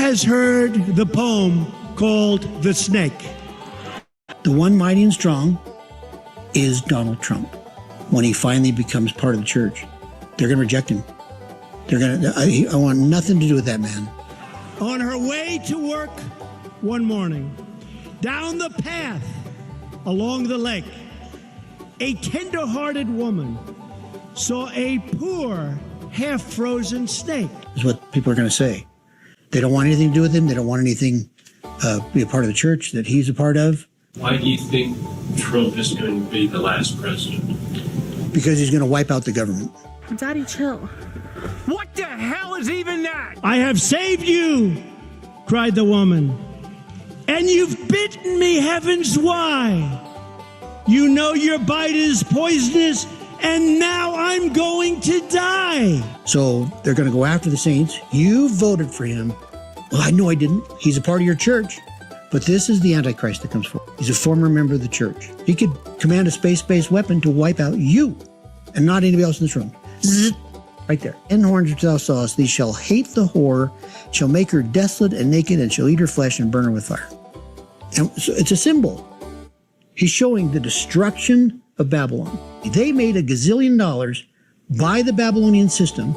has heard the poem called The Snake? The one mighty and strong is Donald Trump. When he finally becomes part of the church, they're going to reject him. I want nothing to do with that man. On her way to work one morning, down the path along the lake, a tender-hearted woman saw a poor, half-frozen snake. Is what people are going to say. They don't want anything to do with him. They don't want anything be a part of the church that he's a part of. Why do you think Trump is going to be the last president? Because he's going to wipe out the government. Daddy, chill. What the hell is even that? I have saved you, cried the woman. And you've bitten me, heavens why? You know your bite is poisonous, and now I'm going to die. So they're going to go after the saints. You voted for him. Well, I know I didn't. He's a part of your church. But this is the Antichrist that comes forward. He's a former member of the church. He could command a space-based weapon to wipe out you and not anybody else in this room. Zzz, right there. In horns which thou sawest, these shall hate the whore, shall make her desolate and naked, and shall eat her flesh and burn her with fire. And so it's a symbol. He's showing the destruction of Babylon. They made $1 gazillion by the Babylonian system.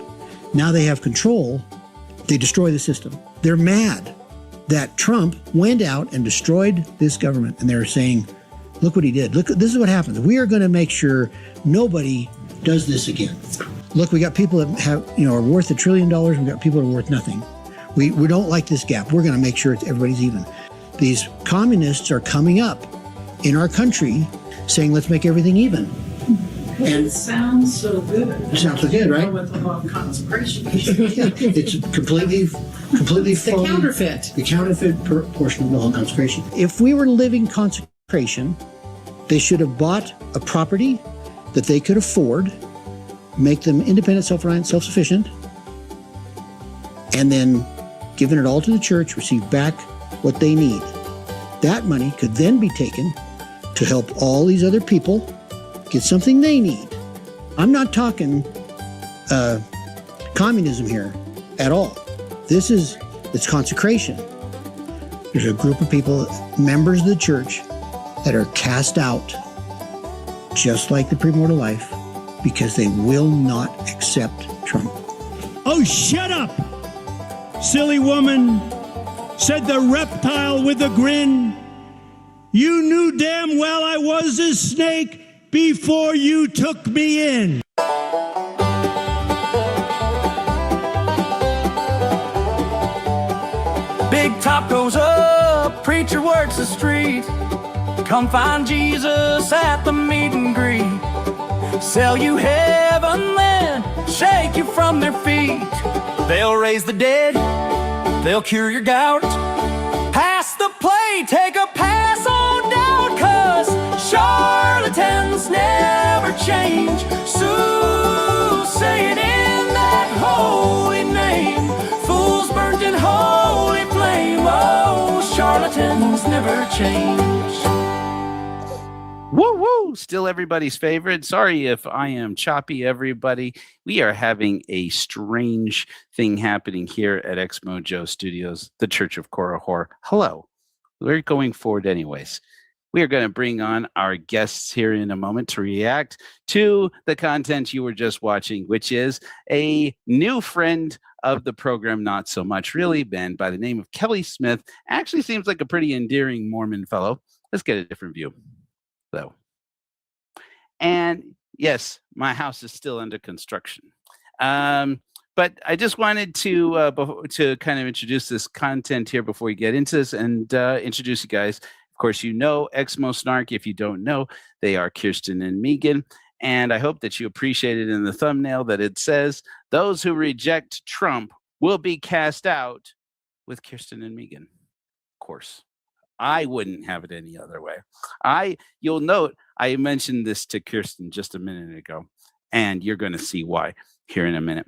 Now they have control. They destroy the system. They're mad that Trump went out and destroyed this government. And they're saying, look what he did. Look, this is what happens. We are going to make sure nobody does this again. Look, we got people that have, are worth $1 trillion. We got people that are worth nothing. We don't like this gap. We're going to make sure everybody's even. These communists are coming up in our country saying, let's make everything even. And it sounds so good. It sounds so good, right? With the law of consecration. Yeah, it's completely the counterfeit. The counterfeit portion of the whole consecration. If we were living consecration, they should have bought a property that they could afford, make them independent, self-reliant, self-sufficient, and then given it all to the church, receive back what they need. That money could then be taken to help all these other people get something they need. I'm not talking communism here at all. It's consecration. There's a group of people, members of the church, that are cast out, just like the premortal life, because they will not accept Trump. Oh, shut up, silly woman, said the reptile with a grin. You knew damn well I was a snake before you took me in. Big top goes up, preacher works the street. Come find Jesus at the meet and greet. Sell you heaven, then shake you from their feet. They'll raise the dead, they'll cure your gout. Pass the plate, take a pass on down, 'cause charlatans never change. Soothsaying in that holy name, fools burnt in holy flame. Oh, charlatans never change. Woo woo! Still everybody's favorite. Sorry if I am choppy, everybody. We are having a strange thing happening here at Ex Mojo Studios, the Church of Korihor. Hello. We're going forward anyways. We are going to bring on our guests here in a moment to react to the content you were just watching, which is a new friend of the program, not so much really, Ben, by the name of Kelly Smith. Actually seems like a pretty endearing Mormon fellow. Let's get a different view, though. And yes, my house is still under construction. But I just wanted to kind of introduce this content here before we get into this and introduce you guys. Of course, you know Exmo Snark. If you don't know, they are Kirsten and Megan. And I hope that you appreciated in the thumbnail that it says, those who reject Trump will be cast out with Kirsten and Megan. Of course, I wouldn't have it any other way. You'll note, I mentioned this to Kirsten just a minute ago, and you're going to see why here in a minute.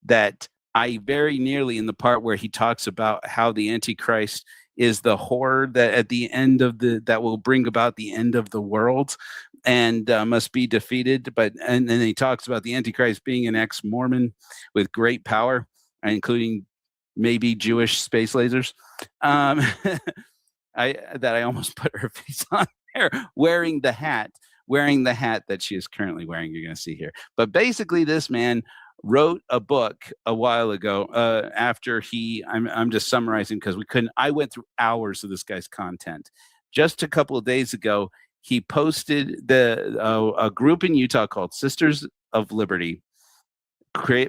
That I very nearly, in the part where he talks about how the Antichrist is the horror that at the end of that will bring about the end of the world and must be defeated. And then he talks about the Antichrist being an ex-Mormon with great power, including maybe Jewish space lasers. I almost put her face on there wearing the hat that she is currently wearing. You're going to see here. But basically, this man wrote a book a while ago after I'm just summarizing because I went through hours of this guy's content. Just a couple of days ago, he posted a group in Utah called Sisters of Liberty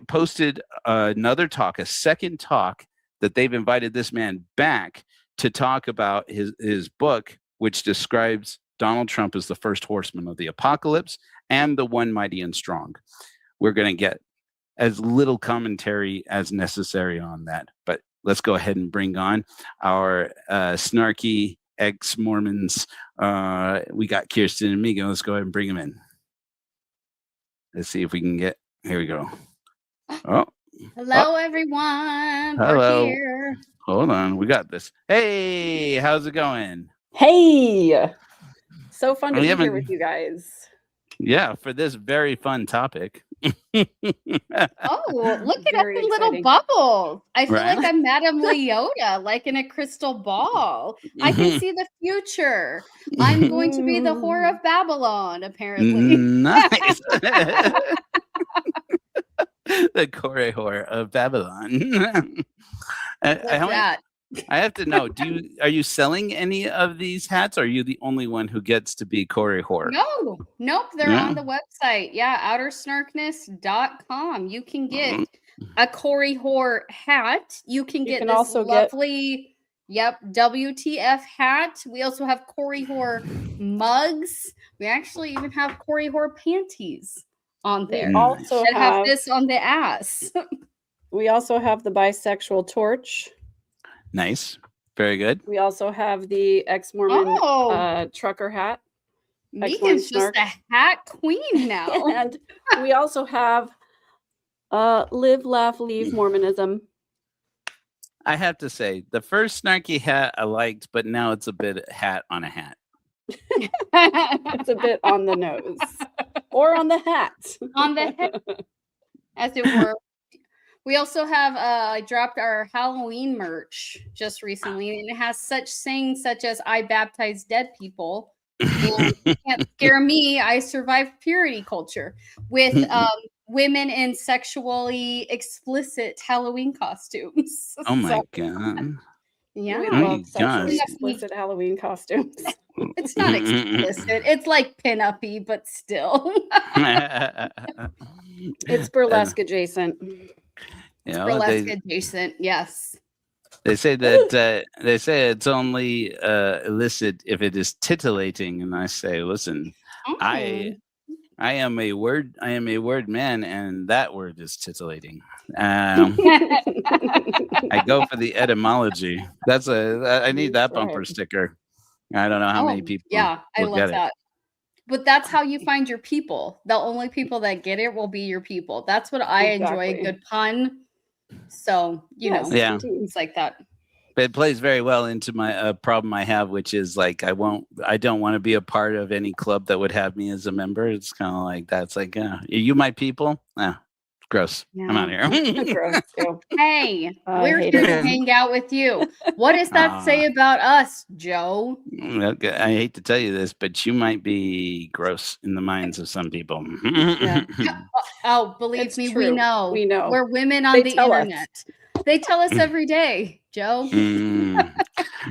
posted another talk, a second talk that they've invited this man back to talk about his book, which describes Donald Trump as the first horseman of the apocalypse and the one mighty and strong. We're going to get as little commentary as necessary on that, but let's go ahead and bring on our snarky ex-Mormons. We got Kirsten and Megan. Let's go ahead and bring them in. Let's see if we can get, here we go. Oh, hello, everyone. Hello. We're here. Hold on. We got this. Hey, how's it going? Hey, so fun to be here with you guys. Yeah, for this very fun topic. Oh, look at Very the little exciting. bubble. I feel Right? like I'm Madame Leota, like in a crystal ball. I can see the future. I'm going to be the whore of Babylon, apparently. Nice. The Kore whore of Babylon. What's that? I have to know, are you selling any of these hats? Or are you the only one who gets to be Kore whore? Nope. They're Yeah. on the website. Yeah, outersnarkness.com. You can get a Corey Whore hat. You can get can this also get- lovely, WTF hat. We also have Corey Whore mugs. We actually even have Corey Whore panties on there. Also And have have this on the ass. we also have the bisexual torch. Nice. Very good. We also have the ex-Mormon trucker hat. Megan's just a hat queen now. And we also have Live, Laugh, Leave Mormonism. I have to say, the first snarky hat I liked, but now it's a bit hat on a hat. It's a bit on the nose. Or on the hat. On the head, as it were. We also have I dropped our Halloween merch just recently, and it has such sayings such as "I baptize dead people," and "You can't scare me, I survived purity culture," with women in sexually explicit Halloween costumes. Oh my So, God. yeah, We Oh my love sexually God. explicit Halloween costumes. it's not explicit. It's like pin-uppy, but still. It's burlesque adjacent. You know, Burlesque adjacent, yes. they say that they say it's only illicit if it is titillating, and I say, listen, I am a word man, and that word is titillating. I go for the etymology. I need that bumper right. sticker. I don't know how many people. Yeah, I will love get it. that. But that's how you find your people. The only people that get it will be your people. That's what I enjoy, a Exactly. good pun. So, Yes, Yeah. indeed. things like that. But it plays very well into my problem I have, which is like I don't want to be a part of any club that would have me as a member. It's kind of like that's like, are you my people? Gross. I'm out of here. Gross, too. Hey, I we're hate here it. to hang out with you. What does that say about us, Joe? Okay, I hate to tell you this, but you might be gross in the minds of some people. Oh, believe It's me, we true. know. We know. We're women on They the tell us. internet. They tell us every day, Joe.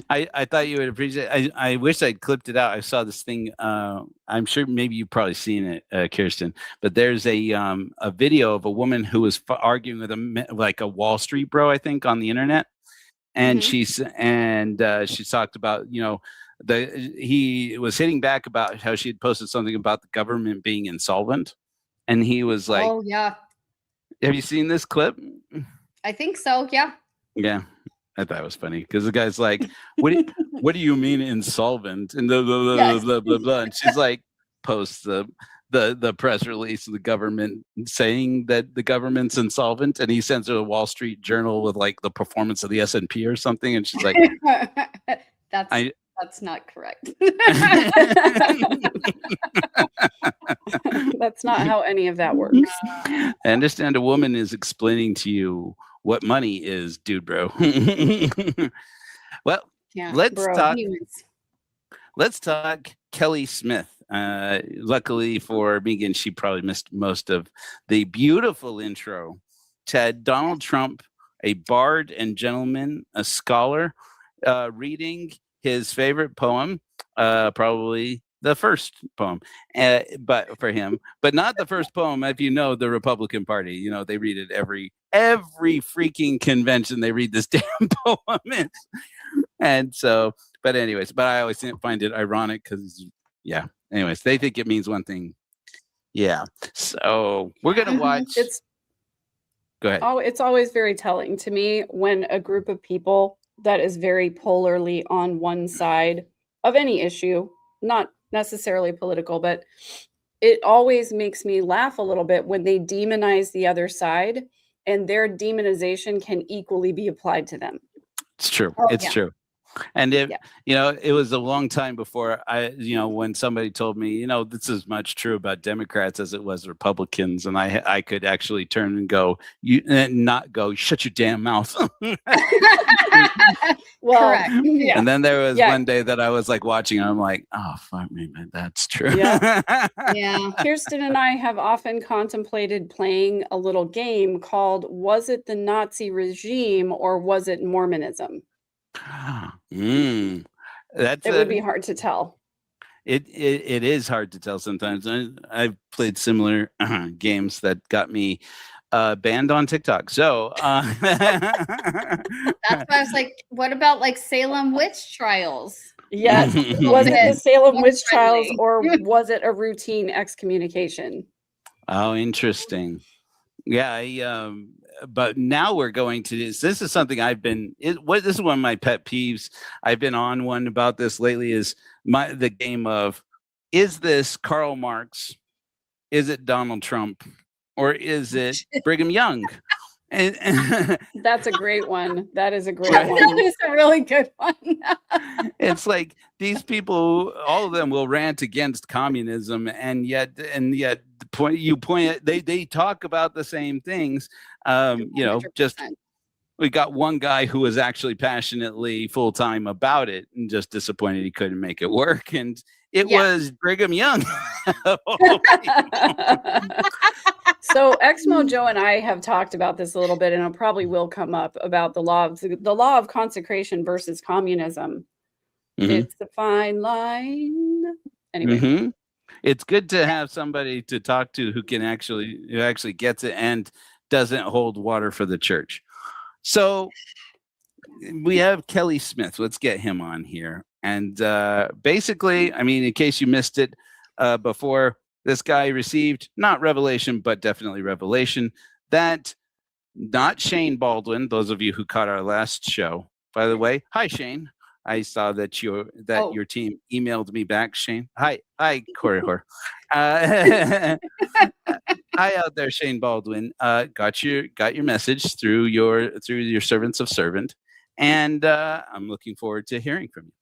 I thought you would appreciate. I wish I'd clipped it out. I saw this thing. I'm sure maybe you've probably seen it, Kirsten. But there's a video of a woman who was arguing with like a Wall Street bro, I think, on the internet, and she talked about he was hitting back about how she had posted something about the government being insolvent, and he was like, Oh, yeah. "Have you seen this clip?" I think so. Yeah. Yeah. I thought it was funny because the guy's like, what do you mean insolvent? And blah, blah, blah, Yes. blah, blah, blah. And she's like, posts the press release of the government saying that the government's insolvent. And he sends her a Wall Street Journal with like the performance of the S&P or something. And she's like, That's not correct. That's not how any of that works. I understand a woman is explaining to you what money is, dude, bro. Well, Yeah, let's bro. talk. Humans. Let's talk Kelly Smith. Luckily for Megan, she probably missed most of the beautiful intro. Ted, Donald Trump, a bard and gentleman, a scholar, reading his favorite poem, probably the first poem, but for him, but not the first poem. If you know the Republican Party, you know they read it every freaking convention. They read this damn poem, and so. But anyways, I always find it ironic because, yeah. Anyways, they think it means one thing. Yeah. So we're gonna watch. Go ahead. Oh, it's always very telling to me when a group of people that is very polarly on one side of any issue, not necessarily political, but it always makes me laugh a little bit when they demonize the other side, and their demonization can equally be applied to them. It's true. Oh, It's yeah. true. And it was a long time before when somebody told me, this is much true about Democrats as it was Republicans. And I could actually turn and go, not go, shut your damn mouth. Well, Correct. Yeah. And then there was one day that I was like watching, and I'm like, oh, fuck me, man, that's true. Yeah. Yeah. Kirsten and I have often contemplated playing a little game called Was It the Nazi Regime or Was it Mormonism? That's It would be hard to tell. It is hard to tell sometimes. I've played similar games that got me banned on TikTok. So That's why I was like, what about like Salem witch trials? Yeah. Was it the Salem witch trials or was it a routine excommunication? Oh, interesting. Yeah, but now we're going to this is something I've been this is one of my pet peeves. I've been on one about this lately, is the game of, is this Karl Marx, is it Donald Trump, or is it Brigham Young? And That's a great one. That is a great That one. is a really good one. it's like these people, all of them will rant against communism, and yet they talk about the same things. Just 100%. we got one guy who was actually passionately full-time about it and just disappointed he couldn't make it work, and it was Brigham Young. So Exmo Joe and I have talked about this a little bit, and it probably will come up about the law of consecration versus communism. Mm-hmm. It's a fine line. Anyway. Mm-hmm. It's good to have somebody to talk to who actually gets it and doesn't hold water for the church. So we have Kelly Smith. Let's get him on here. And basically, I mean, in case you missed it before, this guy received not revelation, but definitely revelation that not Shane Baldwin. Those of you who caught our last show, by the way, hi Shane. I saw that your team emailed me back, Shane. Hi, Corey Hor. Hi out there, Shane Baldwin. Got your message through your servants of servant, and I'm looking forward to hearing from you.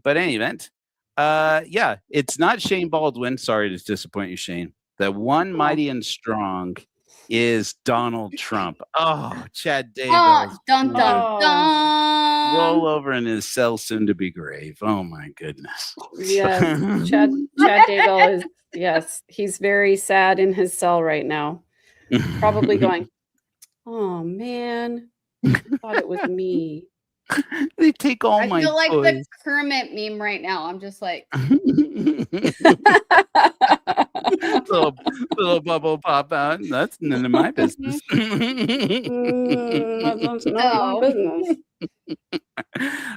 But in any event, it's not Shane Baldwin. Sorry to disappoint you, Shane. The one mighty and strong is Donald Trump. Oh, Chad Daybell. Dun dun dun. Roll over in his cell, soon to be grave. Oh my goodness. Yes, Chad Daybell is, yes, he's very sad in his cell right now. Probably going, oh man, I thought it was me. They take all my I feel like toys. the Kermit meme right now. I'm just like little bubble pop out. That's none of my business. That's none of my business.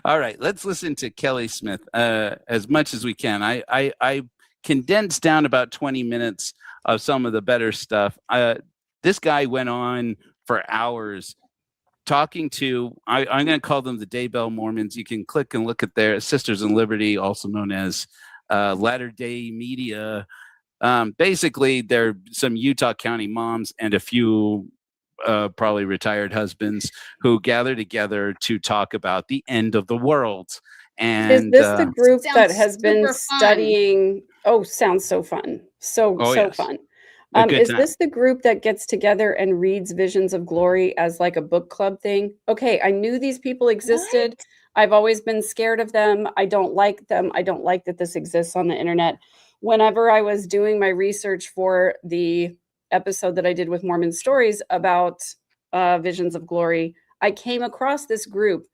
All right, let's listen to Kelly Smith as much as we can. I condensed down about 20 minutes of some of the better stuff. This guy went on for hours talking to, I'm going to call them the Daybell Mormons. You can click and look at their Sisters in Liberty, also known as Latter-day Media. Basically, they're some Utah County moms and a few probably retired husbands who gather together to talk about the end of the world. And is this the group that has been super fun. studying? Oh, sounds so fun. So yes. fun. Is this the group that gets together and reads Visions of Glory as like a book club thing? Okay, I knew these people existed. What? I've always been scared of them. I don't like them. I don't like that this exists on the internet. Whenever I was doing my research for the episode that I did with Mormon Stories about Visions of Glory, I came across this group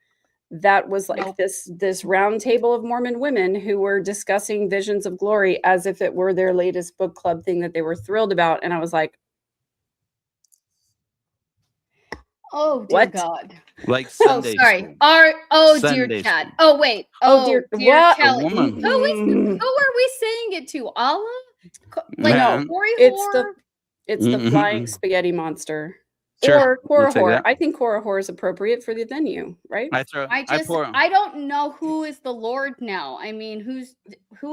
that was like this round table of Mormon women who were discussing Visions of Glory as if it were their latest book club thing that they were thrilled about. And I was like, oh dear what? God. Like Sunday sorry. school. Dear Sunday Chad. school. Oh wait. dear Dear what? Kelly. A woman. Who are we saying it to? Allah? Like Yeah. Corey It's the flying spaghetti monster. Sure, Or we'll take Korahor. that. I think Korahor is appropriate for the venue, right? I don't know who is the Lord now. I mean, who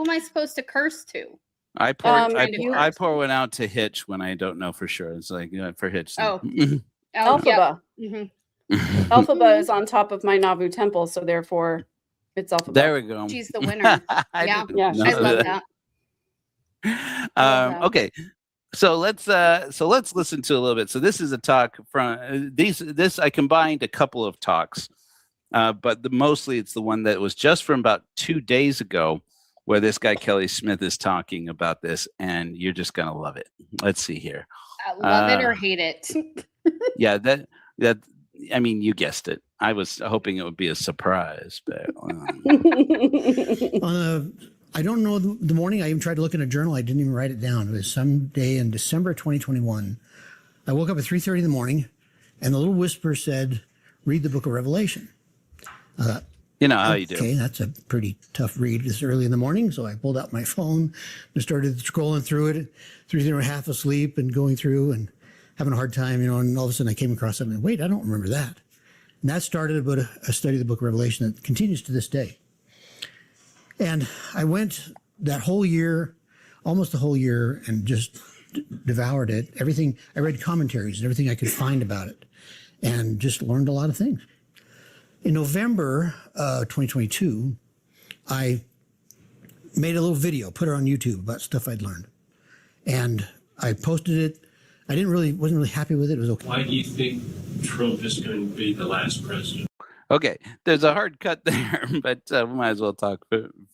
am I supposed to curse to? I pour one out to Hitch when I don't know for sure. It's like for Hitch. Oh. Elphaba. Yeah. Elphaba is on top of my Nauvoo temple, so therefore it's Elphaba. There we go. She's the winner. Yeah, I love that. Okay. So let's listen to a little bit. So this is a talk from this. I combined a couple of talks, but mostly it's the one that was just from about 2 days ago, where this guy Kelly Smith is talking about this, and you're just gonna love it. Let's see here. Love it or hate it. Yeah, that. I mean, you guessed it. I was hoping it would be a surprise, but. I don't know the morning. I even tried to look in a journal. I didn't even write it down. It was some day in December 2021. I woke up at 3:30 in the morning, and the little whisper said, "Read the book of Revelation." You know how you do. Okay, that's a pretty tough read this early in the morning. So I pulled out my phone and started scrolling through it, half asleep and going through and having a hard time, and all of a sudden I came across something. Wait, I don't remember that. And that started about a study of the book of Revelation that continues to this day. And I went that whole year, almost the whole year, and just devoured it. Everything, I read commentaries and everything I could find about it, and just learned a lot of things. In November 2022, I made a little video, put it on YouTube about stuff I'd learned. And I posted it. I wasn't really happy with it. It was okay. Why do you think Trump is going to be the last president? Okay, there's a hard cut there, but we might as well talk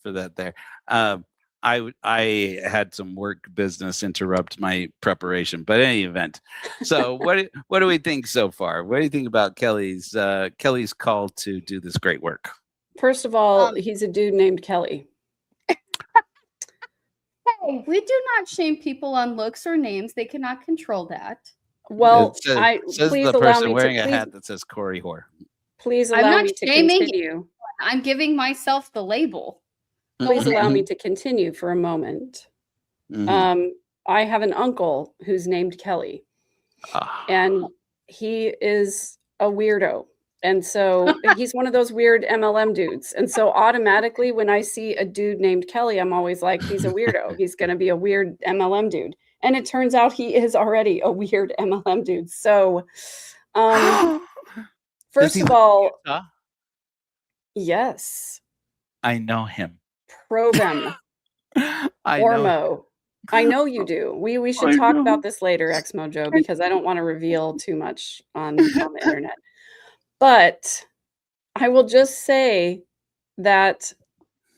for that there. I had some work business interrupt my preparation, but in any event. So what do we think so far? What do you think about Kelly's call to do this great work? First of all, he's a dude named Kelly. Hey, we do not shame people on looks or names. They cannot control that. Well, says please the allow person me wearing to a hat that says Corey Whore. Please allow me to continue. You. I'm giving myself the label. Please allow me to continue for a moment. Mhm. I have an uncle who's named Kelly, and he is a weirdo. And so he's one of those weird MLM dudes. And so automatically when I see a dude named Kelly, I'm always like, he's a weirdo. He's going to be a weird MLM dude. And it turns out he is already a weird MLM dude. So first of all, yes. I know him. Probe him. Ormo. I know you do. We should talk about this later, Xmojo, because I don't want to reveal too much on the internet. But I will just say that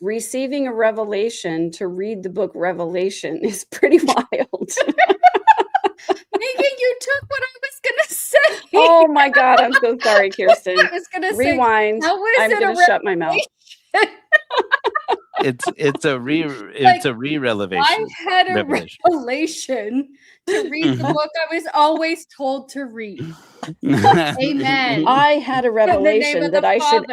receiving a revelation to read the book Revelation is pretty wild. Megan, you took what I was going to say. Oh my God, I'm so sorry, Kirsten. I was going to say, rewind. I'm going to shut my mouth. It's a re-relevation. I had a revelation to read the book I was always told to read. Amen. I had a revelation that I should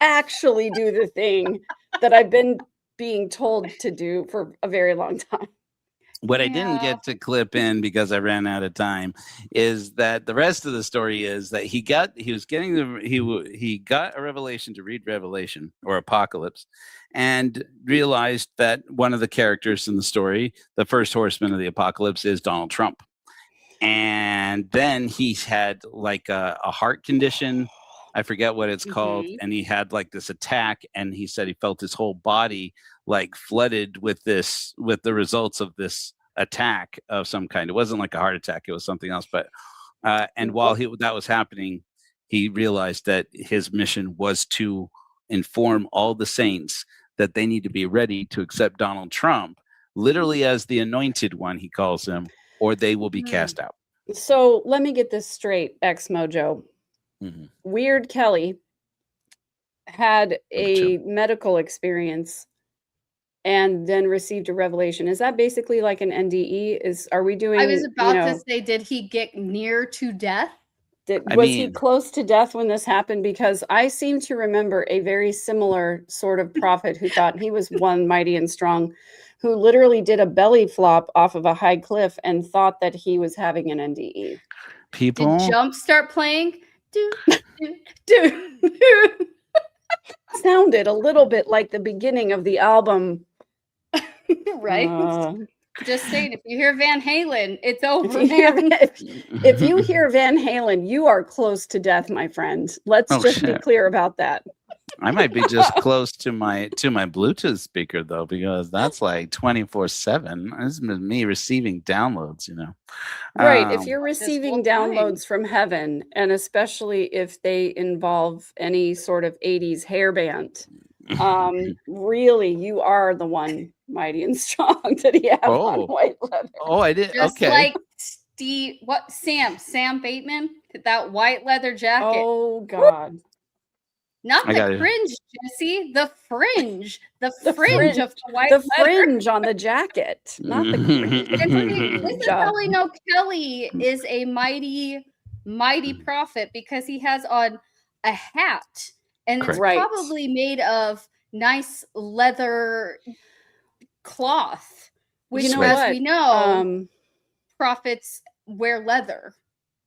actually do the thing that I've been being told to do for a very long time. What I didn't get to clip in because I ran out of time is that the rest of the story is that he got a revelation to read Revelation or Apocalypse, and realized that one of the characters in the story, the first horseman of the apocalypse, is Donald Trump. And then he had like a heart condition. I forget what it's called. And he had like this attack, and he said he felt his whole body like flooded with the results of this attack of some kind. It wasn't like a heart attack. It was something else. But and while that was happening, he realized that his mission was to inform all the saints that they need to be ready to accept Donald Trump, literally as the Anointed One, he calls him, or they will be cast out. So let me get this straight, Ex Mojo. Weird Kelly had a medical experience and then received a revelation. Is that basically like an NDE? Are we doing? I was about to say, did he get near to death? Was he close to death when this happened? Because I seem to remember a very similar sort of prophet who thought he was one mighty and strong, who literally did a belly flop off of a high cliff and thought that he was having an NDE. Did Jump start playing? Do, do, do. Sounded a little bit like the beginning of the album. Right? Just saying, if you hear Van Halen, it's over. If you hear Van Halen, you are close to death, my friend. Let's just be clear about that. I might be just close to my Bluetooth speaker though, because that's like 24/7. This is me receiving downloads, Right. If you're receiving downloads from heaven, and especially if they involve any sort of 80s hairband, really, you are the one mighty and strong that he had on white leather. Oh, I did. Just like Sam Bateman, that white leather jacket. Oh God. Not the fringe, Jesse. The fringe. The fringe of the white leather. The fringe on the jacket. Not the fringe. This is how we know Kelly is a mighty prophet, because he has on a hat. And it's probably made of nice leather cloth, which, as we know, prophets wear leather.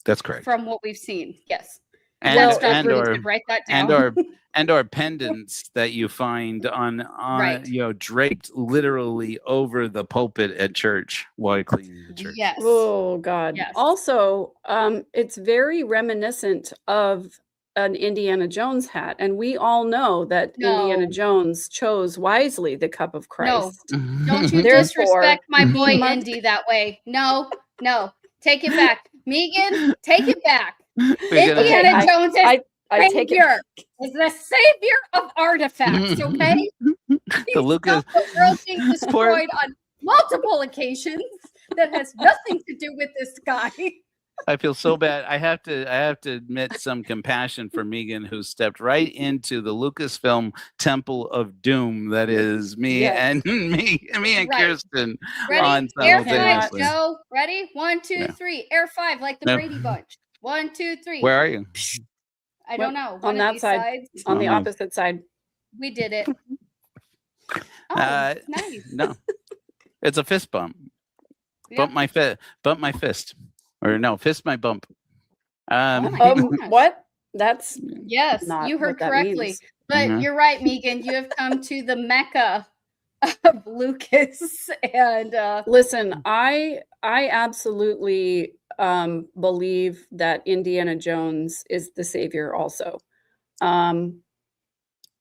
That's correct. From what we've seen, yes. Write that down. and or pendants that you find on draped literally over the pulpit at church while you're cleaning the church. Yes. Oh God. Yes. Also, it's very reminiscent of an Indiana Jones hat, and we all know that Indiana Jones chose wisely the cup of Christ. No, don't you disrespect my boy Indy that way. No, take it back, Megan. Take it back. Indiana Jones is the savior of artifacts. Okay, the Lucas girl being destroyed on multiple occasions that has nothing to do with this guy. I feel so bad. I have to admit some compassion for Megan, who stepped right into the Lucasfilm Temple of Doom. That is me and Kirsten. Ready? Air 5, go. Ready? 1, 2, 3. Air 5, like the Brady Bunch. 1, 2, 3. Where are you? I don't know. On that side. Sides. On the opposite side. We did it. Nice. No, it's a fist bump. Yeah. Bump my fist. Or no, fist my bump. What? That's you heard correctly. But you're right, Megan. You have come to the Mecca of Lucas. And listen, I absolutely believe that Indiana Jones is the savior also.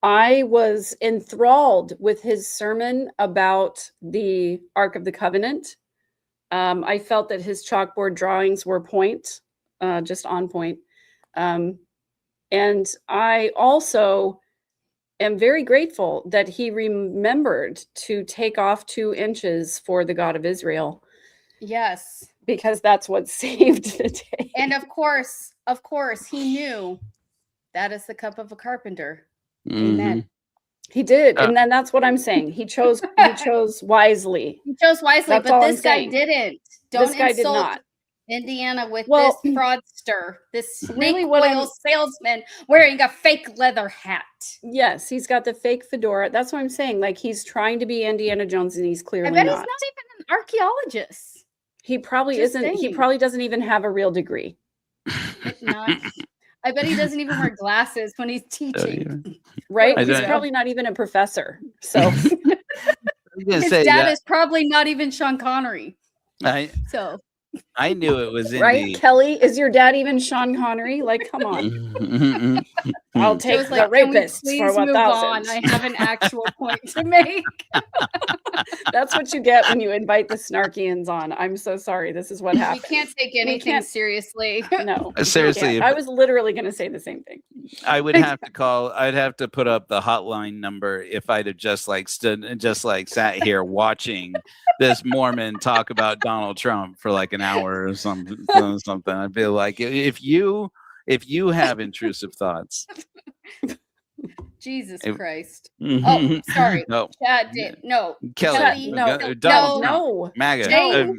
I was enthralled with his sermon about the Ark of the Covenant. I felt that his chalkboard drawings were just on point. And I also am very grateful that he remembered to take off 2 inches for the God of Israel. Yes. Because that's what saved the day. And of course, he knew that is the cup of a carpenter. Amen. He did, and then that's what I'm saying. He chose wisely. He chose wisely, but this guy didn't. Don't insult Indiana with this fraudster, this snake oil salesman wearing a fake leather hat. Yes, he's got the fake fedora. That's what I'm saying. Like, he's trying to be Indiana Jones, and he's clearly not. I bet he's not even an archaeologist. He probably isn't. Saying. He probably doesn't even have a real degree. I bet he doesn't even wear glasses when he's teaching. Right? He's probably not even a professor. So his dad is probably not even Sean Connery. I knew it was Right, Indy. Kelly? Is your dad even Sean Connery? Like, come on. I'll take Joe's the like, "Can we rapists please for move on? 1,000. I have an actual point to make." That's what you get when you invite the Snarkians on. I'm so sorry. This is what We happens. can't take anything can't- seriously. No. we Seriously, can't. I was literally going to say the same thing. I would have to call. I'd have to put up the hotline number if I'd have just like stood and just like sat here watching this Mormon talk about Donald Trump for like an hour or something. I'd be like, if you have intrusive thoughts, Jesus It- Christ. Oh, sorry. no, Chad did. No. Kelly, Kelly, no, Donald Trump, No. MAGA. No.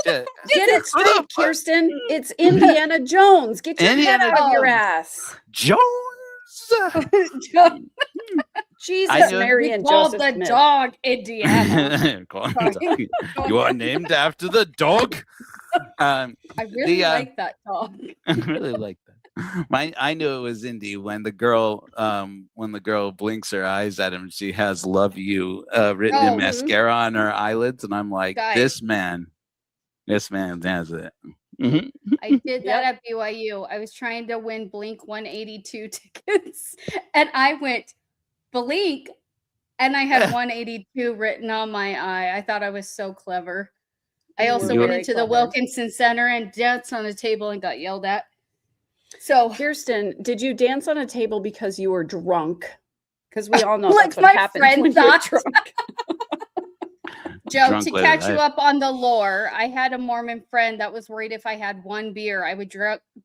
Shit. Get it straight, Kirsten. It's Indiana Jones. Get your head Indiana out of your Jones. ass. Jones. Jesus, I knew- Mary We and called Joseph the Smith. dog Indiana. Call him dog. You are named after the dog. I really The, like that dog. I really like that. I knew it was Indy when the girl blinks her eyes at him. She has "Love You" written Oh, in mascara on her eyelids, and I'm like, Guys. this man has it. Mhm. I did that at BYU. I was trying to win Blink 182 tickets, and I went Blink, and I had 182 written on my eye. I thought I was so clever. I You also were went very into the clever. Wilkinson Center and danced on a table and got yelled at. So, Kirsten, did you dance on a table because you were drunk? Because we all know Like that's what my happens friend when you're thought. drunk. Joe, Drunk to late catch at you night. up on the lore, I had a Mormon friend that was worried if I had one beer, I would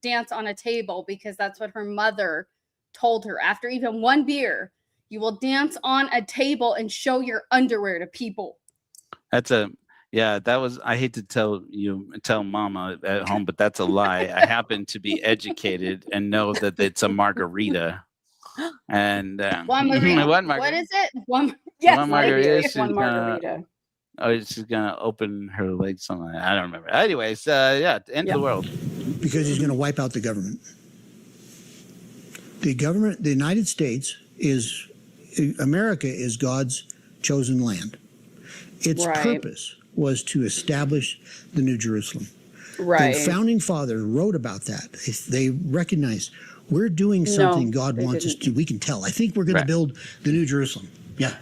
dance on a table because that's what her mother told her. After even one beer, you will dance on a table and show your underwear to people. That was, I hate to tell mama at home, but that's a lie. I happen to be educated and know that it's a margarita. And One margarita. one What is it? One margarita. She's One gonna, margarita. she's gonna open her legs. Something like that. I don't remember. Anyways, end of the world. Because he's going to wipe out the government. The United States America is God's chosen land. Its Right. purpose was to establish the New Jerusalem. Right. The founding fathers wrote about that. They recognized we're doing something God they wants us didn't. to. We can tell. I think we're going Right. to build the New Jerusalem. Yeah.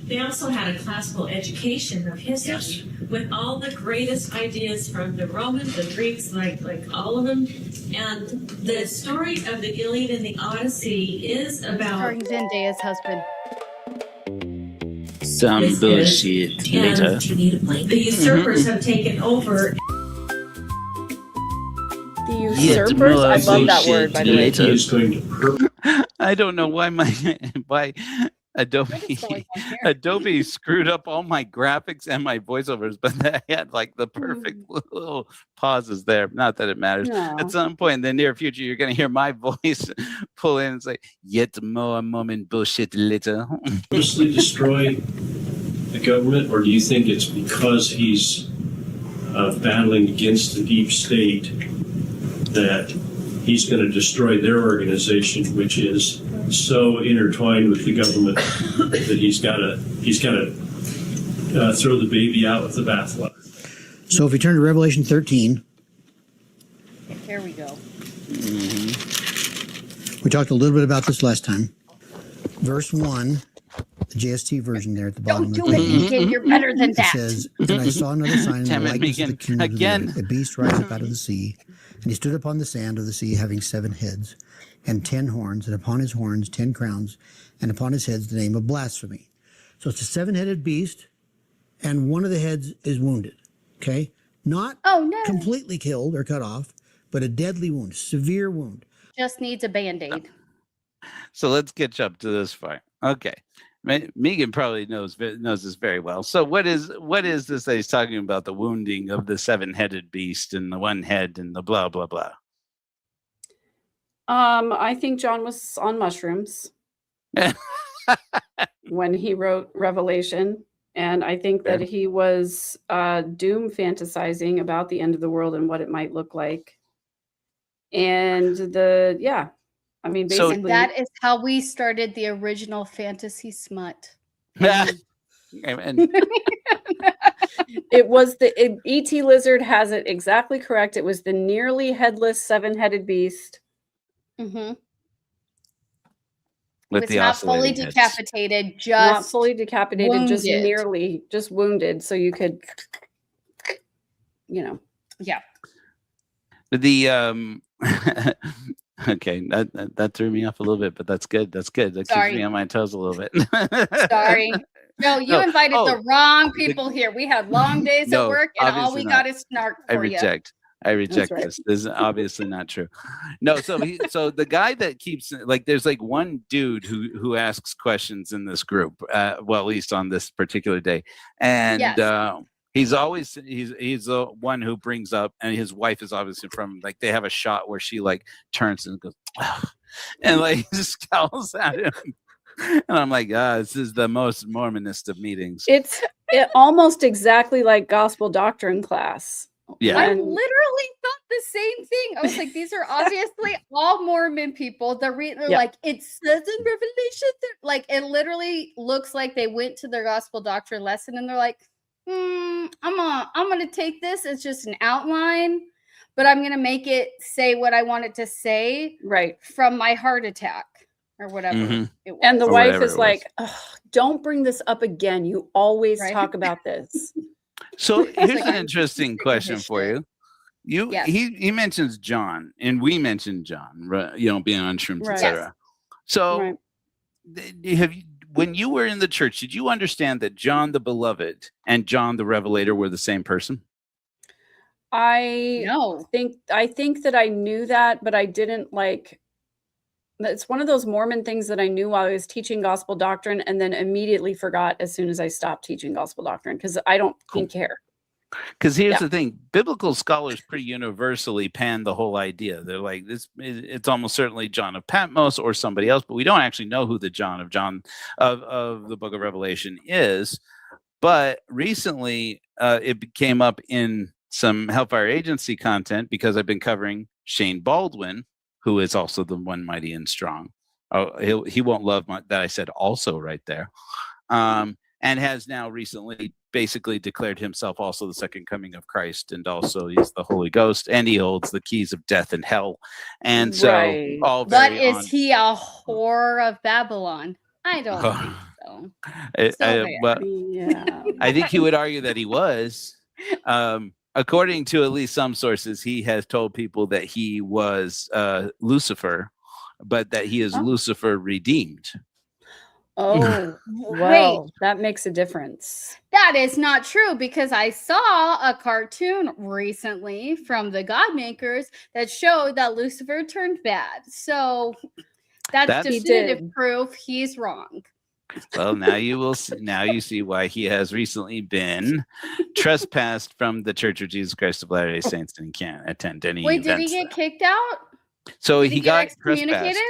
They also had a classical education of history Yes. with all the greatest ideas from the Romans, the Greeks, like all of them. And the story of the Iliad and the Odyssey is about Starring Zendaya's husband. Some this bullshit and later. the usurpers have taken over. The usurpers? I love that word, by the way. Later. He is going to I don't know why why Adobe screwed up all my graphics and my voiceovers, but I had like the perfect little pauses there. Not that it matters. No. At some point in the near future, you're going to hear my voice pull in and say, "Yet more Mormon bullshit later." purposely destroy the government, or do you think it's because he's battling against the deep state that he's going to destroy their organization, which is so intertwined with the government that he's got to throw the baby out with the bathwater? So if we turn to Revelation 13, There we go. we talked a little bit about this last time. Verse 1, the JST version there at the bottom. Don't do it, Megan. You're better than It that. says, "And I saw another sign in the Damn it, likeness of the Megan. kingdom of the Again. Lord, a beast rise up out of the sea, and he stood upon the sand of the sea, having 7 heads and 10 horns, and upon his horns 10 crowns, and upon his heads the name of blasphemy." So it's a 7-headed beast, and one of the heads is wounded. Okay, not Oh, no. completely killed or cut off, but a deadly wound, severe wound. Just needs a band-aid. So let's catch up to this part. Okay. Megan probably knows this very well. So what is this that he's talking about, the wounding of the 7-headed beast and the one head and the blah blah blah? I think John was on mushrooms when he wrote Revelation. And I think that he was doom fantasizing about the end of the world and what it might look like. And I mean, So- basically, And that is how we started the original fantasy smut. and It was the ET lizard has it exactly correct. It was the nearly headless 7-headed beast. Mm-hmm. With Was the not fully oscillating heads. decapitated, just Not fully decapitated, just wounded. nearly, just wounded, so you could, Yeah. The okay, that threw me off a little bit, but that's good. That keeps Sorry. me on my toes a little bit. Sorry. No, you invited the wrong people here. We had long days No, at work, and all obviously we not. got is snark I for you. reject right. this. This is obviously not true. No, so the guy that keeps there's one dude who asks questions in this group. Well, at least on this particular day, and Yes. he's the one who brings up, and his wife is obviously from they have a shot where she turns and goes, "Ugh," and scowls at him. And I'm like, this is the most Mormonist of meetings. It's almost exactly like gospel doctrine class. Yeah. I literally thought the same thing. I was like, these are obviously all Mormon people. They're like, it says in Revelation. It literally looks like they went to their gospel doctrine lesson and they're like, I'm gonna take this as just an outline, but I'm gonna make it say what I want it to say from my heart attack or whatever it was. And the wife is like, don't bring this up again. You always talk about this. So here's an interesting question for you. Yes. He mentions John, and we mentioned John, being on shrooms, etc. So when you were in the church, did you understand that John the Beloved and John the Revelator were the same person? I think that I knew that, but I didn't it's one of those Mormon things that I knew while I was teaching gospel doctrine and then immediately forgot as soon as I stopped teaching gospel doctrine because I don't care. Because here's the thing, biblical scholars pretty universally pan the whole idea. They're like, it's almost certainly John of Patmos or somebody else, but we don't actually know who the John of the book of Revelation is. But recently it came up in some Hellfire Agency content because I've been covering Shane Baldwin, who is also the one mighty and strong. Oh, he won't love that I said also right there. And has now recently basically declared himself also the second coming of Christ, and also he's the Holy Ghost, and he holds the keys of death and hell. And so all very But is he a whore of Babylon? I don't think so. I think he would argue that he was. According to at least some sources, he has told people that he was Lucifer, but that he is Lucifer redeemed. Oh, well, that makes a difference. That is not true, because I saw a cartoon recently from the God Makers that showed that Lucifer turned bad. So that's definitive proof he's wrong. Well, now you see why he has recently been trespassed from the Church of Jesus Christ of Latter-day Saints and can't attend any events. Wait, did he get kicked out? So he got excommunicated?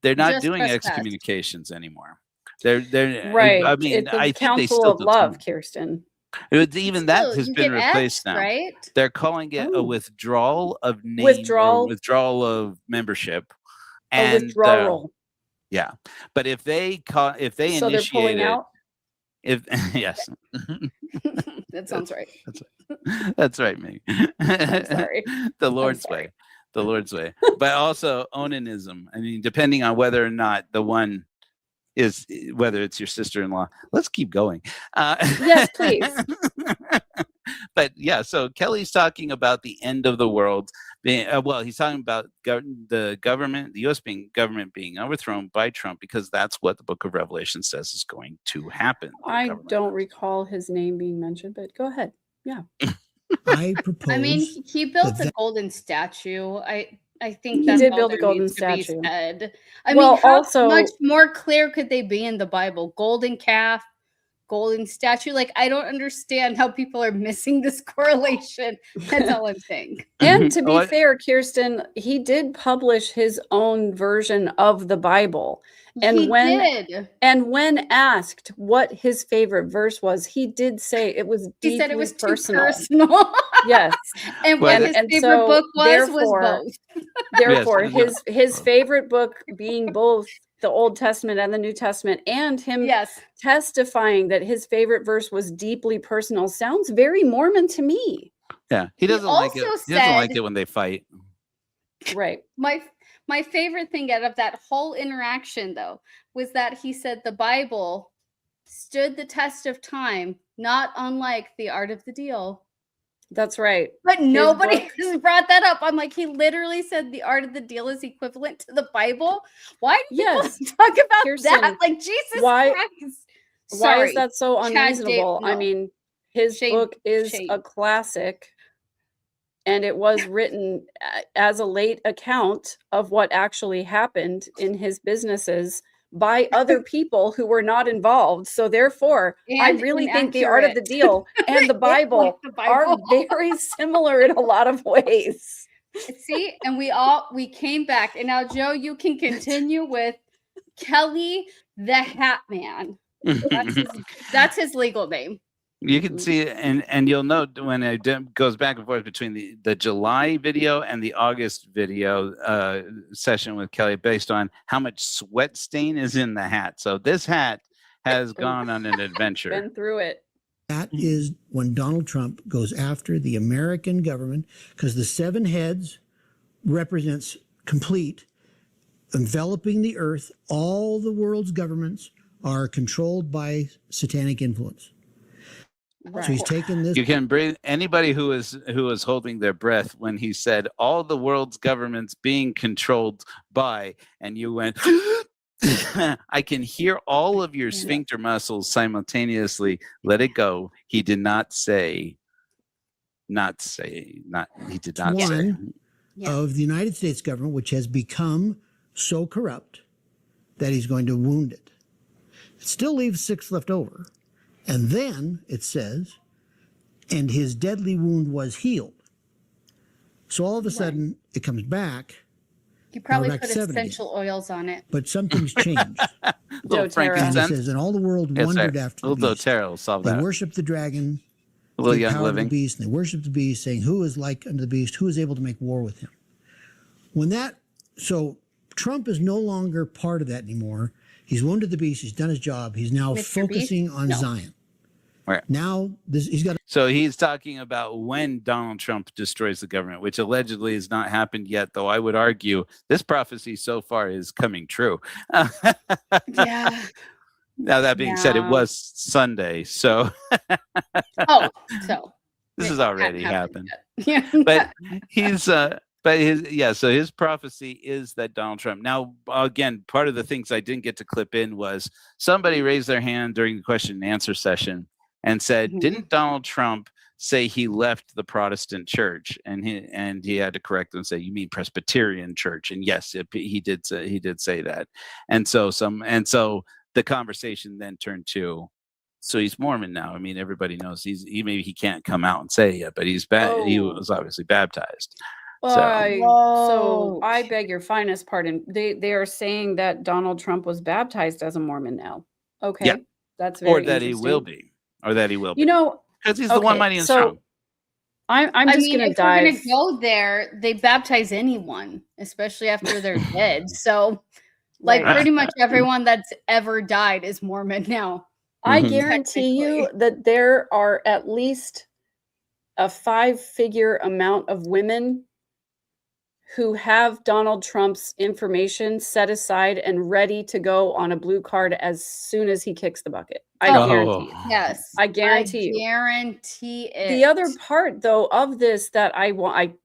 They're not doing excommunications anymore. They're right. I mean, it's I Council think they still of Love, Kirsten. Even that has been replaced now. Right? They're calling it a withdrawal of name, or withdrawal of membershap, and withdrawal. Yeah, but if they initiate it, out? Yes, that sounds right. That's right, me. I'm sorry. The Lord's way, but also onanism. I mean, depending on whether or not the one is whether it's your sister-in-law. Let's keep going. Yes, please. But yeah, so Kelly's talking about the end of the world. He's talking about the government, the U.S. government being overthrown by Trump, because that's what the Book of Revelation says is going to happen. I don't recall his name being mentioned, but go ahead. Yeah. I propose. I mean, he built a golden statue. I think he did build a golden statue. I mean, how much more clear could they be in the Bible? Golden calf, golden statue. Like, I don't understand how people are missing this correlation. That's all I'm saying. And to be fair, Kirsten, he did publish his own version of the Bible. And when asked what his favorite verse was, he did say it was deeply he said it was personal. Too personal. Yes. And what his favorite book was both. Therefore, his favorite book being both the Old Testament and the New Testament, and him Yes. testifying that his favorite verse was deeply personal sounds very Mormon to me. Yeah, he doesn't like it. also He doesn't like said- it when they fight. Right. My favorite thing out of that whole interaction, though, was that he said the Bible stood the test of time, not unlike the art of the deal. That's right. But nobody book- has brought that up. I'm like, he literally said the art of the deal is equivalent to the Bible. Why do people Yes. talk about Kirsten, that? Like, Jesus why- Christ. Why Sorry. is that so Chad unreasonable? Daybell, I no. mean, his Shade- book is shade. a classic, and it was written as a late account of what actually happened in his businesses by other people who were not involved. So therefore, I And really think the art of the inaccurate. deal and the Like Bible the are Bible. very similar in a lot of ways. See, and we came back, and now Joe, you can continue with Kelly the Hat Man. That's his legal name. You can see, and you'll note when it goes back and forth between the July video and the August video session with Kelly, based on how much sweat stain is in the hat. So this hat has gone on an adventure. Been through it. That is when Donald Trump goes after the American government, because the 7 heads represents complete, enveloping the earth. All the world's governments are controlled by satanic influence. Right. So he's taken this. You can bring anybody who is holding their breath when he said all the world's governments being controlled by, and you went, I can hear all of your sphincter muscles simultaneously. Let it go. He did not say, he did not say. One of the United States government, which has become so corrupt that he's going to wound it. It still leaves 6 left over. And then it says, and his deadly wound was healed. So all of a sudden it comes back, You probably back put to 7 essential oils on it. but something's changed. Little Joe And frankincense. it says, and all the world Yes, wondered sir. after the Little beast. doTERRA will solve They that. worship the dragon, A little the young power of the living. beast, and they worship the beast, saying, who is like unto the beast? Who is able to make war with him? So Trump is no longer part of that anymore. He's wounded the beast. He's done his job. He's now Mr. focusing Beast? on No. Zion. Right. Now he's got So he's talking about when Donald Trump destroys the government, which allegedly has not happened yet, though I would argue this prophecy so far is coming true. Yeah. Now, that being said, it Yeah. was Sunday, so Oh, so this has it already hadn't happened. yet. But so his prophecy is that Donald Trump. Now, again, part of the things I didn't get to clip in was somebody raised their hand during the question and answer session and said, Mhm. "Didn't Donald Trump say he left the Protestant church?" And he had to correct them and say, "You mean Presbyterian church?" And yes, he did say that. And so the conversation then turned to, so he's Mormon now. I mean, everybody knows maybe he can't come out and say it, but he Oh. was obviously baptized. So So Whoa. I beg your finest pardon. They are saying that Donald Trump was baptized as a Mormon now. Okay. Yeah. That's very or that he will interesting. be, or that he will be, You know, because he's the one okay, mighty and so strong. I'm I just mean, gonna if we're gonna dive. go there, they baptize anyone, especially after they're dead. So, like, Right. pretty much everyone that's ever died is Mormon now. I Mhm. guarantee you that there are at least a 5-figure amount of women who have Donald Trump's information set aside and ready to go on a blue card as soon as he kicks the bucket. I Oh. guarantee it. Yes, I guarantee you. guarantee it. The other part, though, of this that I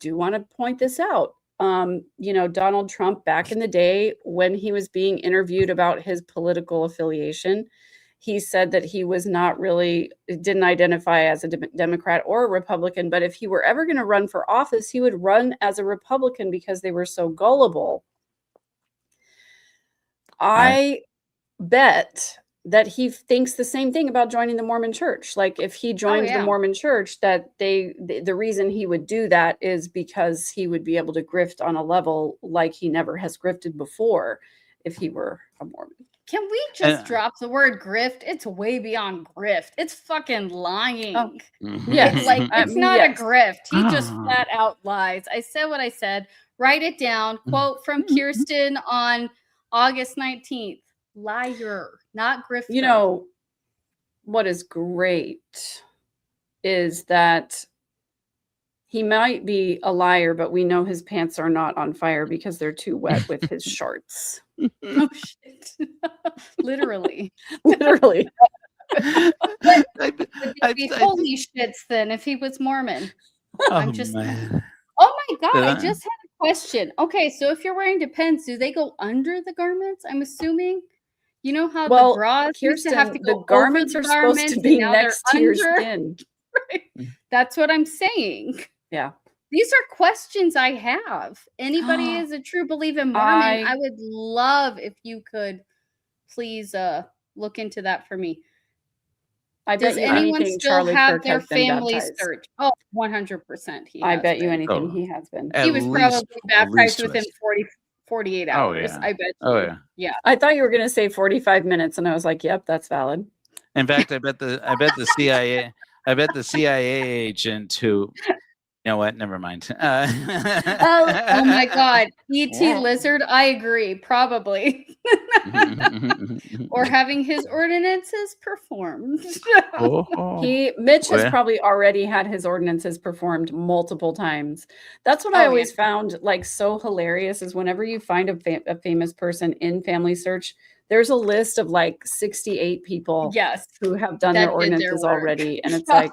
do want to point this out. Donald Trump back in the day when he was being interviewed about his political affiliation, he said that he was didn't identify as a Democrat or a Republican, but if he were ever going to run for office, he would run as a Republican because they were so gullible. I bet that he thinks the same thing about joining the Mormon church. Like if he joined yeah. the Mormon church, that the reason he would do that is because he would be able to grift on a level like he never has grifted before if he were a Mormon. Can we just drop the word grift? It's way beyond grift. It's fucking lying. Oh, Mhm. yes. It's like it's not yes. a grift. He just Ah. flat out lies. I said what I said. Write it down. Quote from Mm-hmm. Kirsten on August 19th. Liar, not grifter. You know, what is great is that he might be a liar, but we know his pants are not on fire because they're too wet with his shorts. Oh shit. Literally. Literally. It'd be holy shits then if he was Mormon. I'm just man. Oh my god, I Yeah. just had a question. Okay, so if you're wearing depends, do they go under the garments? I'm assuming. You know how Well, the bras used to have to Kirsten, go the garments over are the supposed garments, to be and now they're next to your under? skin. Right? That's what I'm saying. Yeah. These are questions I have. Anybody is a true believer Mormon? I would love if you could please look into that for me. I Does bet you anyone anything still Charlie have Kirk their has been family baptized. search? Oh, 100% he I has bet you been. anything Oh, he has been. He at was least- probably at baptized least within was. 48 Oh, hours. yeah. I bet Oh, you. yeah. Yeah. I thought you were going to say 45 minutes, and I was like, "Yep, that's valid." In fact, I bet the CIA agent who, you know what? Never mind. Oh my God. E.T. Lizard, I agree. Probably. Or having his ordinances performed. Oh. Mitch has Well. probably already had his ordinances performed multiple times. That's what I Oh, always yeah. found like so hilarious is whenever you find a famous person in Family Search, there's a list of like 68 people Yes. who have done that their did ordinances work. already, and it's like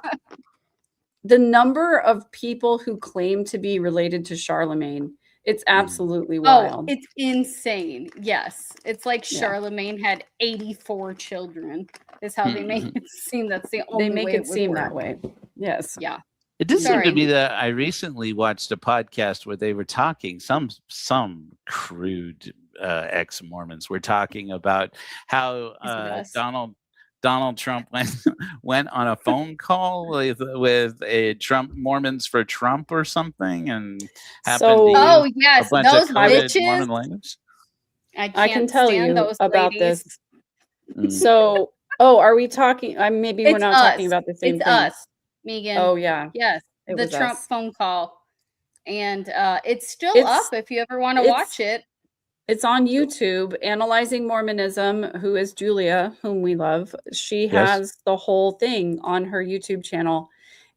the number of people who claim to be related to Charlemagne. It's absolutely wild. Oh, it's insane. Yes. It's like Yeah. Charlemagne had 84 children, is how they make it seem. That's the only They make way it would seem work. that way. Yes. Yeah. It did seem to Sorry. be that I recently watched a podcast where they were talking, some crude ex-Mormons were talking about how Donald Trump went on a phone call with a Mormons for Trump or something, and happened to use Oh yes, a bunch those of coded bitches. Mormon language. I I can can't tell stand you those about ladies. this. So, are we talking? Maybe we're It's not us. talking about the same It's thing. us, Megan. Oh yeah, Yes, it the was Trump us. phone call, and it's still It's- up if you ever want to it's- watch it. It's on YouTube, Analyzing Mormonism, who is Julia, whom we love. She Yes. has the whole thing on her YouTube channel.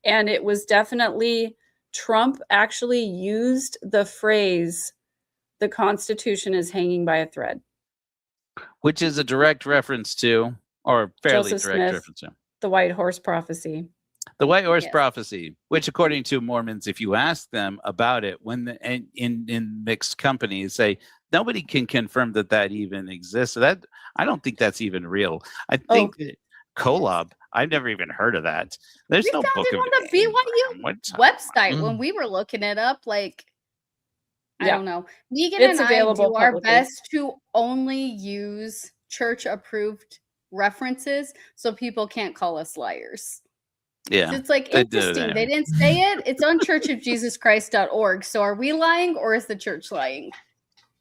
And it was definitely Trump actually used the phrase, the Constitution is hanging by a thread. Which is a direct reference to, or fairly Joseph direct Smith. reference to, The White Horse Prophecy. the White Horse Yes. Prophecy, which, according to Mormons, if you ask them about it, when in mixed companies, say nobody can confirm that even exists. So that I don't think that's even real. I think that Kolob. I've never even heard of that. There's We no found book it of on the BYU What's- website when we were looking it up. Like, I Yeah. don't know. Megan It's and I available do our publicly. best to only use church-approved references so people can't call us liars. Yeah, So it's like they do it interesting. They anyway. didn't say it. It's on churchofjesuschrist.org. So are we lying or is the church lying?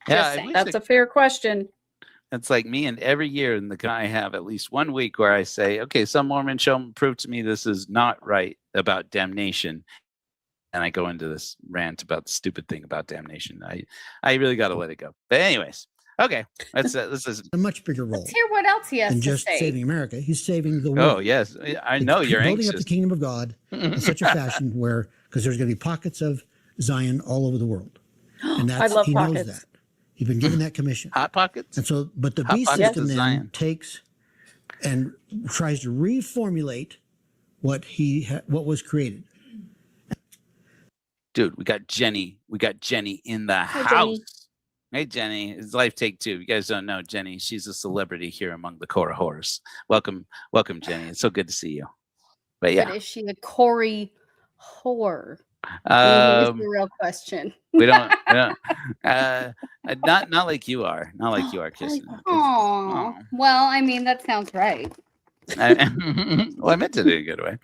Yeah, Just I saying. wish That's a fair question. It's like me, and every year, and I have at least 1 week where I say, "Okay, some Mormon prove to me this is not right about damnation," and I go into this rant about the stupid thing about damnation. I really got to let it go. But anyways, okay, this is. A much bigger role Let's hear what else he has than to just say. saving America. He's saving the world. Oh yes, I know you're building up anxious. the kingdom of God in such a fashion where, because there's going to be pockets of Zion all over the world, and I love he knows pockets. that. He's been given that commission. Hot pockets. And so, but the Hot beast pockets system of then Zion. takes and tries to reformulate what was created. Dude, we got Jenny. We got Jenny in the Hi, house. Jenny. Hey, Jenny. It's Life Take Two. You guys don't know Jenny. She's a celebrity here among the Cora Horrors. Welcome, Jenny. It's so good to see you. But yeah, But is she a Corey whore? Is the real question. we don't. Not like you are. Not like you are, Kirsten. Oh, well, I mean, that sounds right. Well, I meant to do it a good way.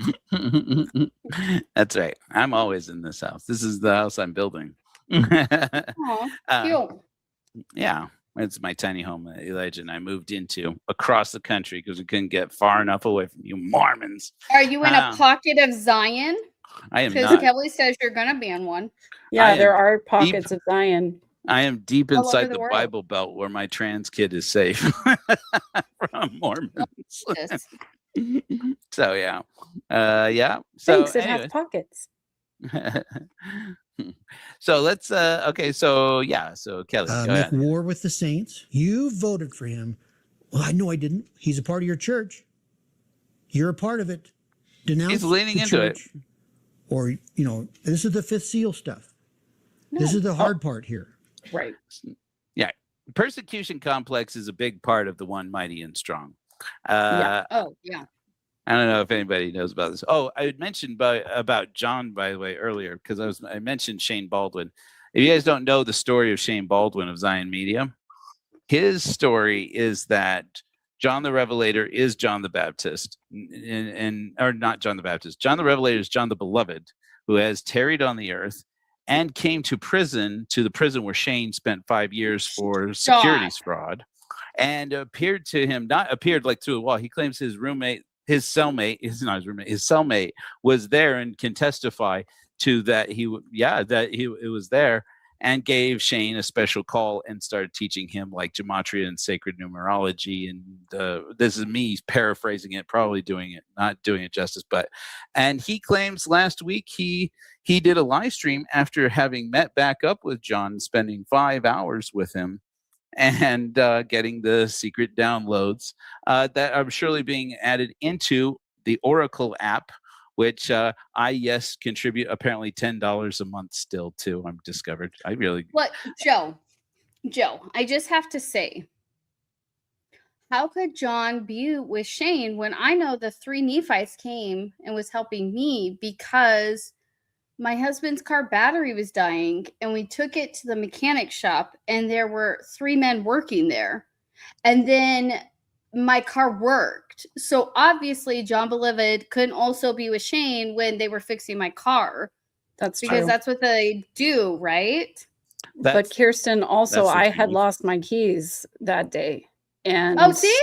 That's right. I'm always in this house. This is the house I'm building. Oh, cute. Yeah, it's my tiny home that Elijah and I moved into across the country because we couldn't get far enough away from you Mormons. Are you in a pocket of Zion? I am Because not. Kelly says you're going to be in one. Yeah, I there am are pockets of Zion. I am deep All over inside the the world. Bible Belt where my trans kid is safe from Mormons. Yes. So yeah, yeah. So Thanks, it has anyway, pockets. so let's. Okay, so yeah. So Kelly, go Make ahead. war with the saints. You voted for him. Well, I know I didn't. He's a part of your church. You're a part of it. Denounce He's leaning the into it. church. Or, this is the fifth seal stuff. This is the hard part here. Right. Yeah, persecution complex is a big part of the one mighty and strong. Yeah. Oh, yeah. I don't know if anybody knows about this. Oh, I had mentioned about John, by the way, earlier, because I mentioned Shane Baldwin. If you guys don't know the story of Shane Baldwin of Zion Media, his story is that John the Revelator is John the Baptist, or not John the Baptist. John the Revelator is John the Beloved, who has tarried on the earth and came to the prison where Shane spent 5 years for securities fraud, and appeared to him, not appeared like through a wall. He claims his cellmate was there and can testify to that. It was there, and gave Shane a special call and started teaching him like gematria and sacred numerology. And this is me paraphrasing it, probably not doing it justice. And he claims last week he did a live stream after having met back up with John, spending 5 hours with him, and getting the secret downloads that are surely being added into the Oracle app, which I contribute apparently $10 a month still to. I'm discovered. What, Joe, I just have to say, how could John be with Shane when I know the 3 Nephites came and was helping me because my husband's car battery was dying and we took it to the mechanic shop and there were 3 men working there. And then my car worked. So obviously John Beloved couldn't also be with Shane when they were fixing my car. That's because true. that's what they do, right? But Kirsten, also, that's the I had truth. lost my keys that day. And Oh, see?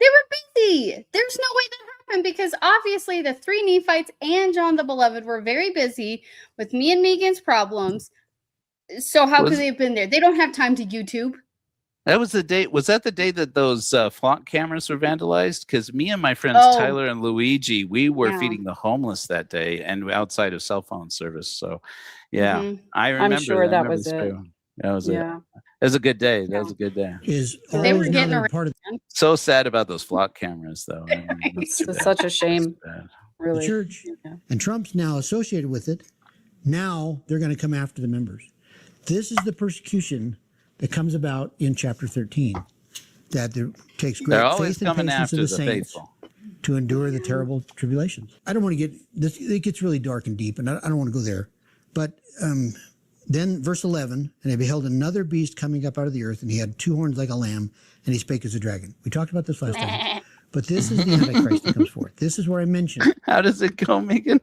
They were busy. There's no way that happened because obviously the 3 Nephites and John the Beloved were very busy with me and Megan's problems. So how could they have been there? They don't have time to YouTube. That was the day. Was that the day that those flock cameras were vandalized? Because me and my friends Tyler and Luigi, we were feeding the homeless that day and outside of cell phone service. So, yeah, I remember. I'm sure that was it. That was it. It was a good day. That was a good day. They were getting around. part of So sad about those flock cameras, though. I mean, It's such a shame. Really. the church. And Trump's now associated with it. Now they're going to come after the members. This is the persecution that comes about in chapter 13, that there takes great They're always faith and coming patience after of the the saints faithful. to endure the terrible tribulations. I don't want to get this; it gets really dark and deep, and I don't want to go there. But then, verse 11, and I beheld another beast coming up out of the earth, and he had 2 horns like a lamb, and he spake as a dragon. We talked about this last time. But this is the Antichrist that comes forth. This is where I mentioned. How does it go, Megan?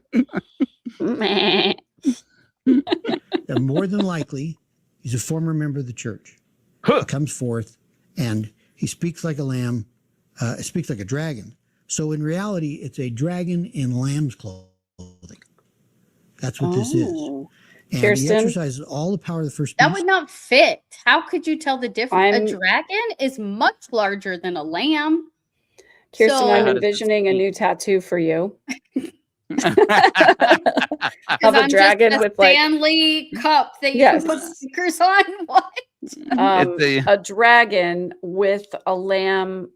That more than likely, he's a former member of the church. He comes forth, and he speaks like a lamb, speaks like a dragon. So in reality, it's a dragon in lamb's clothing. That's what this is. And Kirsten? he exercises all the power of the first beast. That would not fit. How could you tell the difference? I'm- A dragon is much larger than a lamb. Kirsten, So- I'm envisioning a new tattoo for you. Because Of a I'm dragon just a with, like- Stanley cup that you Yes. can put stickers on. What? A dragon with a lamb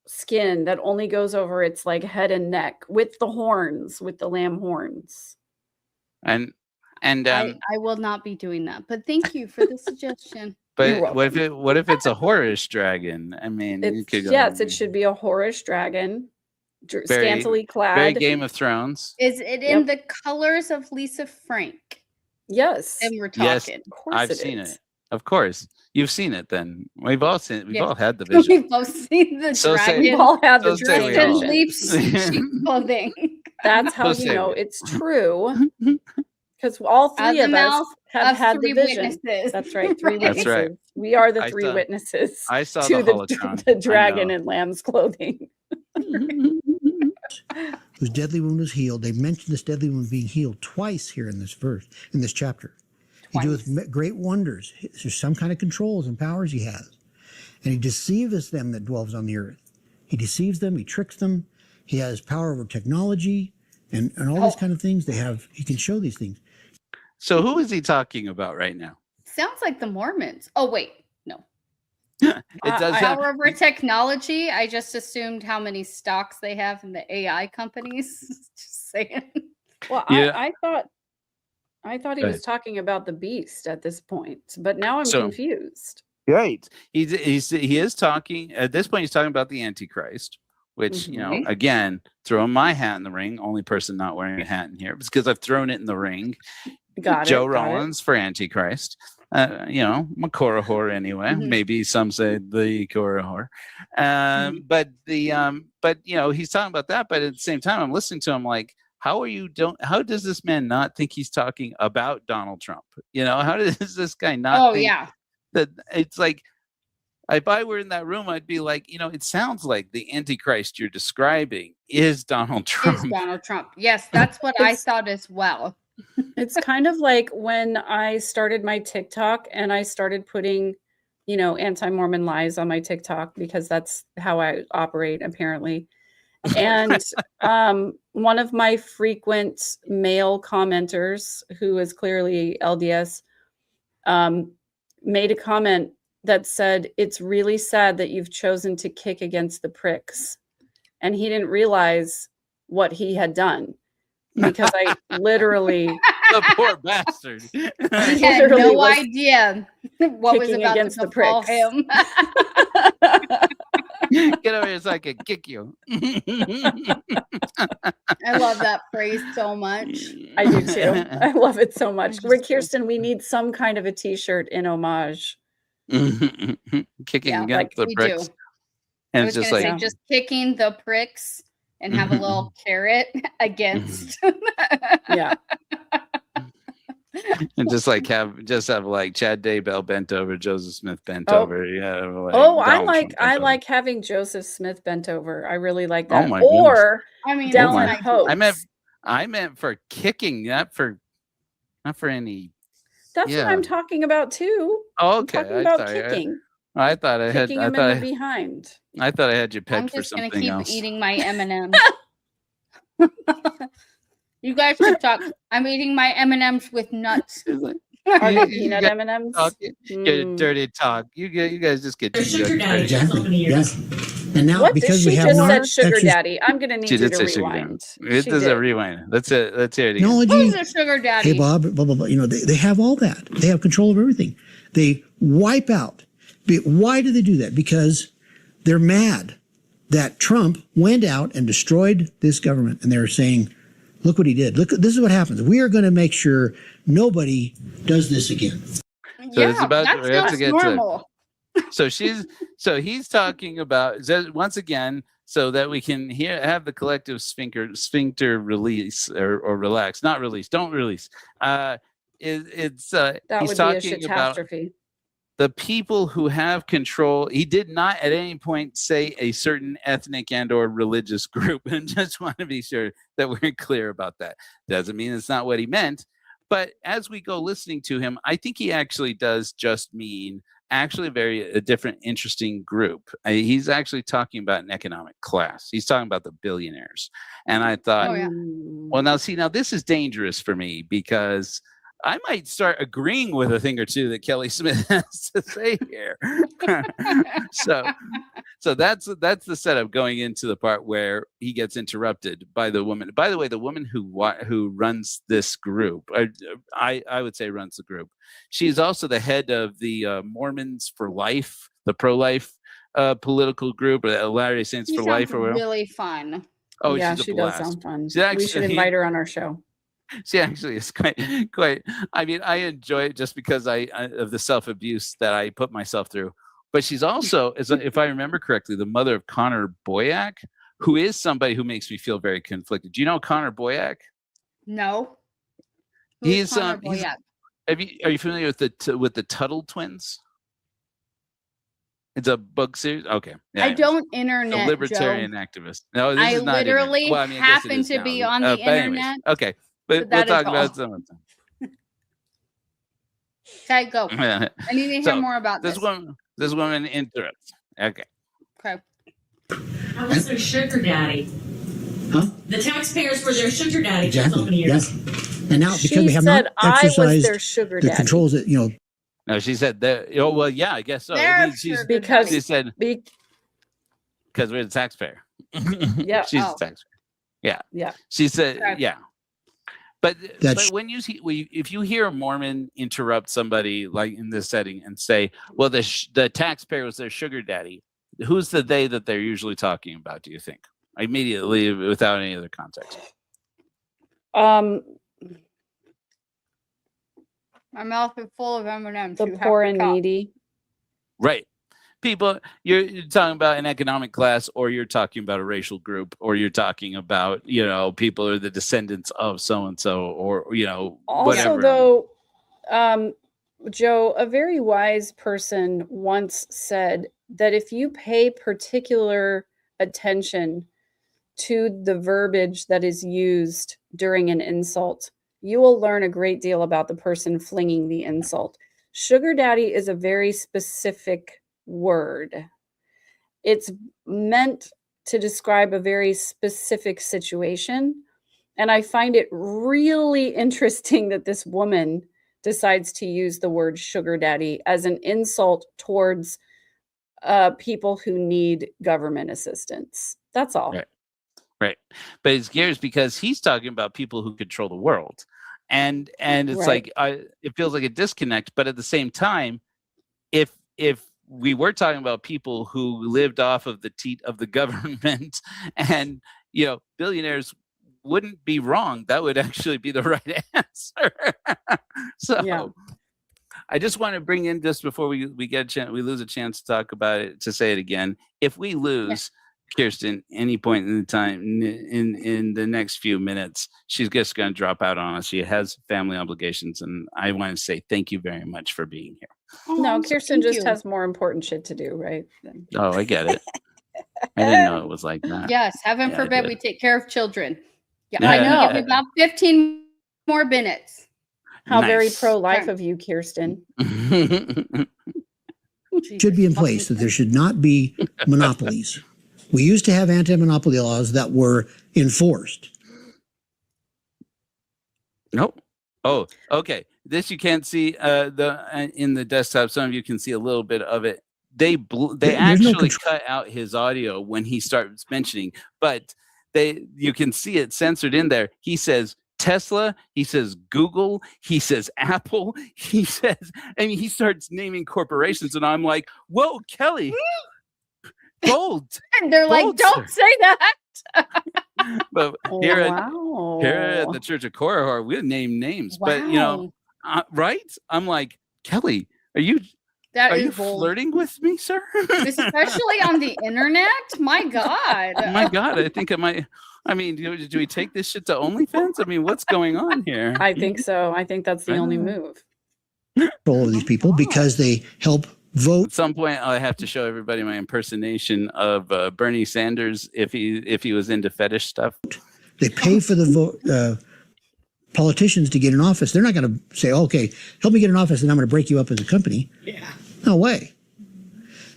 skin that only goes over its like head and neck with the horns, with the lamb horns. And I will not be doing that. But thank you for the suggestion. You're but what if it's a horish dragon? I mean, you could go, Yes, it should be a horish dragon, Very- scantily clad. very Game of Thrones. Is it in the colors of Lisa Frank? Yes. And we're Yes, talking. Of course I've it seen is. it. Of course, you've seen it. Then we've all seen it. We've Yeah. all had the vision. We've both seen the So say- dragon. We've all had the So say we dragon. all. Twisted leaps sheep clothing. That's how So you say know we. it's true. Because all Out three the of us mouth have of had the 3 vision. witnesses. That's right, 3 Right. witnesses. That's right. We are the I 3 saw- witnesses I saw to the holocron. the I dragon know. in lamb's clothing. Whose deadly wound was healed. They mentioned this deadly wound being healed twice here in this verse, in this chapter. He doeth great wonders. There's some kind of controls and powers he has. And he deceiveth them that dwells on the earth. He deceives them. He tricks them. He has power over technology and all these kind of things. He can show these things. So who is he talking about right now? Sounds like the Mormons. Oh, wait. No. It does Power over technology. I just assumed how many stocks they have in the AI companies. Just saying. Well, Yeah. I thought he was talking about the beast at this point, but now I'm confused. Right. He is talking at this point. He's talking about the Antichrist, which again, throwing my hat in the ring. Only person not wearing a hat in here because I've thrown it in the ring. Joe Rollins for Antichrist. Korihor anyway. Mm-hmm. Maybe some say the Korihor. But he's talking about that. But at the same time, I'm listening to him like, how does this man not think he's talking about Donald Trump? How does this guy not think that it's like, if I were in that room, I'd be like, it sounds like the Antichrist you're describing is Donald Trump. Is Donald Trump. Yes, that's what I thought as well. It's kind of like when I started my TikTok and I started putting, anti-Mormon lies on my TikTok because that's how I operate apparently. And one of my frequent male commenters, who is clearly LDS, made a comment that said, "It's really sad that you've chosen to kick against the pricks." And he didn't realize what he had done because I literally... The poor bastard. He had no idea what was about against to the befall pricks. him. Get over here so I can kick you. I love that phrase so much. I do too. I love it so much. Kirsten, we need some kind of a t-shirt in homage. Kicking against the pricks. And it's just like just kicking the pricks and have a little carrot against. Yeah. And just have like Chad Daybell bent over, Joseph Smith bent over. Yeah. I like having Joseph Smith bent over. I really like that. Oh my or goodness. Dallin Hopes. I meant for kicking, not for any. That's what I'm talking about too. Oh, okay. I'm talking about kicking. I thought I had. Kicking him in the behind. I thought I had you pegged for something else. I'm just gonna keep eating my M&Ms. You guys can talk. I'm eating my M&Ms with nuts. Are they peanut M&Ms? Get dirty talk. You guys just get sugar daddy. Exactly. Yes. And now What because she we have just more said sugar extra daddy. I'm gonna need you to rewind. It does a rewind. Let's hear it again. technology. Who's a sugar daddy? Hey Bob, blah blah blah. They have all that. They have control of everything. They wipe out. Why do they do that? Because they're mad that Trump went out and destroyed this government, and they're saying, "Look what he did. Look, this is what happens. We are going to make sure nobody does this again." So it's about that's not normal. So he's talking about once again, so that we can have the collective sphincter release or relax, not release, don't release. That He's would be talking a catastrophe. the people who have control. He did not at any point say a certain ethnic and or religious group, and just want to be sure that we're clear about that. Doesn't mean it's not what he meant, but as we go listening to him, I think he actually does just mean actually a different, interesting group. He's actually talking about an economic class. He's talking about the billionaires. And I thought, well, now this is dangerous for me because I might start agreeing with a thing or two that Kelly Smith has to say here. So that's the setup going into the part where he gets interrupted by the woman. By the way, the woman who runs this group, I would say runs the group. She's also the head of the Mormons for Life, the pro-life political group, or the Latter-day Saints for Life, or whatever. Really fun. Oh, yeah, she's she a does blast. sound fun. We should invite her on our show. She actually is quite. I mean, I enjoy it just because of the self-abuse that I put myself through. But she's also, if I remember correctly, the mother of Connor Boyack, who is somebody who makes me feel very conflicted. Do you know Connor Boyack? No. He's Connor Boyack? Are you familiar with the Tuttle twins? It's a book series. Okay. Yeah, I don't internet. A libertarian activist. No, this I is not literally happen to be on the internet. Anyways, okay. But we'll talk about it some other time. Okay, go. I need to hear more about this. This woman interrupts. Okay. Okay. How was their sugar daddy? Huh? The taxpayers were their sugar daddy for so Exactly. many years. Yeah. And now because She they have said not I was exercised their sugar the daddy. controls that No, she said that. Oh, well, yeah, I guess so. Their She's, sugar Because she said be, because we're the taxpayer. Yeah. She's Oh. the taxpayer. Yeah. yeah. She said, Okay. yeah. But That's- when if you hear a Mormon interrupt somebody like in this setting and say, "Well, the taxpayer was their sugar daddy," who's the they that they're usually talking about? Do you think immediately without any other context? My mouth is full of M&Ms. The You have poor to and stop. needy. Right. People, you're talking about an economic class, or you're talking about a racial group, or you're talking about, people are the descendants of so and so, or Also, whatever. though, Joe, a very wise person once said that if you pay particular attention to the verbiage that is used during an insult, you will learn a great deal about the person flinging the insult. Sugar daddy is a very specific word. It's meant to describe a very specific situation. And I find it really interesting that this woman decides to use the word sugar daddy as an insult towards people who need government assistance. That's all. Right. But it's curious because he's talking about people who control the world. And it's Right. like it feels like a disconnect, but at the same time, if we were talking about people who lived off of the teat of the government and billionaires wouldn't be wrong, that would actually be the right answer. So Yeah. I just want to bring in just before we get a chance, we lose a chance to talk about it, to say it again. If we lose Kirsten any point in the time in the next few minutes, she's just going to drop out on us. She has family obligations, and I want to say thank you very much for being here. No, Kirsten thank just you. has more important shit to do, right? Oh, I get it. I didn't know it was like that. Yes, heaven Yeah, I forbid did. we take care of children. Yeah, Yeah. I know. Give me about 15 more minutes. How very Nice. pro-life Okay. of you, Kirsten. should be in place, that there should not be monopolies. We used to have anti-monopoly laws that were enforced. Nope. Oh, okay. This you can't see in the desktop. Some of you can see a little bit of it. They There's no actually control. cut out his audio when he starts mentioning, but you can see it censored in there. He says Tesla, he says Google, he says Apple, he starts naming corporations, and I'm like, whoa, Kelly, bold. And they're like, Bold, don't say that. But here Wow. at the Church of Korihor, we name names, but right? I'm like, Kelly, are you That is you bold. flirting with me, sir? Especially on the internet. My God. Oh my God, I think I might. I mean, do we take this shit to OnlyFans? I mean, what's going on here? I think so. I think that's the only move. Control of these people because they help vote. At some point, I have to show everybody my impersonation of Bernie Sanders if he was into fetish stuff. They pay for the politicians to get in office. They're not going to say, okay, help me get in office and I'm going to break you up as a company. Yeah. No way.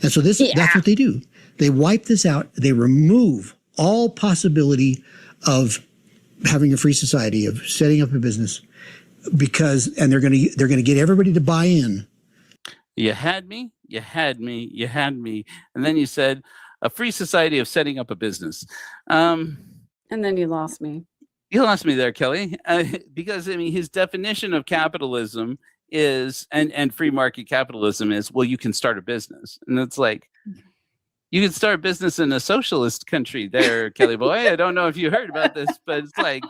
And so that's what they do. They wipe this out. They remove all possibility of having a free society, of setting up a business, and they're going to get everybody to buy in. You had me, and then you said a free society of setting up a business. And then you lost me. You lost me there, Kelly, because I mean his definition of capitalism is and free market capitalism is, well, you can start a business, and it's like, you can start a business in a socialist country there, Kelly boy. I don't know if you heard about this, but it's like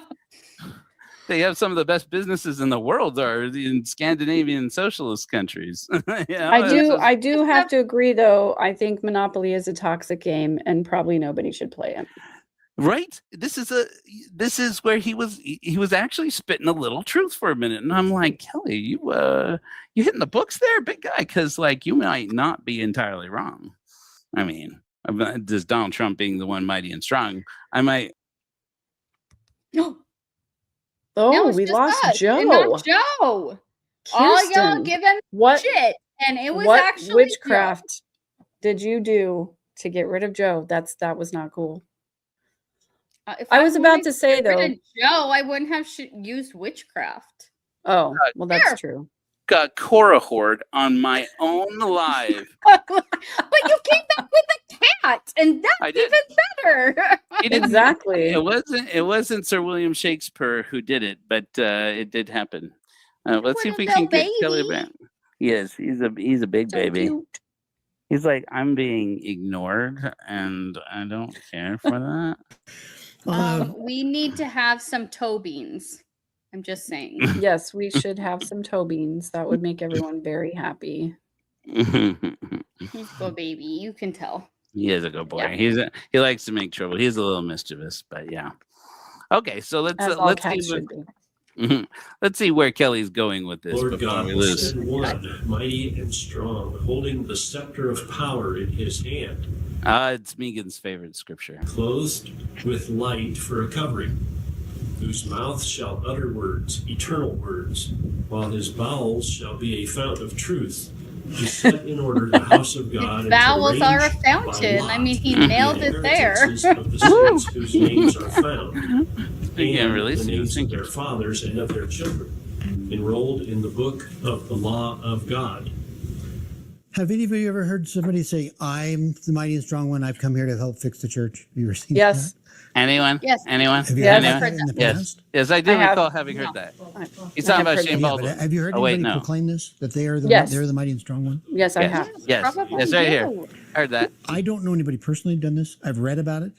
they have some of the best businesses in the world are in Scandinavian socialist countries. I do have to agree, though. I think Monopoly is a toxic game, and probably nobody should play it. Right? This is where he was actually spitting a little truth for a minute, and I'm like, Kelly, you hitting the books there, big guy, because like you might not be entirely wrong. I mean, does Donald Trump being the one mighty and strong? I might. No. Oh, it's we just lost us. Joe. And not Joe. all y'all Kirsten, give him what shit, and it was what actually witchcraft did you do to get rid of Joe? That was not cool. If I was about wanted to say, get rid though. of Joe, I wouldn't have used witchcraft. Oh, well, that's There. true. Got Cora Horde on my own live. But you came back with a cat, and I that's did. even better. He didn't- Exactly. It wasn't Sir William Shakespeare who did it, but it did happen. Let's see if we little can get Kelly baby. back. He is. He's a big So baby. cute. He's like, I'm being ignored, and I don't care for that. We need to have some toe beans. I'm just saying. Yes, we should have some toe beans. That would make everyone very happy. He's a good baby. You can tell. He is a good boy. Yeah. He likes to make trouble. He's a little mischievous, but yeah. Okay, so let's All let's cats see should be. let's see where Kelly's going with this Lord before God we will lose. send one, mighty and strong, holding the scepter of power in his hand, It's Megan's favorite scripture. clothed with light for a covering, whose mouth shall utter words, eternal words, while his bowels shall be a fount of truth, to set in order the house of God. and to Bowels are a arrange fountain. by I mean, he lot nailed the it there. inheritances of the saints whose names are found, You can't and release the it. names of their fathers and of their children, enrolled in the book of the law of God. Have any of you ever heard somebody say, "I'm the mighty and strong one. I've come here to help fix the church"? Have you ever seen Yes. that? Anyone? Yes. Anyone? Have you Yes. heard I've that heard in the Yes. past? Yes, I do I have. recall having heard that. He's I talking have about heard Shane Yeah, Baldwin. but have you heard Oh, wait, anybody no. proclaim this? That they are the Yes. they're the mighty and strong one? Yes, I Yes. have. Yes. Probably Yes, right here. do. Heard that. I don't know anybody personally done this. I've read about it.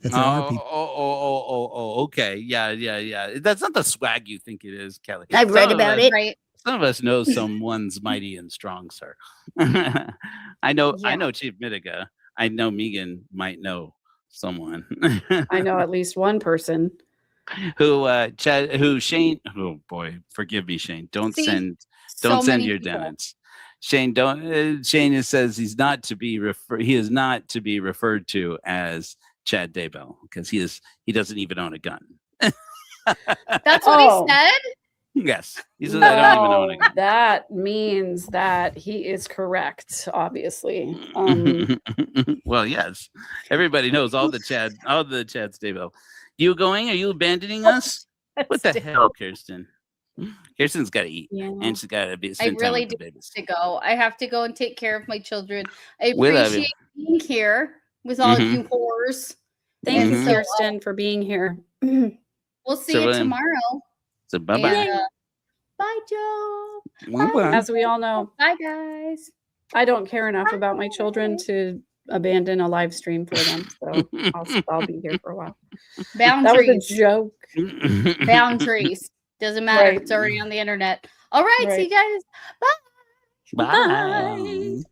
That there are people. Okay. Yeah. That's not the swag you think it is, Kelly. I've Some read of about us- it. Right. Some of us know someone's mighty and strong, sir. I know Yeah. Chief Mitiga. I know Megan might know someone. I know at least one person. who Shane, oh boy, forgive me, Shane. Don't See, send so send many your people. donuts. Shane, don't Shane says he is not to be referred to as Chad Daybell because he doesn't even own a gun. That's what Oh. he said. Yes. He says I don't even own a Well, gun. that means that he is correct, obviously. Well, yes. Everybody knows all the Chad Daybell. You going? Are you abandoning us? What the hell, Kirsten? Kirsten's got to eat, Yeah. and she's got to be I spend time really with the do babies. have to go. I have to go and take care of my children. I We love you. appreciate being here with all Mhm. you whores. Thank you, Mhm. Kirsten, for being here. We'll see So, you William, tomorrow. So bye And, bye. bye, Joe. As we all know, Bye, guys. I don't care enough about my children to abandon a live stream for them. So I'll be here for a while. That was Boundaries. a joke. Boundaries. Doesn't matter. Right. It's already on the internet. All right. See you guys. Bye. Bye.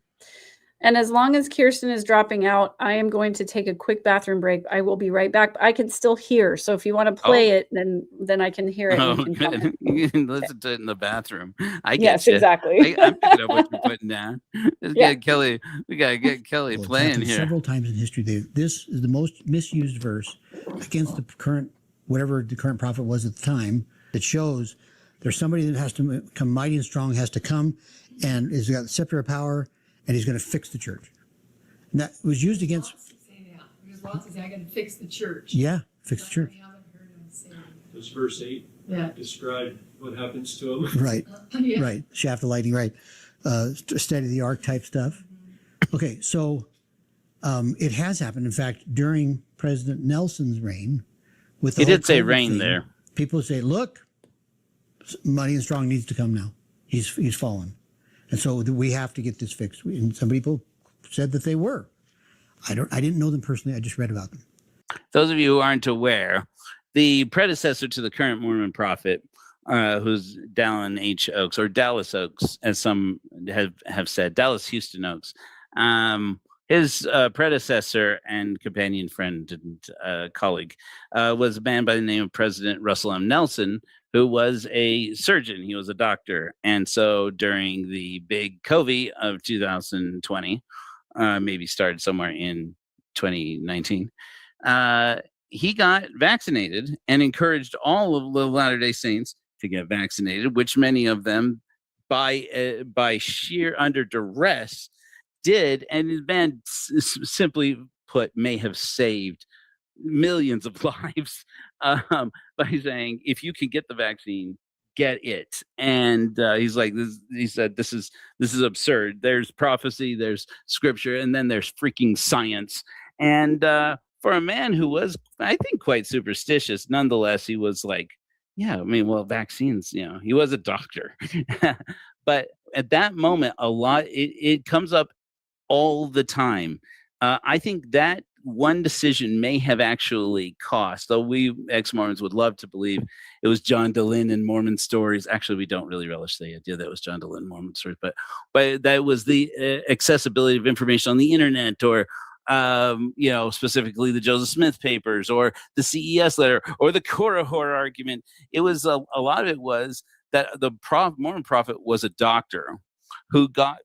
And as long as Kirsten is dropping out, I am going to take a quick bathroom break. I will be right back. I can still hear. So if you want to play it, then I can hear it. Oh, And you can good. comment. You can listen to it in the bathroom. I get Yes, you. exactly. I'm picking up what you're putting down. Let's Yeah. get Kelly. We gotta get Kelly Well, it's playing happened here. several times in history. This is the most misused verse against the current, whatever the current prophet was at the time, that shows there's somebody that has to come mighty and strong, has to come and has got the scepter of power, and he's going to fix the church. And that was used against, Because lots of say, I gotta fix the church. yeah, fix the church. I haven't heard him say that. Does verse 8 Yeah. describe what happens to him? Right, Yeah. right. Shaft of lightning, right. Steady the arc type stuff. Okay, so it has happened. In fact, during President Nelson's reign, with the He whole did say COVID rain thing, there. people say, "Look, mighty and strong needs to come now. He's fallen," and so we have to get this fixed. And some people said that they were. I didn't know them personally. I just read about them. Those of you who aren't aware, the predecessor to the current Mormon prophet, who's Dallin H. Oaks, or Dallas Oaks, as some have said, Dallas Houston Oaks. His predecessor and companion, friend, and colleague was a man by the name of President Russell M. Nelson, who was a surgeon. He was a doctor. And so during the big COVID of 2020, maybe started somewhere in 2019, he got vaccinated and encouraged all of the Latter-day Saints to get vaccinated, which many of them by sheer under duress did, and the man simply put may have saved millions of lives by saying, if you can get the vaccine, get it. And he's like, he said, this is absurd. There's prophecy, there's scripture, and then there's freaking science. And for a man who was, I think, quite superstitious, nonetheless, he was like, yeah, I mean, well, vaccines, he was a doctor. But at that moment, it comes up all the time. I think that one decision may have actually cost, though we ex-Mormons would love to believe it was John Dehlin and Mormon stories. Actually, we don't really relish the idea that it was John Dehlin Mormon stories, but that was the accessibility of information on the internet, or specifically the Joseph Smith papers, or the CES letter, or the Korihor argument. It was a lot of it was that the Mormon prophet was a doctor who got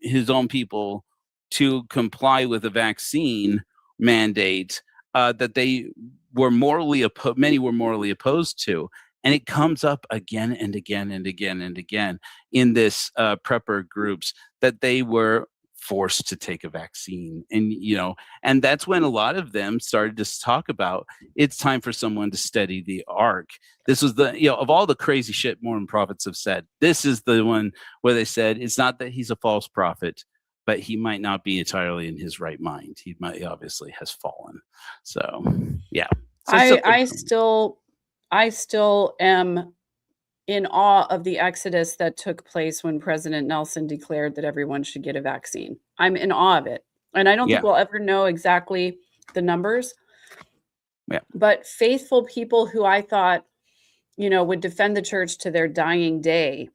his own people to comply with a vaccine mandate that they were many were morally opposed to. And it comes up again and again and again and again in this prepper groups that they were forced to take a vaccine. And that's when a lot of them started to talk about, it's time for someone to study the ark. This was of all the crazy shit Mormon prophets have said, this is the one where they said, it's not that he's a false prophet, but he might not be entirely in his right mind. He obviously has fallen. So, yeah. So I still am in awe of the exodus that took place when President Nelson declared that everyone should get a vaccine. I'm in awe of it. And I don't think we'll ever know exactly the numbers. Yeah. But faithful people who I thought, would defend the church to their dying day,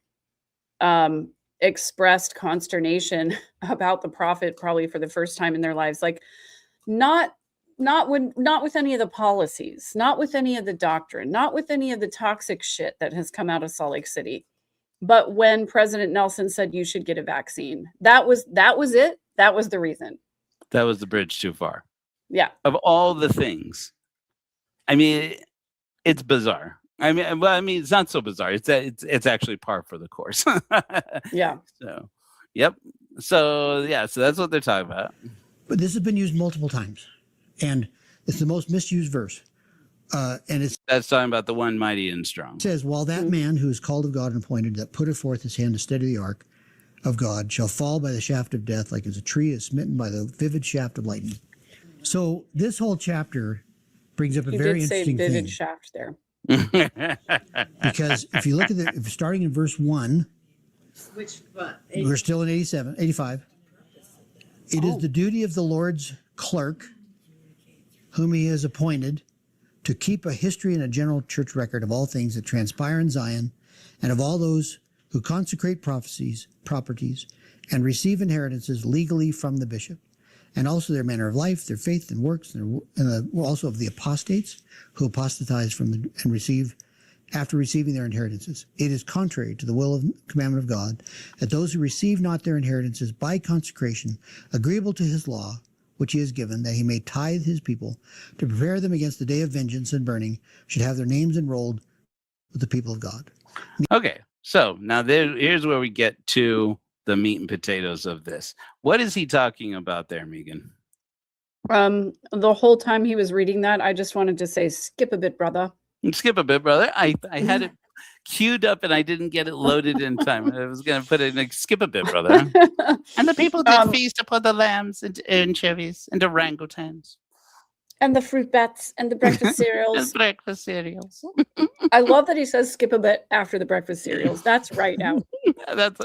expressed consternation about the prophet probably for the first time in their lives. Like, not with any of the policies, not with any of the doctrine, not with any of the toxic shit that has come out of Salt Lake City. But when President Nelson said you should get a vaccine, that was it. That was the reason. That was the bridge too far. Yeah. Of all the things, I mean, it's bizarre. I mean, it's not so bizarre. It's actually par for the course. Yeah. So, yep. So that's what they're talking about. But this has been used multiple times, and it's the most misused verse. And that's talking about the one mighty and strong. It says, while that man who is called of God and appointed, that putteth forth his hand to steady the ark of God, shall fall by the shaft of death, like as a tree is smitten by the vivid shaft of lightning. So this whole chapter brings up a very interesting thing. Vivid shaft there. Because if you look at starting in verse 1, we're still in 85. It is the duty of the Lord's clerk, whom he has appointed, to keep a history and a general church record of all things that transpire in Zion, and of all those who consecrate properties, and receive inheritances legally from the bishop, and also their manner of life, their faith and works, and also of the apostates who apostatize and receive after receiving their inheritances. It is contrary to the will and commandment of God that those who receive not their inheritances by consecration, agreeable to his law, which he has given, that he may tithe his people, to prepare them against the day of vengeance and burning, should have their names enrolled with the people of God. Okay, so now here's where we get to the meat and potatoes of this. What is he talking about there, Megan? The whole time he was reading that, I just wanted to say, skip a bit, brother. Skip a bit, brother. I had it queued up and I didn't get it loaded in time. I was going to put it in skip a bit, brother. And the people did feast upon the lambs and anchovies and orangutans. And the fruit bats and the breakfast cereals. And breakfast cereals. I love that he says skip a bit after the breakfast cereals. That's right out.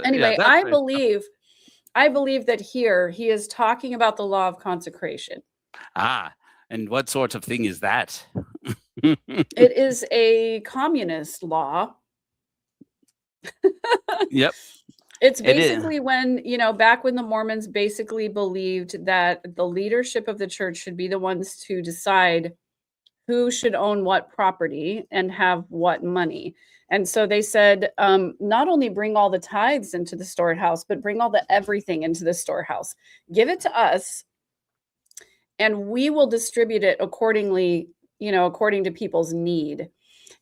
Anyway, I believe that here he is talking about the law of consecration. And what sort of thing is that? It is a communist law. Yep. It's basically when, back when the Mormons basically believed that the leadership of the church should be the ones to decide who should own what property and have what money. And so they said, not only bring all the tithes into the storehouse, but bring all the everything into the storehouse. Give it to us, and we will distribute it accordingly, according to people's need.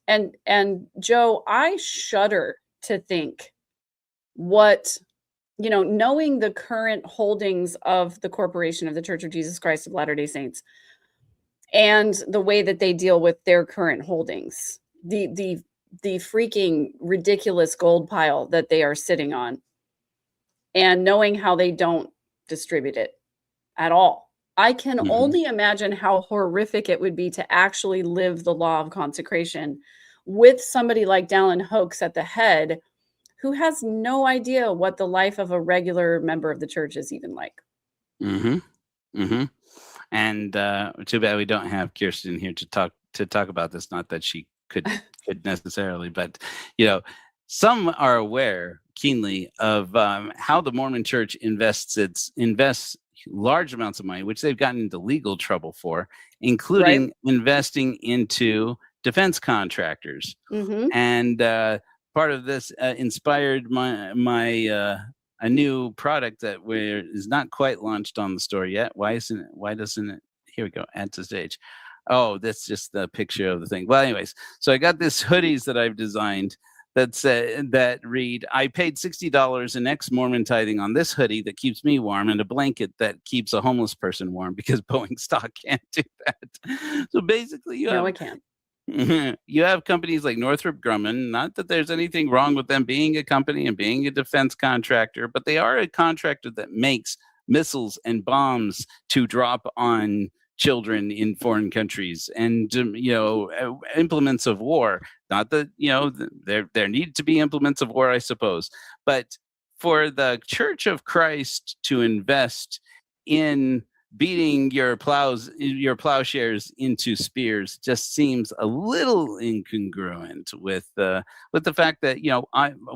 And Joe, I shudder to think what, knowing the current holdings of the Corporation of the Church of Jesus Christ of Latter-day Saints and the way that they deal with their current holdings, the freaking ridiculous gold pile that they are sitting on, and knowing how they don't distribute it at all. I can only imagine how horrific it would be to actually live the law of consecration with somebody like Dallin Hoax at the head, who has no idea what the life of a regular member of the church is even like. And too bad we don't have Kirsten here to talk about this. Not that she could necessarily, but some are aware keenly of how the Mormon Church invests large amounts of money, which they've gotten into legal trouble for, including investing into defense contractors. And part of this inspired my a new product that is not quite launched on the store yet. Why doesn't it? Here we go. Add to stage. Oh, that's just the picture of the thing. Well, anyways, so I got this hoodies that I've designed that read, I paid $60 in ex-Mormon tithing on this hoodie that keeps me warm, and a blanket that keeps a homeless person warm, because Boeing stock can't do that. So basically it can't. You have companies like Northrop Grumman, not that there's anything wrong with them being a company and being a defense contractor, but they are a contractor that makes missiles and bombs to drop on children in foreign countries, and implements of war. Not that there need to be implements of war, I suppose, but for the Church of Christ to invest in beating your plowshares into spears just seems a little incongruent with the fact that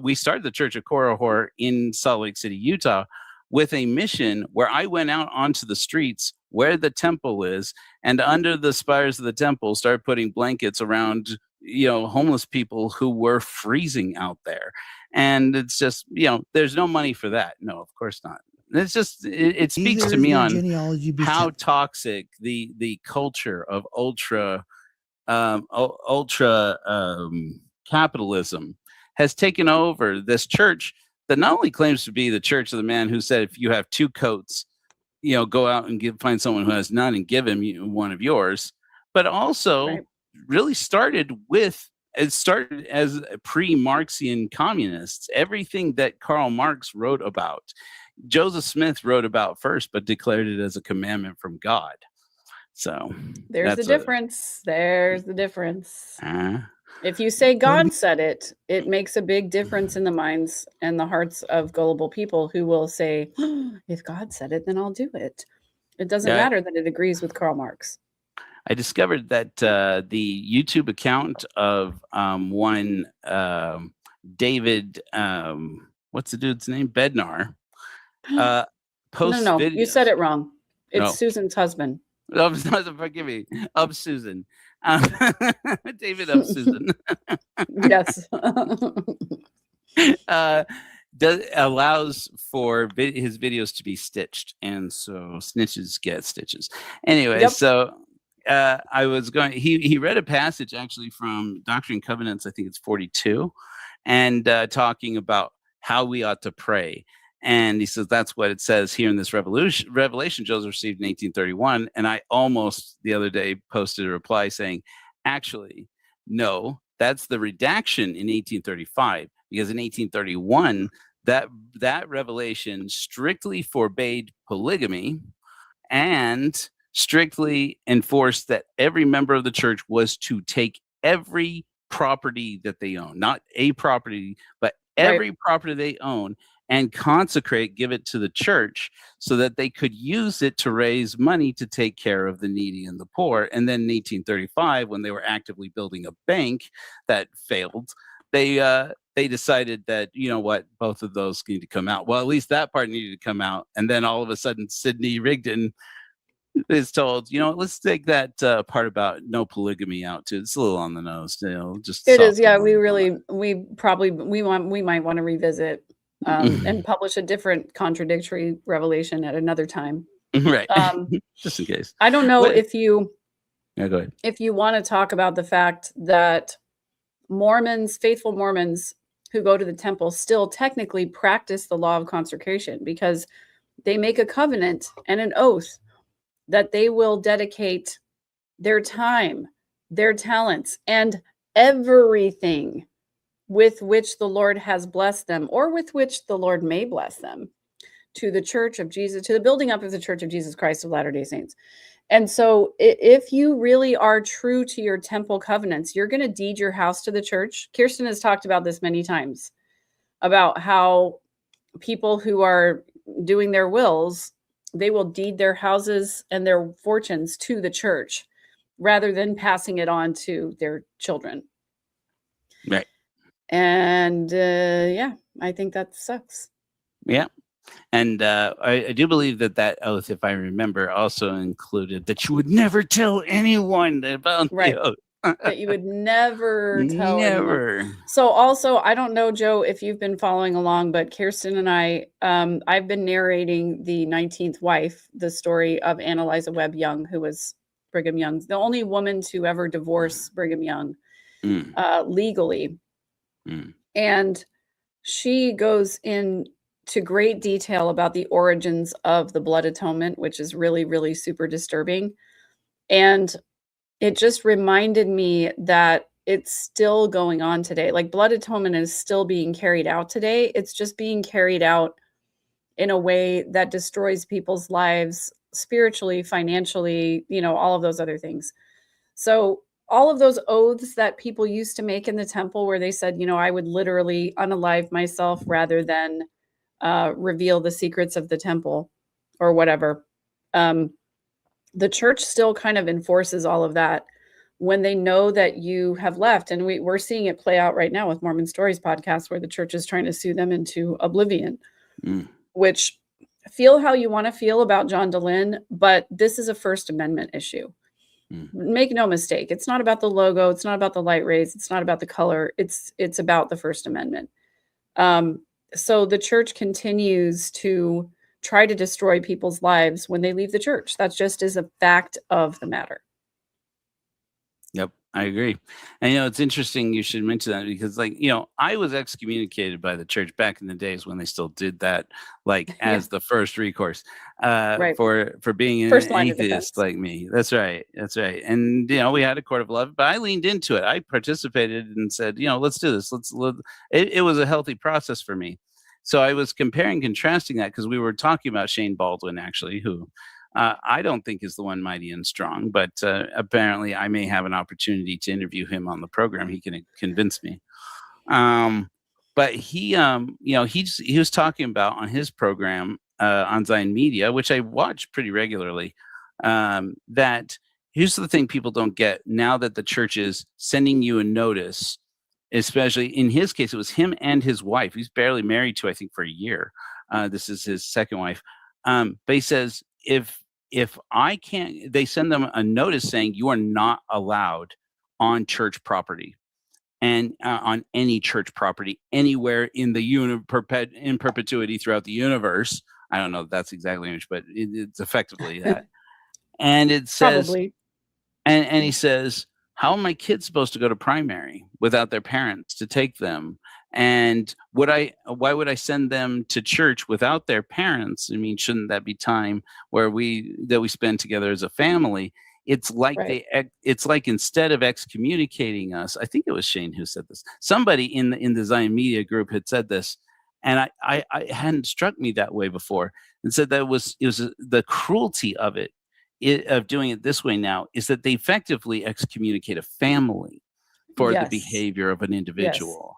we started the Church of Korihor in Salt Lake City, Utah, with a mission where I went out onto the streets where the temple is, and under the spires of the temple started putting blankets around homeless people who were freezing out there. And it's just there's no money for that. No, of course not. It's just it speaks to me on how toxic the culture of ultra capitalism has taken over this church that not only claims to be the church of the man who said, if you have two coats, go out and find someone who has none and give him one of yours, but also really started as pre-Marxian communists. Everything that Karl Marx wrote about, Joseph Smith wrote about first, but declared it as a commandment from God. So there's the difference. There's the difference. If you say God said it, it makes a big difference in the minds and the hearts of gullible people who will say, if God said it, then I'll do it. It doesn't matter that it agrees with Karl Marx. I discovered that the YouTube account of one David, what's the dude's name? Bednar. Posts No, videos. You said it wrong. It's Susan's husband. Forgive me. Of Susan. David of Susan. Yes. Allows for his videos to be stitched, and so snitches get stitches. Anyway, so I was going. He read a passage actually from Doctrine and Covenants. I think it's 42, and talking about how we ought to pray. And he says that's what it says here in this revelation Joseph received in 1831. And I almost the other day posted a reply saying, actually, no, that's the redaction in 1835, because in 1831, that revelation strictly forbade polygamy and strictly enforced that every member of the church was to take every property that they own, not a property, but every property they own, and give it to the church so that they could use it to raise money to take care of the needy and the poor. And then in 1835, when they were actively building a bank that failed, they decided that, both of those need to come out. Well, at least that part needed to come out. And then all of a sudden, Sidney Rigdon is told, let's take that part about no polygamy out too. It's a little on the nose. Just it is. Yeah, we might want to revisit and publish a different contradictory revelation at another time. Right. Just in case. I don't know if you go ahead. If you want to talk about the fact that faithful Mormons who go to the temple still technically practice the law of consecration, because they make a covenant and an oath that they will dedicate their time, their talents, and everything with which the Lord has blessed them, or with which the Lord may bless them, to the church of Jesus, to the building up of the Church of Jesus Christ of Latter-day Saints. And so if you really are true to your temple covenants, you're going to deed your house to the church. Kirsten has talked about this many times, about how people who are doing their wills, they will deed their houses and their fortunes to the church rather than passing it on to their children. Right. And yeah, I think that sucks. Yeah. And I do believe that oath, if I remember, also included that you would never tell anyone about Right. the oath. That you would never tell anyone. Never. So also, I don't know, Joe, if you've been following along, but Kirsten and I've been narrating the 19th wife, the story of Annalisa Webb Young, who was Brigham Young's, the only woman to ever divorce Brigham Young legally. And she goes into great detail about the origins of the blood atonement, which is really, really super disturbing. And it just reminded me that it's still going on today. Like, blood atonement is still being carried out today. It's just being carried out in a way that destroys people's lives spiritually, financially, all of those other things. So all of those oaths that people used to make in the temple, where they said, I would literally unalive myself rather than reveal the secrets of the temple or whatever. The church still kind of enforces all of that when they know that you have left. And we're seeing it play out right now with Mormon Stories podcast, where the church is trying to sue them into oblivion, which, feel how you want to feel about John Dehlin, but this is a First Amendment issue. Make no mistake. It's not about the logo. It's not about the light rays. It's not about the color. It's about the First Amendment. So the church continues to try to destroy people's lives when they leave the church. That just is a fact of the matter. Yep, I agree. And it's interesting you should mention that, because I was excommunicated by the church back in the days when they still did that, as the first recourse Right. for being First an line of atheist defense. like me. That's right. And we had a court of love, but I leaned into it. I participated and said, let's do this. It was a healthy process for me. So I was comparing, contrasting that, because we were talking about Shane Baldwin, actually, who I don't think is the one mighty and strong, but apparently I may have an opportunity to interview him on the program. He can convince me. But he was talking about on his program on Zion Media, which I watch pretty regularly, that here's the thing people don't get now that the church is sending you a notice. Especially in his case, it was him and his wife. He's barely married to, I think, for a year. This is his second wife. But he says, if I can't, they send them a notice saying you are not allowed on church property, and on any church property anywhere in the in perpetuity throughout the universe. I don't know if that's exactly English, but it's effectively that. And it says, Probably. And he says, how are my kids supposed to go to primary without their parents to take them? And why would I send them to church without their parents? I mean, shouldn't that be time where we spend together as a family? It's like Right. it's like, instead of excommunicating us, I think it was Shane who said this. Somebody in the Zion Media group had said this, and I hadn't struck me that way before, and said that it was the cruelty of it. Of doing it this way now is that they effectively excommunicate a family for the behavior of an individual.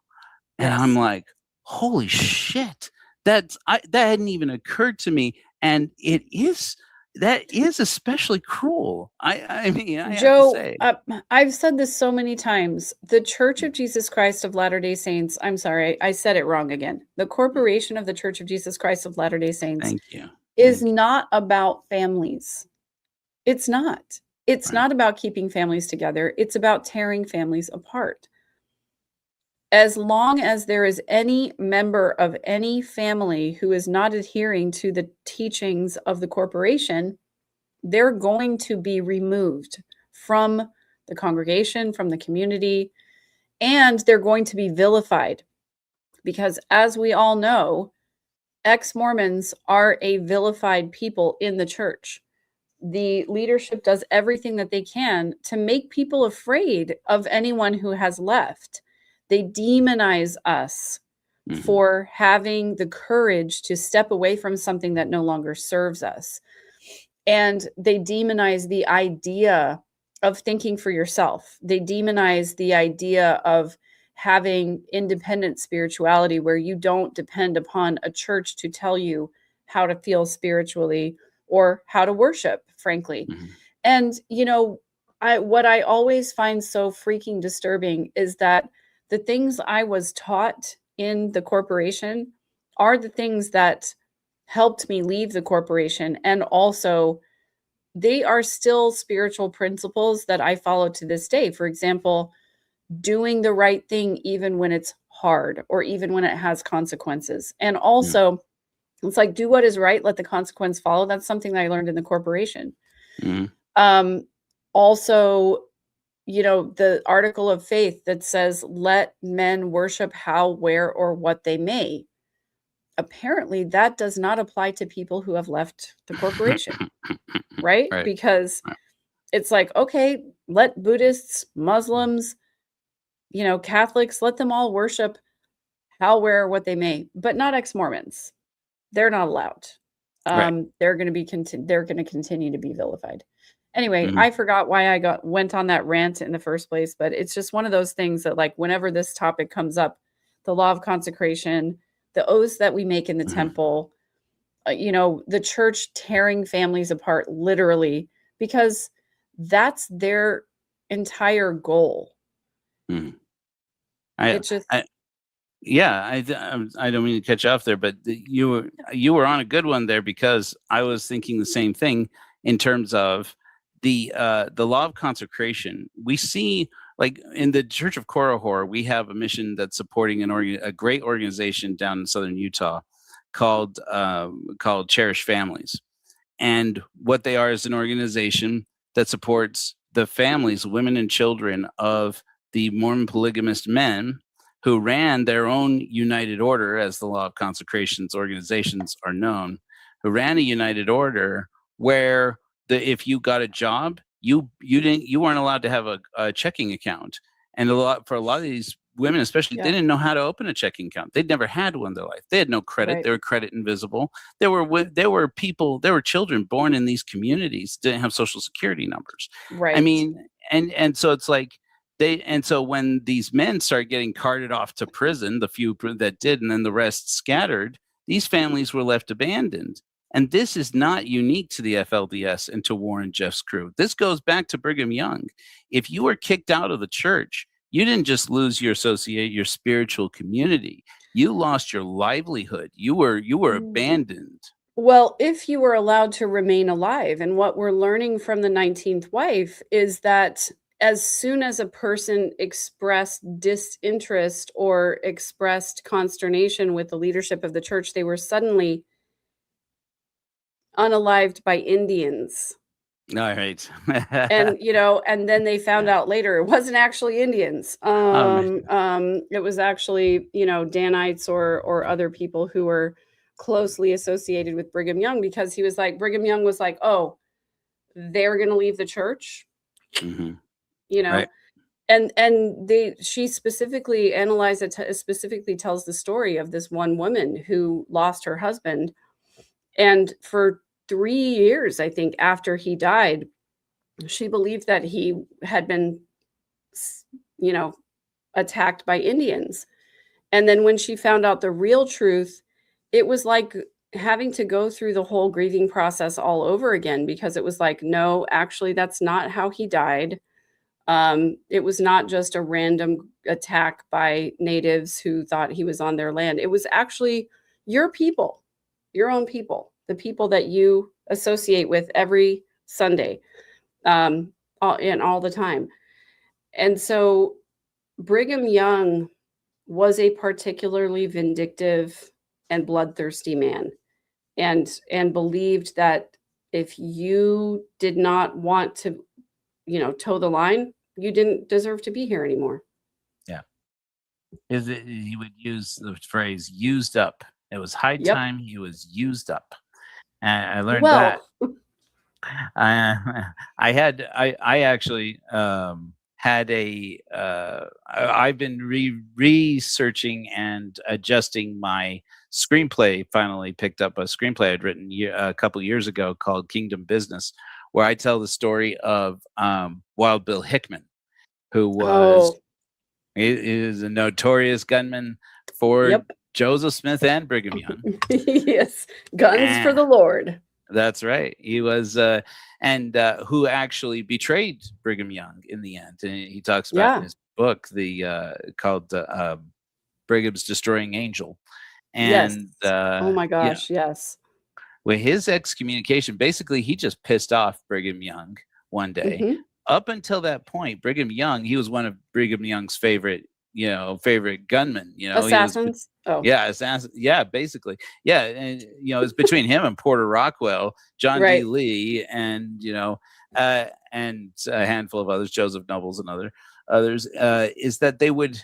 And I'm like, holy shit, that hadn't even occurred to me. And that is especially cruel. I mean, Joe, have to say. I've said this so many times. The Church of Jesus Christ of Latter-day Saints, I'm sorry, I said it wrong again. The Corporation of the Church of Jesus Christ of Latter-day Saints Thank you. is not about families. It's not. It's Right. not about keeping families together. It's about tearing families apart. As long as there is any member of any family who is not adhering to the teachings of the corporation, they're going to be removed from the congregation, from the community, and they're going to be vilified. Because as we all know, ex-Mormons are a vilified people in the church. The leadership does everything that they can to make people afraid of anyone who has left. They demonize us for having the courage to step away from something that no longer serves us. And they demonize the idea of thinking for yourself. They demonize the idea of having independent spirituality where you don't depend upon a church to tell you how to feel spiritually or how to worship, frankly. And, you know, what I always find so freaking disturbing is that the things I was taught in the corporation are the things that helped me leave the corporation. And also, they are still spiritual principles that I follow to this day. For example, doing the right thing even when it's hard or even when it has consequences. And also, it's like, do what is right, let the consequence follow. That's something that I learned in the corporation. Also, you know, the article of faith that says, let men worship how, where, or what they may. Apparently, that does not apply to people who have left the corporation, right? Because it's like, okay, let Buddhists, Muslims, you know, Catholics, let them all worship how, where, what they may, but not ex-Mormons. They're not allowed. They're going to continue to be vilified. Anyway, I forgot why I went on that rant in the first place, but it's just one of those things that, like, whenever this topic comes up, the law of consecration, the oaths that we make in the temple, you know, the church tearing families apart, literally, because that's their entire goal. I don't mean to catch you off there, but you were on a good one there, because I was thinking the same thing in terms of the law of consecration. We see, like, in the Church of Korihor, we have a mission that's supporting a great organization down in southern Utah called Cherish Families. And what they are is an organization that supports the families, women and children of the Mormon polygamist men who ran their own United Order, as the Law of Consecration's organizations are known, who ran a United Order where if you got a job, you weren't allowed to have a checking account. And for a lot of these women, especially, they didn't know how to open a checking account. They'd never had one in their life. They had no credit. They were credit invisible. There were children born in these communities didn't have social security numbers. I mean, and so it's like, so when these men start getting carted off to prison, the few that did, and then the rest scattered, these families were left abandoned. And this is not unique to the FLDS and to Warren Jeff's crew. This goes back to Brigham Young. If you were kicked out of the church, you didn't just lose your spiritual community. You lost your livelihood. You were abandoned. Well, if you were allowed to remain alive, and what we're learning from the 19th wife is that as soon as a person expressed disinterest or expressed consternation with the leadership of the church, they were suddenly unalived by Indians. All right. And, you know, and then they found out later it wasn't actually Indians. It was actually, you know, Danites or other people who were closely associated with Brigham Young, because Brigham Young was like, oh, they're going to leave the church. You know, and she specifically analyzed it, specifically tells the story of this one woman who lost her husband. And for 3 years, I think, after he died, she believed that he had been, you know, attacked by Indians. And then when she found out the real truth, it was like having to go through the whole grieving process all over again, because it was like, no, actually, that's not how he died. It was not just a random attack by natives who thought he was on their land. It was actually your people, your own people, the people that you associate with every Sunday, and all the time. And so Brigham Young was a particularly vindictive and bloodthirsty man, and believed that if you did not want to, you know, toe the line, you didn't deserve to be here anymore. Yeah. He would use the phrase "used up." It was high Yep. time he was used up. And I learned Well, that. I actually had I've been researching and adjusting my screenplay. Finally picked up a screenplay I'd written a couple years ago called Kingdom Business, where I tell the story of Wild Bill Hickman, who was he is a notorious gunman for Yep. Joseph Smith and Brigham Young. Yes, guns for the Lord. That's right. He was, who actually betrayed Brigham Young in the end. And he talks about in his book, called Brigham's Destroying Angel. And oh my gosh, yes. With his excommunication, basically, he just pissed off Brigham Young one day. Mm-hmm. Up until that point, Brigham Young, he was one of Brigham Young's favorite gunmen. Assassins. Basically. Yeah. And, it's between him and Porter Rockwell, John D. Lee, and, and a handful of others, Joseph Nobles and others, is that they would,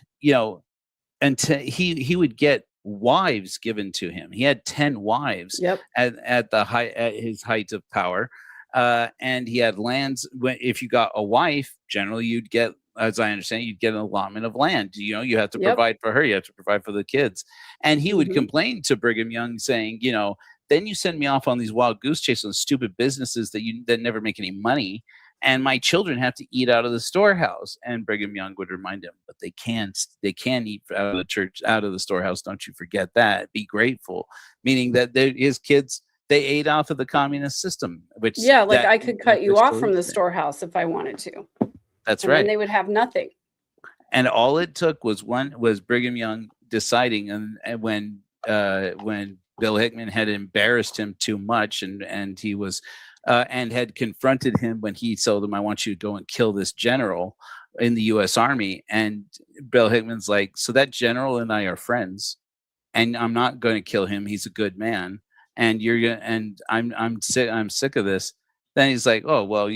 until he would get wives given to him. He had 10 wives at his height of power. And he had lands. If you got a wife, generally you'd get, as I understand, you'd get an allotment of land. You have to provide for her. You have to provide for the kids. And he would complain to Brigham Young saying, then you send me off on these wild goose chases on stupid businesses that never make any money. And my children have to eat out of the storehouse. And Brigham Young would remind him, but they can eat out of the church, out of the storehouse. Don't you forget that. Be grateful. Meaning that his kids, they ate off of the communist system, which I could cut you off from the storehouse if I wanted to. That's right. And they would have nothing. And all it took was Brigham Young deciding, and when Bill Hickman had embarrassed him too much, and he was and had confronted him when he told him, "I want you to go and kill this general in the U.S. Army," and Bill Hickman's like, "So that general and I are friends, and I'm not going to kill him. He's a good man." And I'm sick of this. Then he's like, "Oh, well,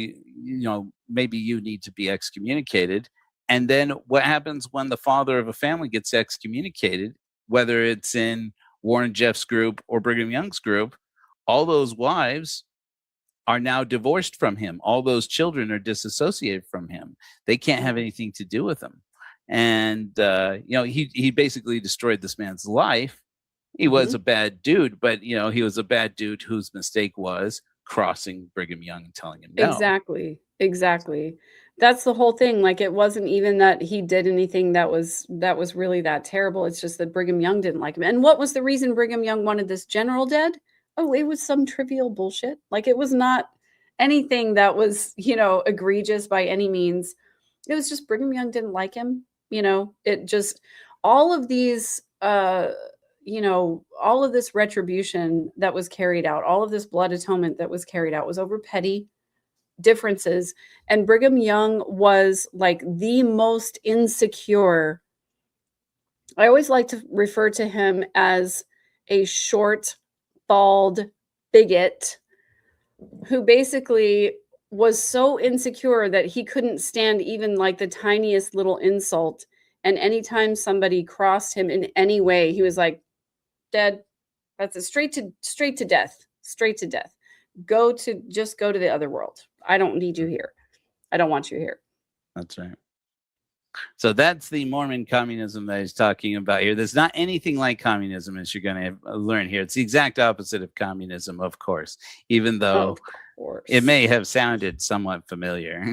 maybe you need to be excommunicated." And then what happens when the father of a family gets excommunicated, whether it's in Warren Jeff's group or Brigham Young's group, all those wives are now divorced from him. All those children are disassociated from him. They can't have anything to do with him. And, he basically destroyed this man's life. He was a bad dude, but he was a bad dude whose mistake was crossing Brigham Young and telling him no. Exactly. That's the whole thing. Like, it wasn't even that he did anything that was really that terrible. It's just that Brigham Young didn't like him. And what was the reason Brigham Young wanted this general dead? Oh, it was some trivial bullshit. Like, it was not anything that was, egregious by any means. It was just Brigham Young didn't like him. It just, all of these, all of this retribution that was carried out, all of this blood atonement that was carried out was over petty differences. And Brigham Young was like the most insecure. I always like to refer to him as a short, bald bigot who basically was so insecure that he couldn't stand even like the tiniest little insult. And anytime somebody crossed him in any way, he was like, "Dead. That's it. Straight to death. Go to the other world. I don't need you here. I don't want you here." That's right. So that's the Mormon communism that he's talking about here. There's not anything like communism, as you're going to learn here. It's the exact opposite of communism, of course, even though it may have sounded somewhat familiar.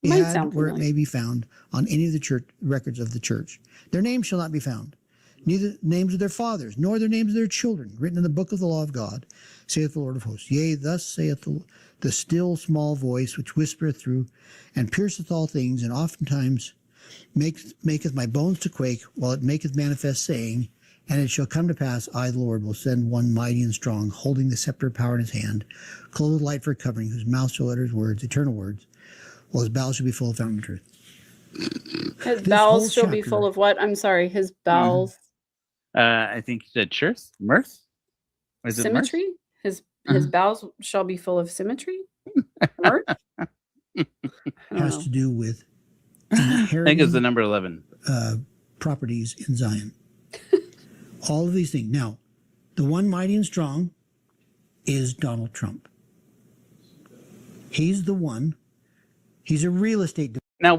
Where it may be found on any of the church records of the church. Their names shall not be found, neither names of their fathers, nor their names of their children, written in the book of the law of God, saith the Lord of hosts. Yea, thus saith the still small voice, which whispereth through and pierceth all things, and oftentimes maketh my bones to quake, while it maketh manifest, saying, And it shall come to pass, I, the Lord, will send one mighty and strong, holding the scepter of power in his hand, clothed with light for a covering, whose mouth shall utter his words, eternal words, while his bowels shall be full of fountain of truth. His bowels shall be full of what? I'm sorry, his bowels. I think you said mirth? Is it symmetry? mirth? His bowels shall be full of symmetry? Mirth? Has to do with I think it's the number 11. properties in Zion. All of these things. Now, the one mighty and strong is Donald Trump. He's the one. He's a real estate. Now,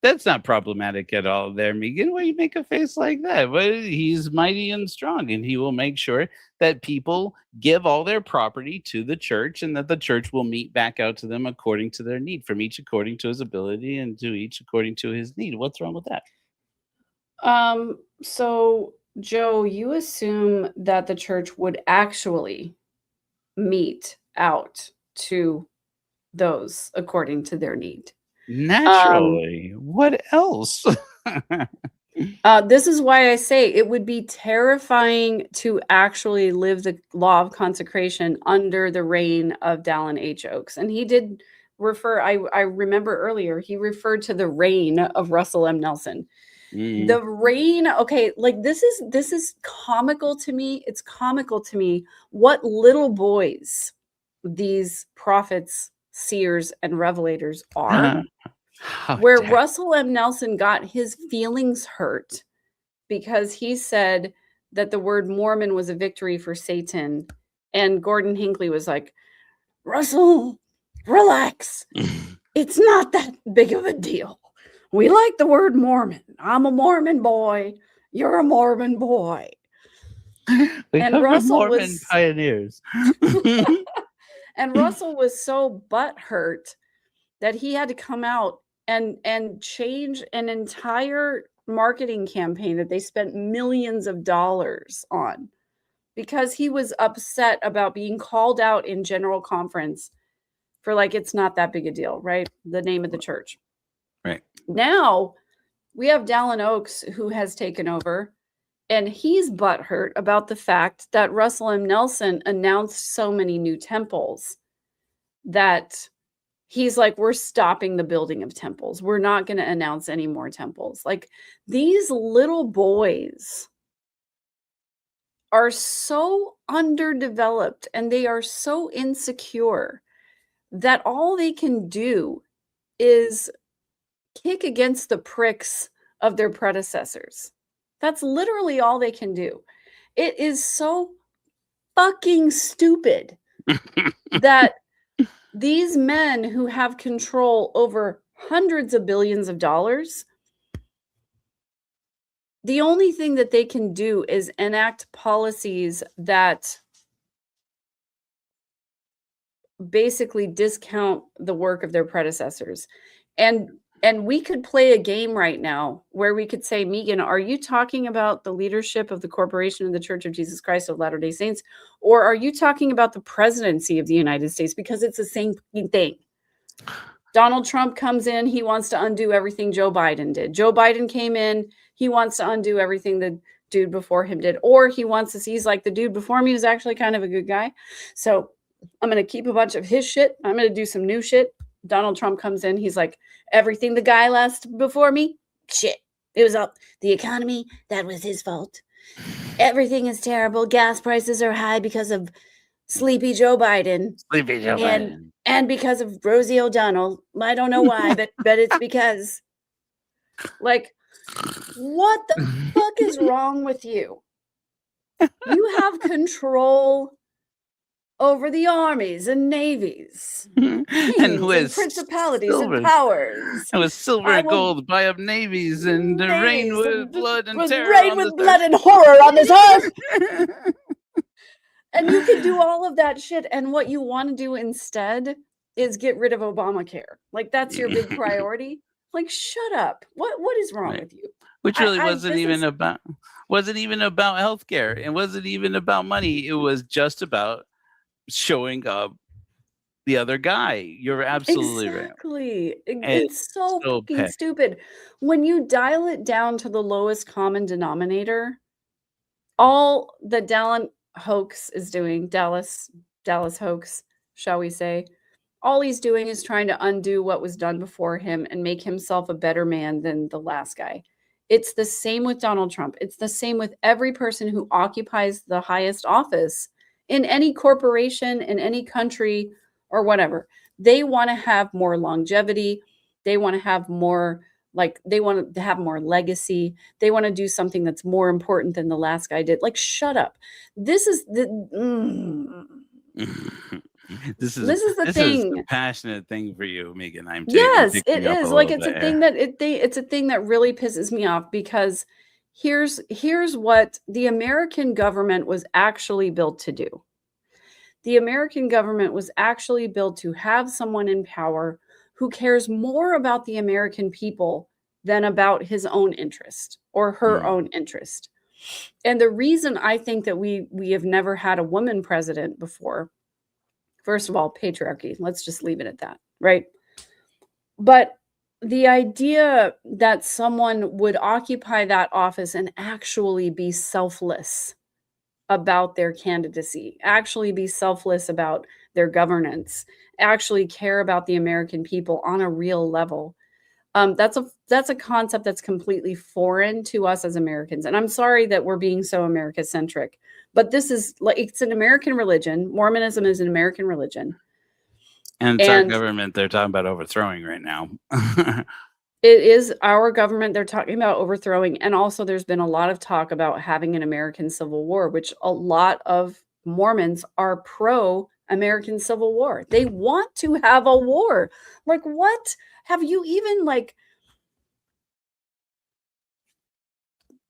that's not problematic at all there, Megan. Why you make a face like that? Well, he's mighty and strong, and he will make sure that people give all their property to the church, and that the church will mete back out to them according to their need, from each according to his ability, and to each according to his need. What's wrong with that? So Joe, you assume that the church would actually mete out to those according to their need. Naturally. What else? This is why I say it would be terrifying to actually live the law of consecration under the reign of Dallin H. Oaks. And he did refer, I remember earlier, he referred to the reign of Russell M. Nelson. The reign, okay, like this is comical to me. It's comical to me what little boys these prophets, seers, and revelators are. Where Russell M. Nelson got his feelings hurt because he said that the word Mormon was a victory for Satan. And Gordon Hinckley was like, Russell, relax. It's not that big of a deal. We like the word Mormon. I'm a Mormon boy. You're a Mormon boy. And Russell Mormon was pioneers. And Russell was so butthurt that he had to come out and change an entire marketing campaign that they spent millions of dollars on because he was upset about being called out in general conference for like, it's not that big a deal, right? The name of the church. Right. Now we have Dallin Oaks who has taken over, and he's butthurt about the fact that Russell M. Nelson announced so many new temples that he's like, we're stopping the building of temples. We're not going to announce any more temples. Like, these little boys are so underdeveloped and they are so insecure that all they can do is kick against the pricks of their predecessors. That's literally all they can do. It is so fucking stupid that these men who have control over hundreds of billions of dollars, the only thing that they can do is enact policies that basically discount the work of their predecessors. And we could play a game right now where we could say, Megan, are you talking about the leadership of the Corporation of the Church of Jesus Christ of Latter-day Saints? Or are you talking about the presidency of the United States? Because it's the same thing. Donald Trump comes in. He wants to undo everything Joe Biden did. Joe Biden came in. He wants to undo everything the dude before him did. Or he wants to see, he's like, the dude before me was actually kind of a good guy. So I'm going to keep a bunch of his shit. I'm going to do some new shit. Donald Trump comes in. He's like, everything the guy last before me, shit. It was up. The economy, that was his fault. Everything is terrible. Gas prices are high because of sleepy Joe Biden. Sleepy Joe Biden. And because of Rosie O'Donnell. I don't know why, but it's because. Like, what the fuck is wrong with you? You have control over the armies and navies, and principalities and powers. And with silver and gold, buy up navies and reign with blood and terror. Reign with blood and horror on this earth. And you can do all of that shit. And what you want to do instead is get rid of Obamacare. Like, that's your big priority. Like, shut up. What is wrong with you? Which really wasn't even about healthcare. It wasn't even about money. It was just about showing up the other guy. You're absolutely right. Exactly. It's so fucking stupid. When you dial it down to the lowest common denominator, all the Dallin hoax is doing, Dallas hoax, shall we say, all he's doing is trying to undo what was done before him and make himself a better man than the last guy. It's the same with Donald Trump. It's the same with every person who occupies the highest office in any corporation, in any country, or whatever. They want to have more longevity. They want to have more Like they want to have more legacy. They want to do something that's more important than the last guy did. Like, shut up. This is the This is the the thing. passionate thing for you, Megan. Yes, picking it up is. a Like little it's a bit, thing yeah. that it's a thing that really pisses me off, because here's what the American government was actually built to do. The American government was actually built to have someone in power who cares more about the American people than about his own interest or her own interest. And the reason I think that we have never had a woman president before, first of all, patriarchy. Let's just leave it at that, right? But the idea that someone would occupy that office and actually be selfless about their candidacy, actually be selfless about their governance, actually care about the American people on a real level. That's a concept that's completely foreign to us as Americans. And I'm sorry that we're being so America-centric, but this is like, it's an American religion. Mormonism is an American religion. And it's our government they're talking about overthrowing right now. It is our government they're talking about overthrowing. And also there's been a lot of talk about having an American Civil War, which a lot of Mormons are pro-American Civil War. They want to have a war. Like, what? Have you even like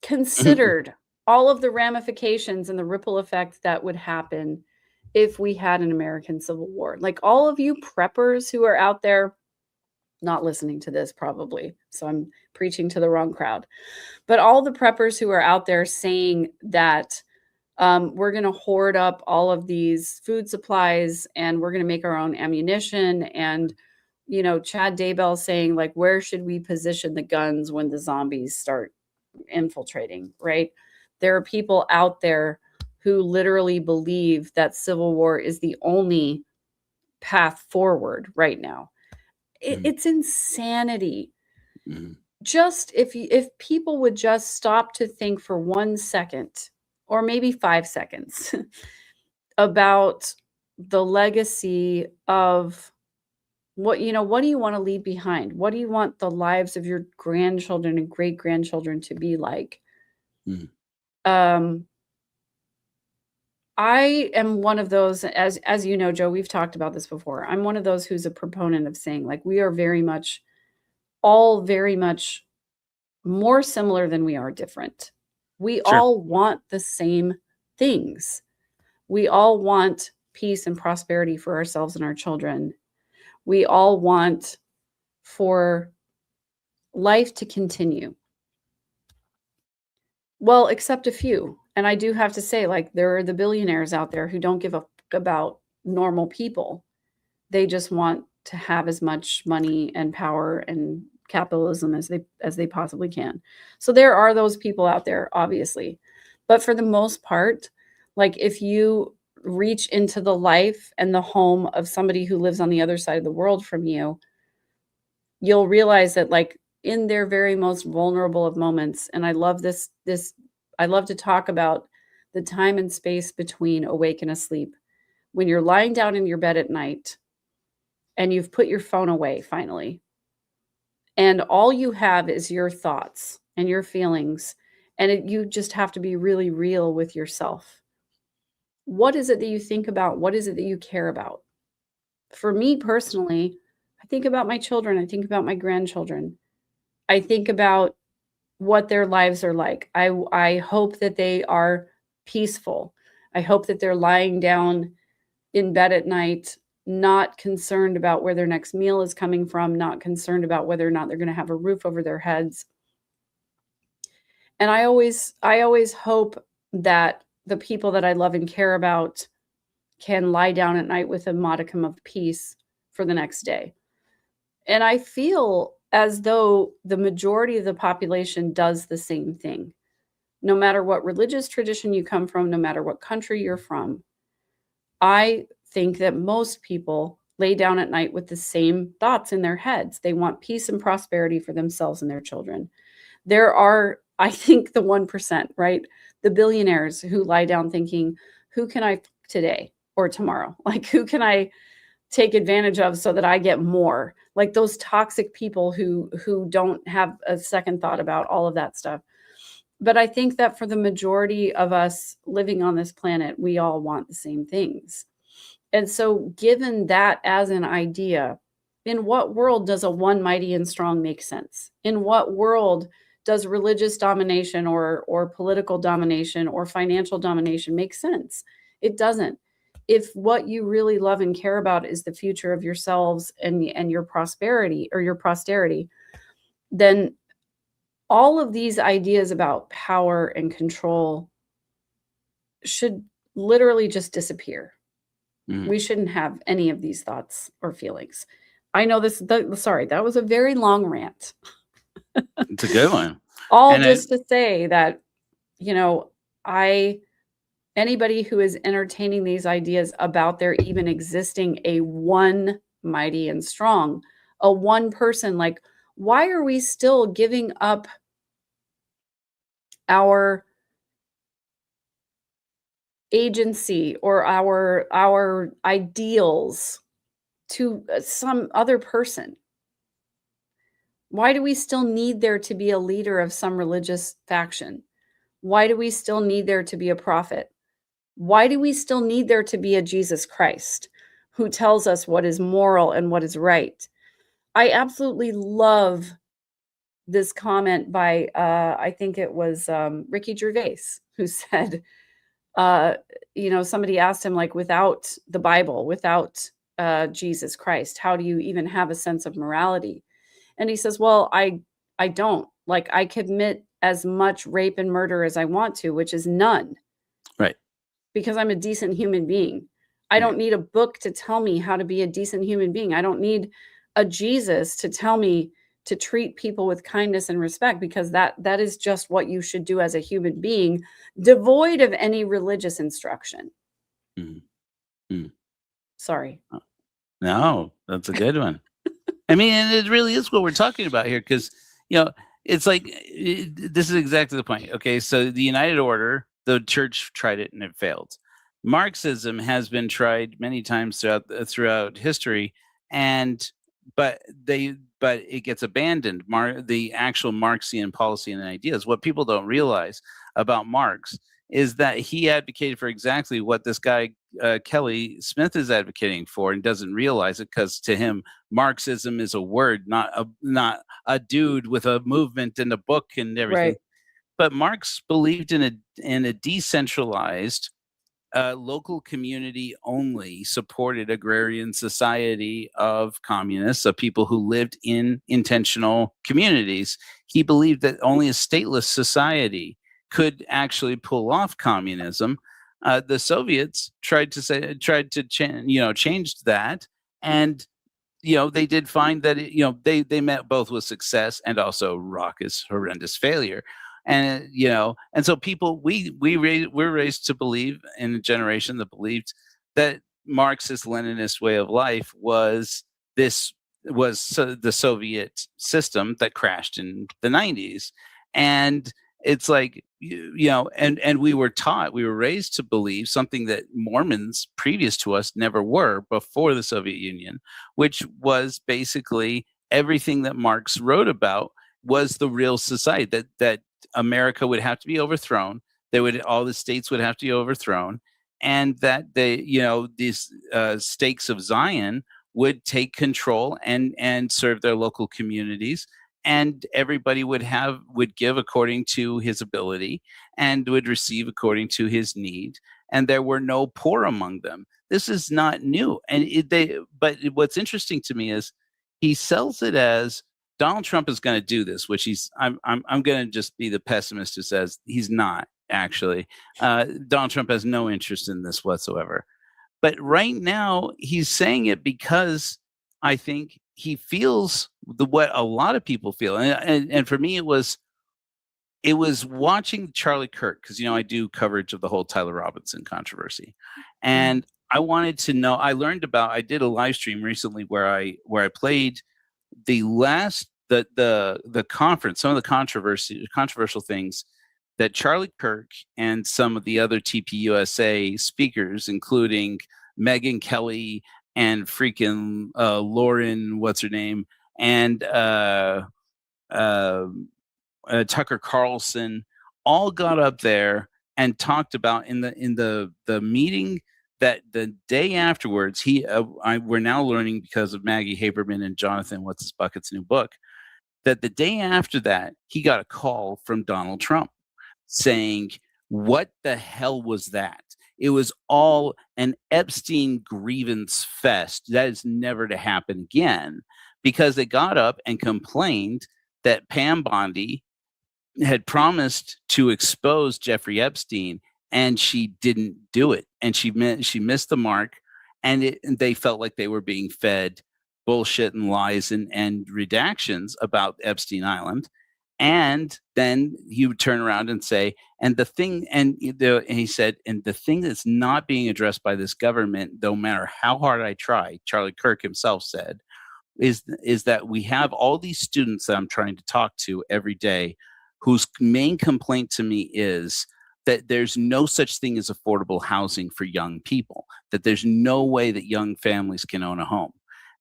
considered all of the ramifications and the ripple effect that would happen if we had an American Civil War? Like, all of you preppers who are out there, not listening to this probably, so I'm preaching to the wrong crowd, but all the preppers who are out there saying that we're going to hoard up all of these food supplies and we're going to make our own ammunition, and you know, Chad Daybell saying like, where should we position the guns when the zombies start infiltrating, right? There are people out there who literally believe that civil war is the only path forward right now. It's insanity. Just if people would just stop to think for 1 second, or maybe 5 seconds, about the legacy of what do you want to leave behind? What do you want the lives of your grandchildren and great grandchildren to be like? I am one of those, as you know, Joe, we've talked about this before. I'm one of those who's a proponent of saying, like, we are very much more similar than we are different. We all want the same things. We all want peace and prosperity for ourselves and our children. We all want for life to continue. Well, except a few. And I do have to say, like, there are the billionaires out there who don't give a fuck about normal people. They just want to have as much money and power and capitalism as they possibly can. So there are those people out there, obviously. But for the most part, like, if you reach into the life and the home of somebody who lives on the other side of the world from you, you'll realize that, like, in their very most vulnerable of moments, and I love this I love to talk about the time and space between awake and asleep. When you're lying down in your bed at night and you've put your phone away finally, and all you have is your thoughts and your feelings, and you just have to be really real with yourself. What is it that you think about? What is it that you care about? For me personally, I think about my children. I think about my grandchildren. I think about what their lives are like. I hope that they are peaceful. I hope that they're lying down in bed at night, not concerned about where their next meal is coming from, not concerned about whether or not they're going to have a roof over their heads. And I always hope that the people that I love and care about can lie down at night with a modicum of peace for the next day. And I feel as though the majority of the population does the same thing. No matter what religious tradition you come from, no matter what country you're from, I think that most people lay down at night with the same thoughts in their heads. They want peace and prosperity for themselves and their children. There are, I think, the 1%, right? The billionaires who lie down thinking, who can I today or tomorrow? Like, who can I take advantage of so that I get more. Like those toxic people who don't have a second thought about all of that stuff. But I think that for the majority of us living on this planet, we all want the same things. And so given that as an idea, in what world does a one mighty and strong make sense? In what world does religious domination or political domination or financial domination make sense? It doesn't. If what you really love and care about is the future of yourselves and your prosperity or your posterity, then all of these ideas about power and control should literally just disappear. We shouldn't have any of these thoughts or feelings. I know sorry, that was a very long rant. It's a good one. To say that, anybody who is entertaining these ideas about there even existing a one mighty and strong, a one person, like, why are we still giving up our agency or our ideals to some other person? Why do we still need there to be a leader of some religious faction? Why do we still need there to be a prophet? Why do we still need there to be a Jesus Christ who tells us what is moral and what is right? I absolutely love this comment by, I think it was Ricky Gervais, who said, somebody asked him, like, without the Bible, without Jesus Christ, how do you even have a sense of morality? And he says, well, I don't. Like, I commit as much rape and murder as I want to, which is none. Right. Because I'm a decent human being. I don't need a book to tell me how to be a decent human being. I don't need a Jesus to tell me to treat people with kindness and respect, because that is just what you should do as a human being, devoid of any religious instruction. Sorry. No, that's a good one. I mean, and it really is what we're talking about here, because, it's like, this is exactly the point. Okay, so the United Order, the church tried it and it failed. Marxism has been tried many times throughout history, but it gets abandoned. The actual Marxian policy and ideas. What people don't realize about Marx is that he advocated for exactly what this guy Kelly Smith is advocating for, and doesn't realize it, because to him Marxism is a word, not a dude with a movement and a book and everything. Right. But Marx believed in a decentralized, local community only supported agrarian society of communists, of people who lived in intentional communities. He believed that only a stateless society could actually pull off communism. The Soviets tried to change that, and they did find that they met both with success and also raucous, horrendous failure. And and so people, we're raised to believe, in a generation that believed that Marxist-Leninist way of life was the Soviet system that crashed in the 90s. And it's like, and we were raised to believe something that Mormons previous to us never were before the Soviet Union, which was basically everything that Marx wrote about was the real society, that America would have to be overthrown. All the states would have to be overthrown, and that these stakes of Zion would take control and serve their local communities, and everybody would give according to his ability and would receive according to his need, and there were no poor among them. This is not new, but what's interesting to me is he sells it as Donald Trump is going to do this, which I'm going to just be the pessimist who says he's not actually. Donald Trump has no interest in this whatsoever. But right now he's saying it because I think he feels what a lot of people feel. And for me, it was watching Charlie Kirk, because, I do coverage of the whole Tyler Robinson controversy. And I wanted to know, I did a live stream recently where I played the conference, some of the controversial things that Charlie Kirk and some of the other TPUSA speakers, including Megyn Kelly and freaking Lauren, what's her name, and Tucker Carlson all got up there and talked about in the meeting that the day afterwards, we're now learning because of Maggie Haberman and Jonathan What's His Bucket's new book, that the day after that, he got a call from Donald Trump saying, what the hell was that? It was all an Epstein grievance fest. That is never to happen again, because they got up and complained that Pam Bondi had promised to expose Jeffrey Epstein, and she didn't do it. And she missed the mark, and they felt like they were being fed bullshit and lies and redactions about Epstein Island. And then he would turn around and say, and he said, and the thing that's not being addressed by this government, no matter how hard I try, Charlie Kirk himself said, is that we have all these students that I'm trying to talk to every day whose main complaint to me is that there's no such thing as affordable housing for young people, that there's no way that young families can own a home.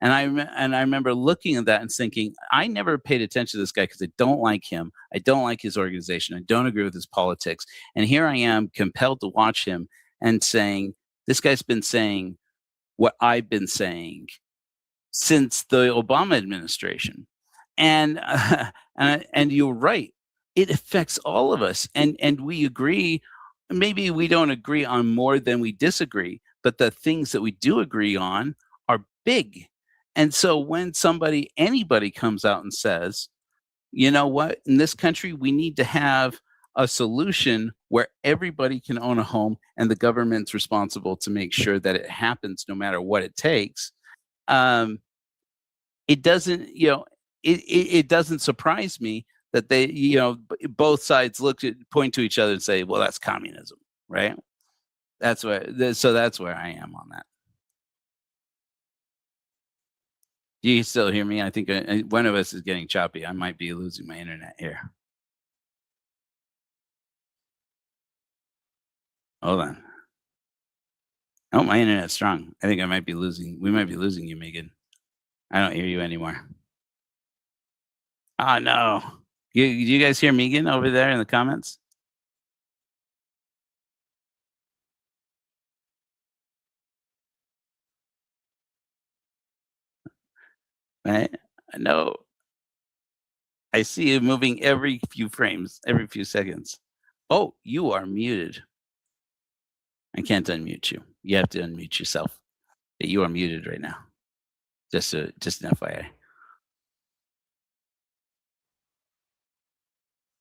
And I remember looking at that and thinking, I never paid attention to this guy because I don't like him. I don't like his organization. I don't agree with his politics. And here I am compelled to watch him and saying, this guy's been saying what I've been saying since the Obama administration. And you're right. It affects all of us. And we agree. Maybe we don't agree on more than we disagree, but the things that we do agree on are big. And so when anybody comes out and says, you know what, in this country, we need to have a solution where everybody can own a home and the government's responsible to make sure that it happens no matter what it takes. It doesn't, it doesn't surprise me that they, both sides point to each other and say, well, that's communism, right? That's where I am on that. Do you still hear me? I think one of us is getting choppy. I might be losing my internet here. Hold on. Oh, my internet's strong. I think we might be losing you, Megan. I don't hear you anymore. Oh, no. Do you guys hear Megan over there in the comments? Right? No. I see you moving every few frames, every few seconds. Oh, you are muted. I can't unmute you. You have to unmute yourself. You are muted right now. Just an FYI.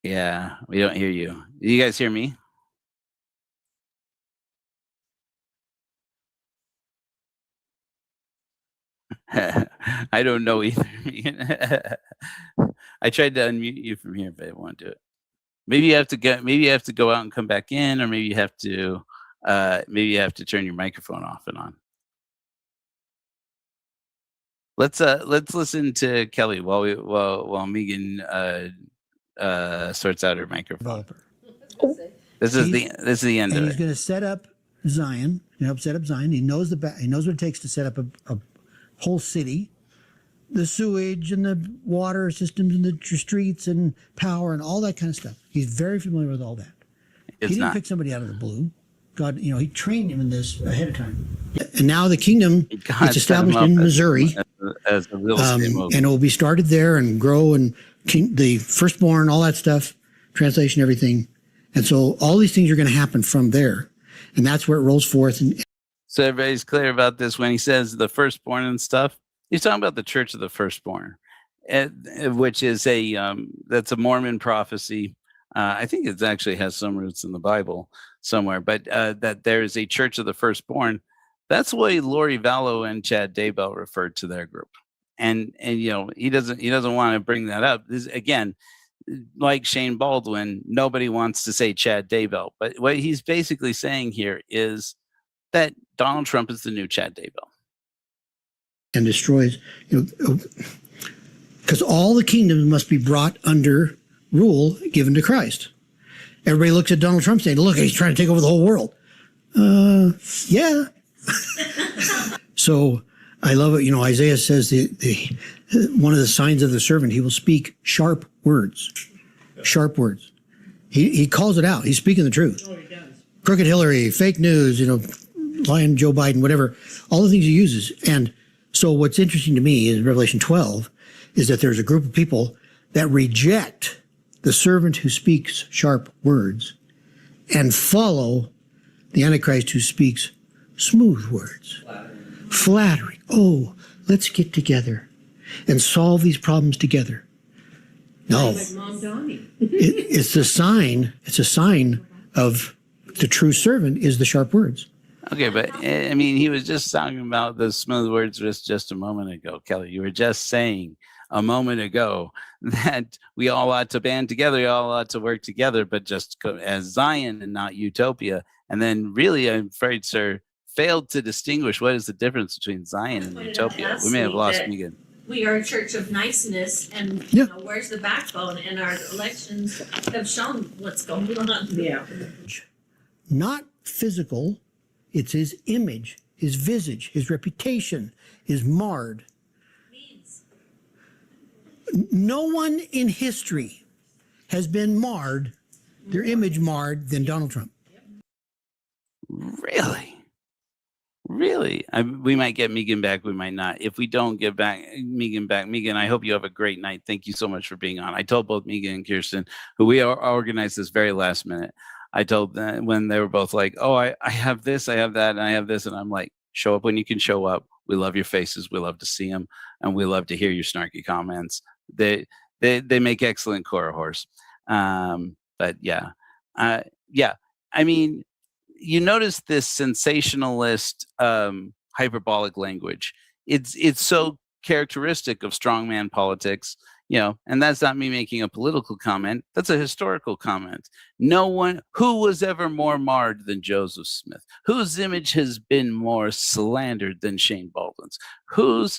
Yeah, we don't hear you. Do you guys hear me? I don't know either. I tried to unmute you from here, but I won't do it. Maybe you have to go out and come back in, or maybe you have to turn your microphone off and on. Let's listen to Kelly while Megan sorts out her microphone. This is the end of it. He's going to set up Zion. Help set up Zion. He knows he knows what it takes to set up a whole city, the sewage and the water systems and the streets and power and all that kind of stuff. He's very familiar with all that. He didn't pick somebody out of the blue. God, he trained him in this ahead of time. And now the kingdom is established in Missouri, as a real estate and it will be started there and grow, and the firstborn, all that stuff, translation, everything. And so all these things are going to happen from there, and that's where it rolls forth. So everybody's clear about this. When he says the firstborn and stuff, he's talking about the Church of the Firstborn, which is that's a Mormon prophecy. I think it actually has some roots in the Bible somewhere, but that there is a Church of the Firstborn. That's the way Lori Vallow and Chad Daybell referred to their group, and he doesn't want to bring that up. This, again, like Shane Baldwin, nobody wants to say Chad Daybell, but what he's basically saying here is that Donald Trump is the new Chad Daybell. And destroys, because all the kingdoms must be brought under rule given to Christ. Everybody looks at Donald Trump saying, look, he's trying to take over the whole world. Yeah. So I love it. Isaiah says one of the signs of the servant, he will speak sharp words. Sharp words. He calls it out. He's speaking the truth. Oh, he does. Crooked Hillary, fake news, lying Joe Biden, whatever, all the things he uses. And so what's interesting to me is Revelation 12 is that there's a group of people that reject the servant who speaks sharp words and follow the Antichrist who speaks smooth words. Flattery. Oh, let's get together and solve these problems together. No, Like Mom Donnie. it's a sign. It's a sign of the true servant is the sharp words. Okay, but I mean, he was just talking about the smooth words just a moment ago, Kelly. You were just saying a moment ago that we all ought to band together, we all ought to work together, but just as Zion and not Utopia. And then really, I'm afraid, sir, failed to distinguish what is the difference between Zion and Utopia. We may have lost Megan. We are a church of niceness, and Yeah. where's the backbone? And our elections have shown what's going on. Yeah. Not physical. It's his image, his visage, his reputation is marred. No one in history has been marred, their image marred, than Donald Trump. Really? We might get Megan back. We might not. If we don't get Megan back, Megan, I hope you have a great night. Thank you so much for being on. I told both Megan and Kirsten, who we organized this very last minute. I told them when they were both like, oh, I have this, I have that, and I have this. And I'm like, show up when you can show up. We love your faces. We love to see them. And we love to hear your snarky comments. They make excellent cohorts. But yeah. I mean, you notice this sensationalist, hyperbolic language. It's so characteristic of strongman politics, and that's not me making a political comment. That's a historical comment. No one who was ever more marred than Joseph Smith, whose image has been more slandered than Shane Baldwin's, whose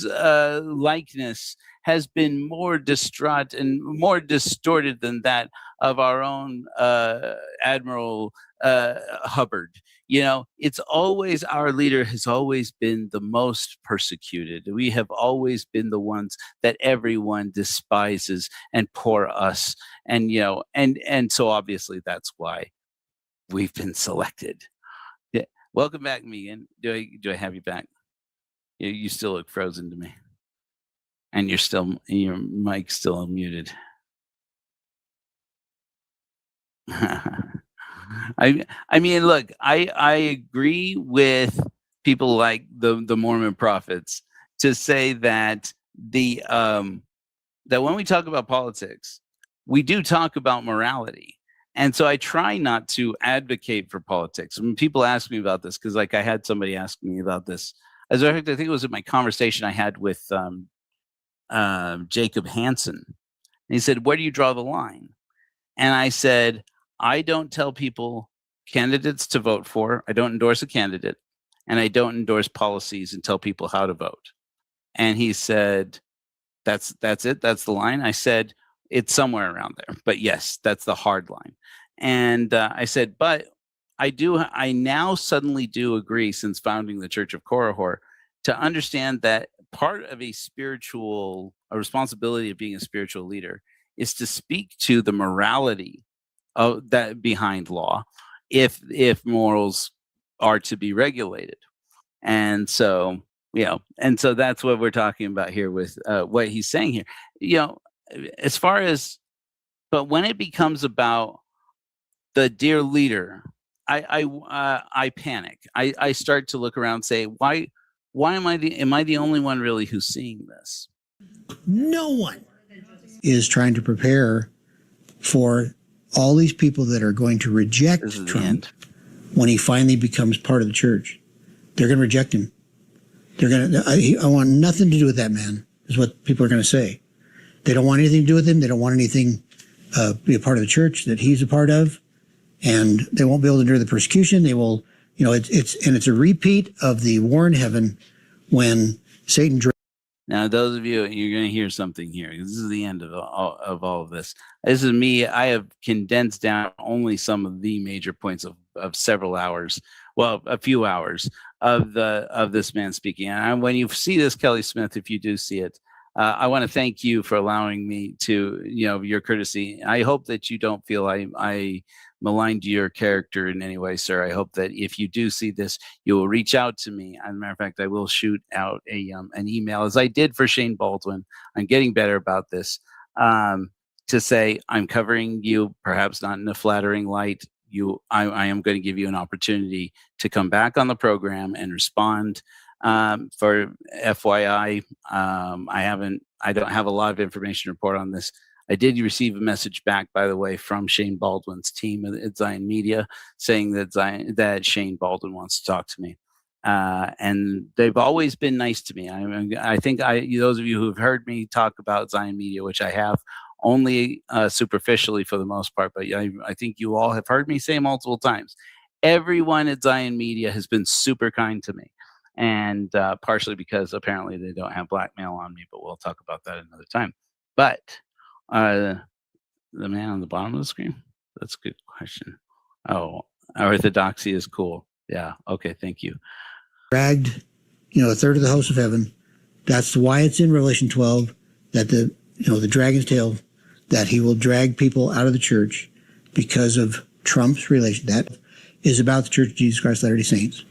likeness has been more distraught and more distorted than that of our own Admiral Hubbard. It's always, our leader has always been the most persecuted. We have always been the ones that everyone despises and poor us. And, and so obviously that's why we've been selected. Yeah. Welcome back, Megan. Do I have you back? You still look frozen to me. And your mic's still unmuted. I mean, look, I agree with people like the Mormon prophets to say that that when we talk about politics, we do talk about morality. And so I try not to advocate for politics. When people ask me about this, because like I had somebody ask me about this. As a matter of fact, I think it was in my conversation I had with Jacob Hansen. And he said, where do you draw the line? And I said, I don't tell people candidates to vote for. I don't endorse a candidate. And I don't endorse policies and tell people how to vote. And he said, that's it. That's the line. I said, it's somewhere around there. But yes, that's the hard line. And I said, but I now suddenly do agree, since founding the Church of Korihor, to understand that part of a responsibility of being a spiritual leader is to speak to the morality of that behind law, if morals are to be regulated. And so, and so that's what we're talking about here with what he's saying here. As far as, but when it becomes about the dear leader, I panic. I start to look around and say, why am I the only one really who's seeing this? No one is trying to prepare for all these people that are going to reject Trump when he finally becomes part of the church. They're going to reject him. They're going to, I want nothing to do with that man, is what people are going to say. They don't want anything to do with him. They don't want anything be a part of the church that he's a part of. And they won't be able to endure the persecution. They will, it's a repeat of the war in heaven when Satan. Now, those of you, you're going to hear something here. This is the end of all of this. This is me. I have condensed down only some of the major points of several hours. Well, a few hours of this man speaking. And when you see this, Kelly Smith, if you do see it, I want to thank you for allowing me to, your courtesy. I hope that you don't feel I maligned your character in any way, sir. I hope that if you do see this, you will reach out to me. As a matter of fact, I will shoot out an email, as I did for Shane Baldwin. I'm getting better about this, to say I'm covering you, perhaps not in a flattering light. I am going to give you an opportunity to come back on the program and respond. For FYI, I don't have a lot of information to report on this. I did receive a message back, by the way, from Shane Baldwin's team at Zion Media, saying that Shane Baldwin wants to talk to me. And they've always been nice to me. I think those of you who have heard me talk about Zion Media, which I have only superficially for the most part, but I think you all have heard me say multiple times, everyone at Zion Media has been super kind to me. And partially because apparently they don't have blackmail on me, but we'll talk about that another time. But the man on the bottom of the screen, that's a good question. Oh, orthodoxy is cool. Yeah. Okay. Thank you. Dragged, a third of the host of heaven. That's why it's in Revelation 12 that the dragon's tail, that he will drag people out of the church because of Trump's relation. That is about the Church of Jesus Christ of Latter-day Saints.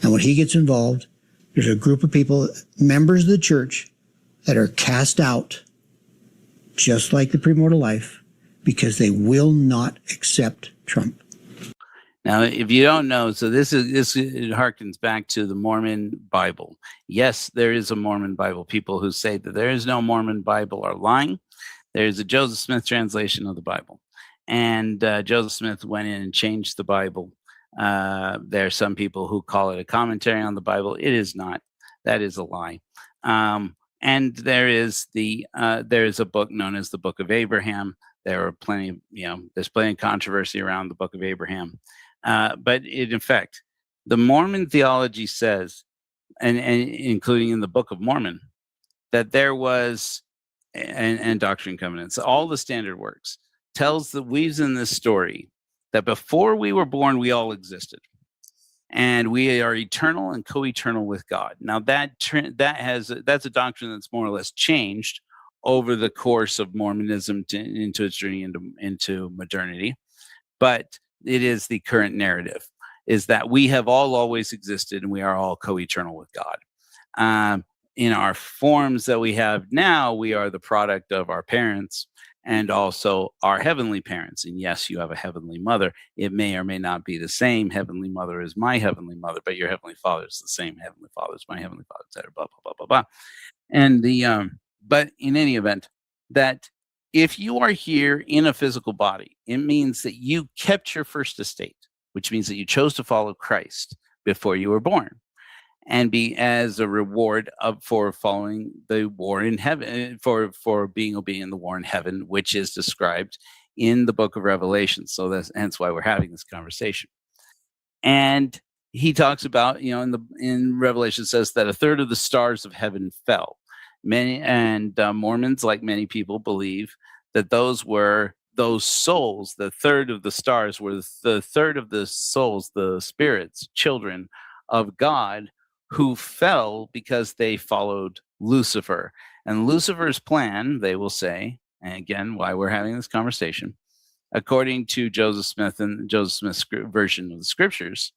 And when he gets involved, there's a group of people, members of the church, that are cast out, just like the premortal life, because they will not accept Trump. Now, if you don't know, so this harkens back to the Mormon Bible. Yes, there is a Mormon Bible. People who say that there is no Mormon Bible are lying. There's a Joseph Smith translation of the Bible. And Joseph Smith went in and changed the Bible. There are some people who call it a commentary on the Bible. It is not. That is a lie. And there is a book known as the Book of Abraham. There are plenty, there's plenty of controversy around the Book of Abraham. But in effect, the Mormon theology says, and including in the Book of Mormon, that there was, and Doctrine and Covenants, all the standard works, weaves in this story that before we were born, we all existed. And we are eternal and co-eternal with God. Now that's a doctrine that's more or less changed over the course of Mormonism into its journey into modernity. But it is the current narrative, is that we have all always existed and we are all co-eternal with God. In our forms that we have now, we are the product of our parents and also our heavenly parents. And yes, you have a heavenly mother. It may or may not be the same heavenly mother as my heavenly mother, but your heavenly father is the same heavenly father as my heavenly father, etc. Blah, blah, blah, blah, blah. And but in any event, that if you are here in a physical body, it means that you kept your first estate, which means that you chose to follow Christ before you were born, and be as a reward for following the war in heaven, for being obedient in the war in heaven, which is described in the book of Revelation. So that's hence why we're having this conversation. And he talks about, in Revelation says that a third of the stars of heaven fell. Mormons, like many people, believe that those souls, the third of the stars were the third of the souls, the spirits, children of God, who fell because they followed Lucifer. And Lucifer's plan, they will say, and again, why we're having this conversation, according to Joseph Smith and Joseph Smith's version of the scriptures,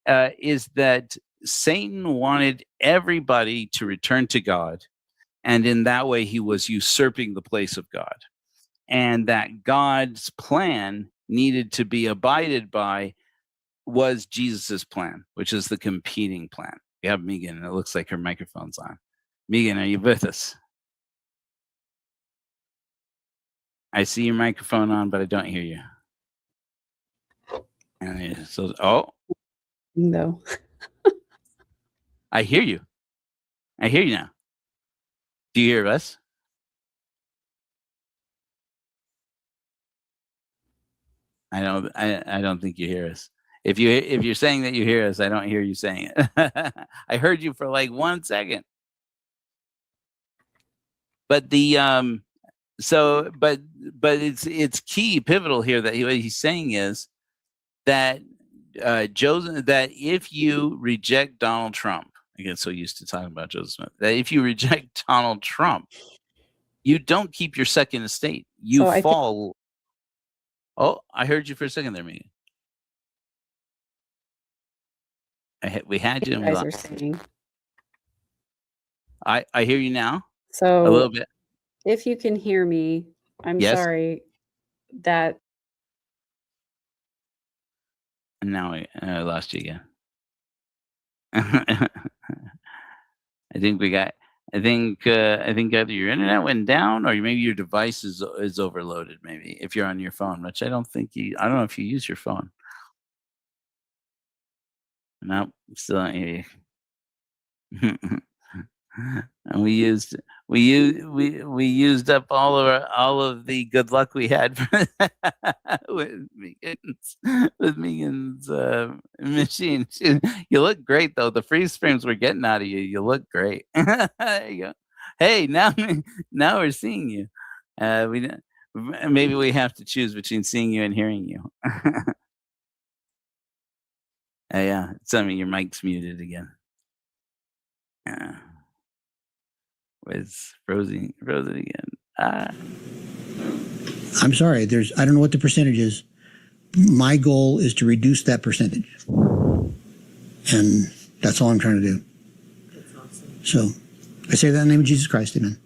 is that Satan wanted everybody to return to God. And in that way, he was usurping the place of God. And that God's plan needed to be abided by was Jesus's plan, which is the competing plan. We have Megan, and it looks like her microphone's on. Megan, are you with us? I see your microphone on, but I don't hear you. And No. I hear you. I hear you now. Do you hear us? I don't think you hear us. If you're saying that you hear us, I don't hear you saying it. I heard you for like 1 second. But but it's key, pivotal here that what he's saying is that Joseph, that if you reject Donald Trump, I get so used to talking about Joseph Smith, that if you reject Donald Trump, you don't keep your second estate. You So I think fall. Oh, I heard you for a second there, Megan. We had you you and we guys are lost. saying. I hear you now a So little bit. if you can hear me, I'm Yes. sorry that And now I lost you again. I think either your internet went down or maybe your device is overloaded. Maybe if you're on your phone, which I don't know if you use your phone. Nope, still don't hear you. And we used up all of the good luck we had with Megan's machine. You look great though. The freeze frames we're getting out of you. You look great. There you go. Hey, now we're seeing you. Maybe we have to choose between seeing you and hearing you. Yeah, tell me your mic's muted again. Was frozen again. I'm sorry. I don't know what the percentage is. My goal is to reduce that percentage. And that's all I'm trying to do. That's awesome. So I say that in the name of Jesus Christ. Amen.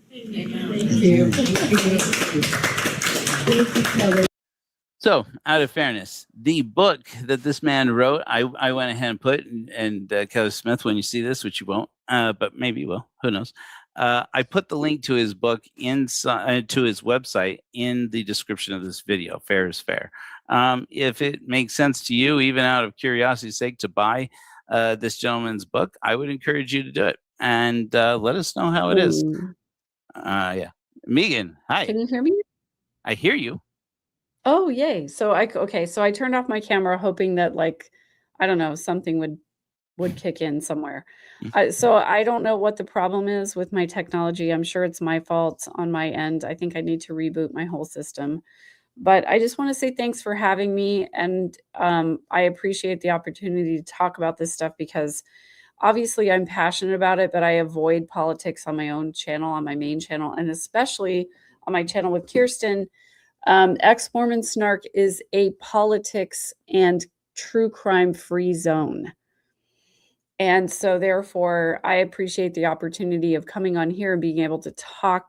So, out of fairness, the book that this man wrote, I went ahead and put, and Kelly Smith, when you see this, which you won't, but maybe you will, who knows. I put the link to his book inside to his website in the description of this video. Fair is fair. If it makes sense to you, even out of curiosity's sake, to buy this gentleman's book, I would encourage you to do it and let us know how it is. Yeah, Megan, hi. Can you hear me? I hear you. Oh, yay. So I turned off my camera hoping that, like, I don't know, something would kick in somewhere. So I don't know what the problem is with my technology. I'm sure it's my fault on my end. I think I need to reboot my whole system. But I just want to say thanks for having me. And I appreciate the opportunity to talk about this stuff because obviously I'm passionate about it, but I avoid politics on my own channel, on my main channel, and especially on my channel with Kirsten. Ex-Mormon Snark is a politics and true crime free zone. And so therefore, I appreciate the opportunity of coming on here and being able to talk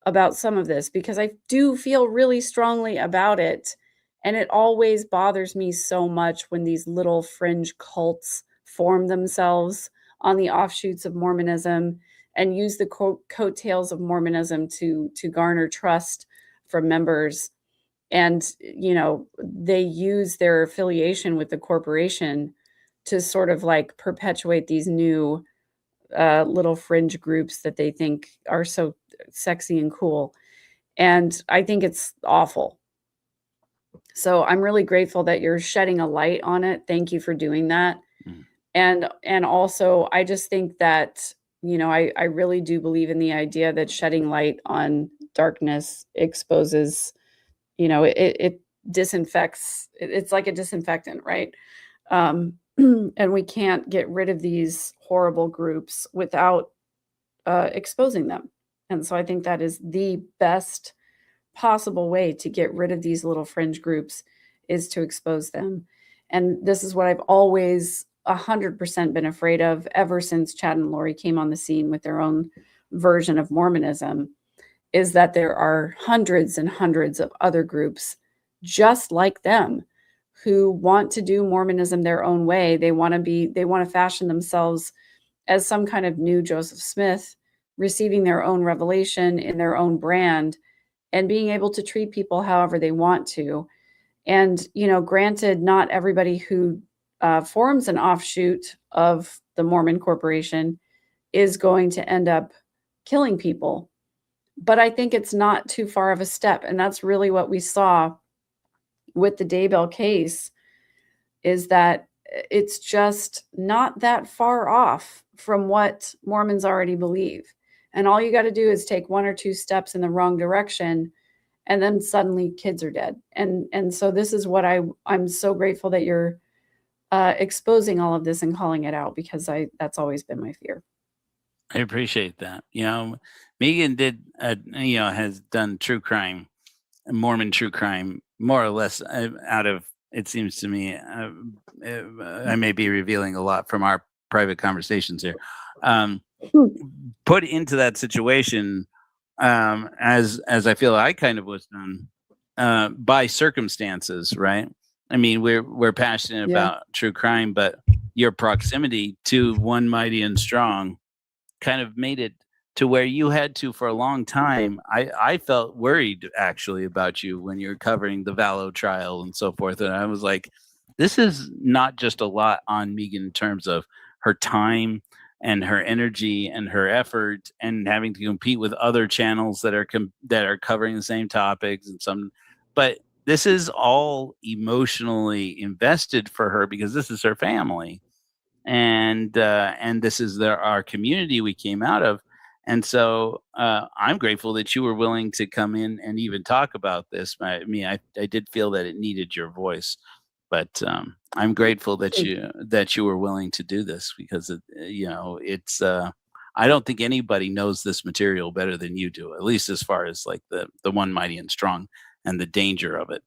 about some of this because I do feel really strongly about it. And it always bothers me so much when these little fringe cults form themselves on the offshoots of Mormonism and use the coattails of Mormonism to garner trust from members. And, you know, they use their affiliation with the corporation to sort of like perpetuate these new little fringe groups that they think are so sexy and cool. And I think it's awful. So I'm really grateful that you're shedding a light on it. Thank you for doing that. And also, I just think that, you know, I really do believe in the idea that shedding light on darkness exposes, you know, it disinfects. It's like a disinfectant, right? And we can't get rid of these horrible groups without exposing them. And so I think that is the best possible way to get rid of these little fringe groups is to expose them. And this is what I've always 100% been afraid of ever since Chad and Lori came on the scene with their own version of Mormonism, is that there are hundreds and hundreds of other groups just like them who want to do Mormonism their own way. They want to fashion themselves as some kind of new Joseph Smith, receiving their own revelation in their own brand and being able to treat people however they want to. And, you know, granted, not everybody who forms an offshoot of the Mormon Corporation is going to end up killing people. But I think it's not too far of a step. And that's really what we saw with the Daybell case, is that it's just not that far off from what Mormons already believe. And all you got to do is take one or two steps in the wrong direction, and then suddenly kids are dead. And so this is what I'm so grateful that you're exposing all of this and calling it out, because that's always been my fear. I appreciate that. Megan has done true crime, Mormon true crime, more or less out of, it seems to me, I may be revealing a lot from our private conversations here, put into that situation, as I feel I kind of was done, by circumstances, right? I mean, we're passionate about true crime, but your proximity to One Mighty and Strong kind of made it to where you had to, for a long time. I felt worried actually about you when you're covering the Vallow trial and so forth. And I was like, this is not just a lot on Megan in terms of her time and her energy and her effort, and having to compete with other channels that are covering the same topics but this is all emotionally invested for her, because this is her family, and this is our community we came out of. And so I'm grateful that you were willing to come in and even talk about this. I mean, I did feel that it needed your voice, but I'm grateful that you were willing to do this, because it's I don't think anybody knows this material better than you do, at least as far as like the One Mighty and Strong and the danger of it.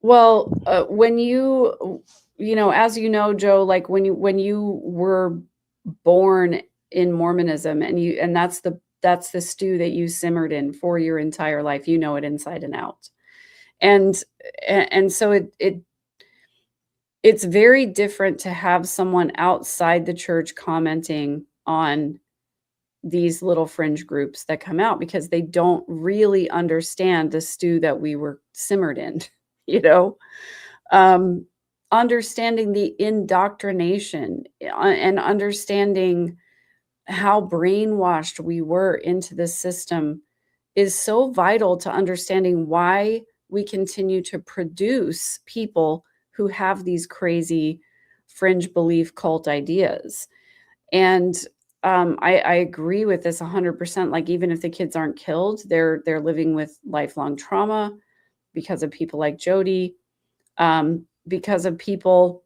Well, when as you know, Joe, like when you were born in Mormonism, and that's the stew that you simmered in for your entire life, you know it inside and out. And so it's very different to have someone outside the church commenting on these little fringe groups that come out, because they don't really understand the stew that we were simmered in, understanding the indoctrination and understanding how brainwashed we were into the system is so vital to understanding why we continue to produce people who have these crazy fringe belief cult ideas. And I agree with this 100%. Like, even if the kids aren't killed, they're living with lifelong trauma because of people like Jody, because of people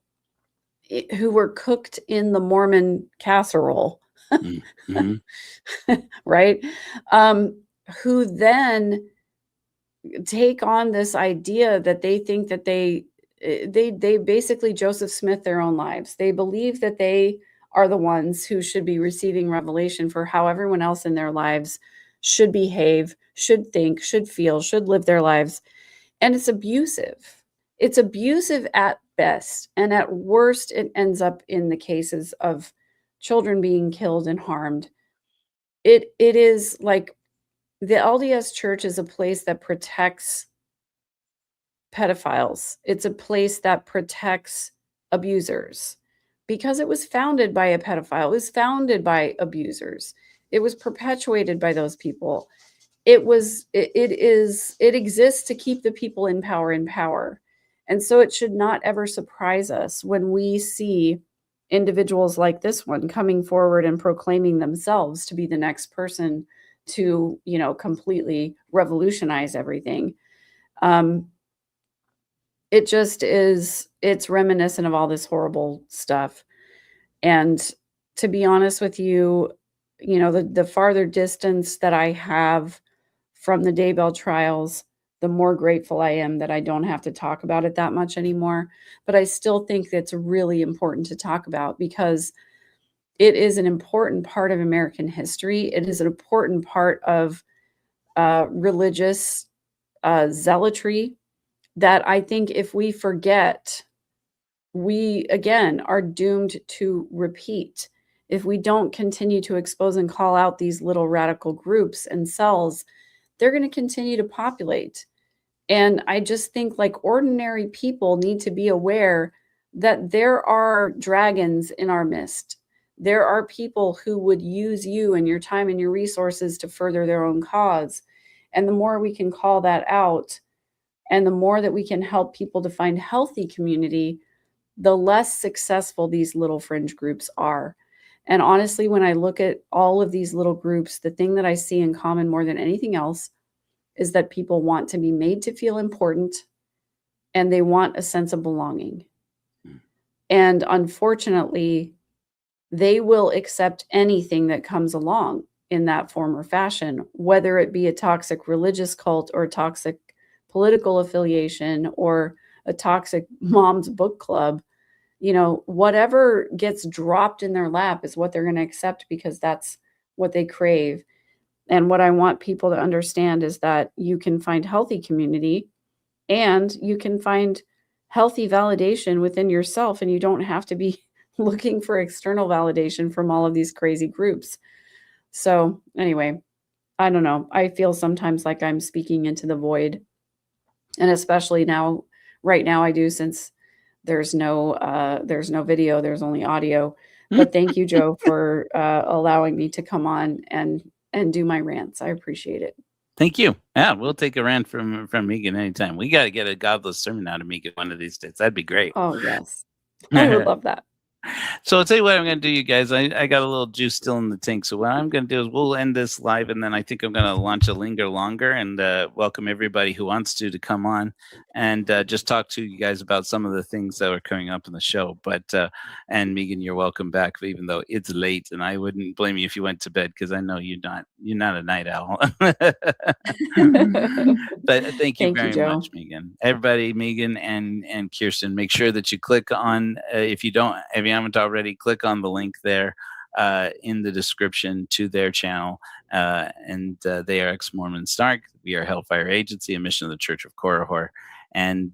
who were cooked in the Mormon casserole, right? Who then take on this idea that they think that they basically Joseph Smith their own lives. They believe that they are the ones who should be receiving revelation for how everyone else in their lives should behave, should think, should feel, should live their lives. And it's abusive. It's abusive at best. And at worst, it ends up in the cases of children being killed and harmed. It is like the LDS Church is a place that protects pedophiles. It's a place that protects abusers, because it was founded by a pedophile. It was founded by abusers. It was perpetuated by those people. It exists to keep the people in power. And so it should not ever surprise us when we see individuals like this one coming forward and proclaiming themselves to be the next person to, completely revolutionize everything. It just is, it's reminiscent of all this horrible stuff. And to be honest with you, the farther distance that I have from the Daybell trials, the more grateful I am that I don't have to talk about it that much anymore. But I still think it's really important to talk about, because it is an important part of American history. It is an important part of religious zealotry that I think if we forget, we again are doomed to repeat. If we don't continue to expose and call out these little radical groups and cells, they're going to continue to populate. And I just think, like, ordinary people need to be aware that there are dragons in our midst. There are people who would use you and your time and your resources to further their own cause. And the more we can call that out, and the more that we can help people to find healthy community, the less successful these little fringe groups are. And honestly, when I look at all of these little groups, the thing that I see in common more than anything else is that people want to be made to feel important, and they want a sense of belonging. And unfortunately, they will accept anything that comes along in that form or fashion, whether it be a toxic religious cult or a toxic political affiliation or a toxic mom's book club. You know, whatever gets dropped in their lap is what they're going to accept because that's what they crave. And what I want people to understand is that you can find healthy community and you can find healthy validation within yourself, and you don't have to be looking for external validation from all of these crazy groups. So anyway, I don't know. I feel sometimes like I'm speaking into the void. And especially now, right now I do, since there's no video, there's only audio. But thank you, Joe, for allowing me to come on and do my rants. I appreciate it. Thank you. Yeah, we'll take a rant from Megan anytime. We got to get a godless sermon out of Megan one of these days. That'd be great. Oh, yes. I would love that. So I'll tell you what I'm going to do, you guys. I got a little juice still in the tank. So what I'm going to do is we'll end this live, and then I think I'm going to launch a Linger Longer and welcome everybody who wants to come on and just talk to you guys about some of the things that are coming up in the show. But and Megan, you're welcome back, even though it's late, and I wouldn't blame you if you went to bed because I know you're not a night owl. But thank you very much, Megan. Everybody, Megan and Kirsten, make sure that you click on if you haven't already, click on the link there in the description to their channel. And they are ex-Mormon Snark. We are Hellfire Agency, a mission of the Church of Korihor. And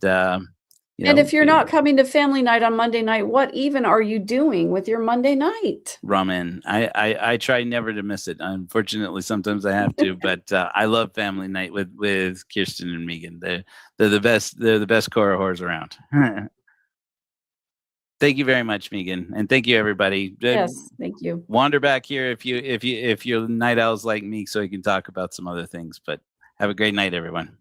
if you're not coming to family night on Monday night, what even are you doing with your Monday night? Ramen. I try never to miss it. Unfortunately, sometimes I have to, but I love family night with Kirsten and Megan. They're the best. They're the best Korihors around. Thank you very much, Megan, and thank you, everybody. Yes, thank you. Wander back here if you're night owls like me, so we can talk about some other things. But have a great night, everyone.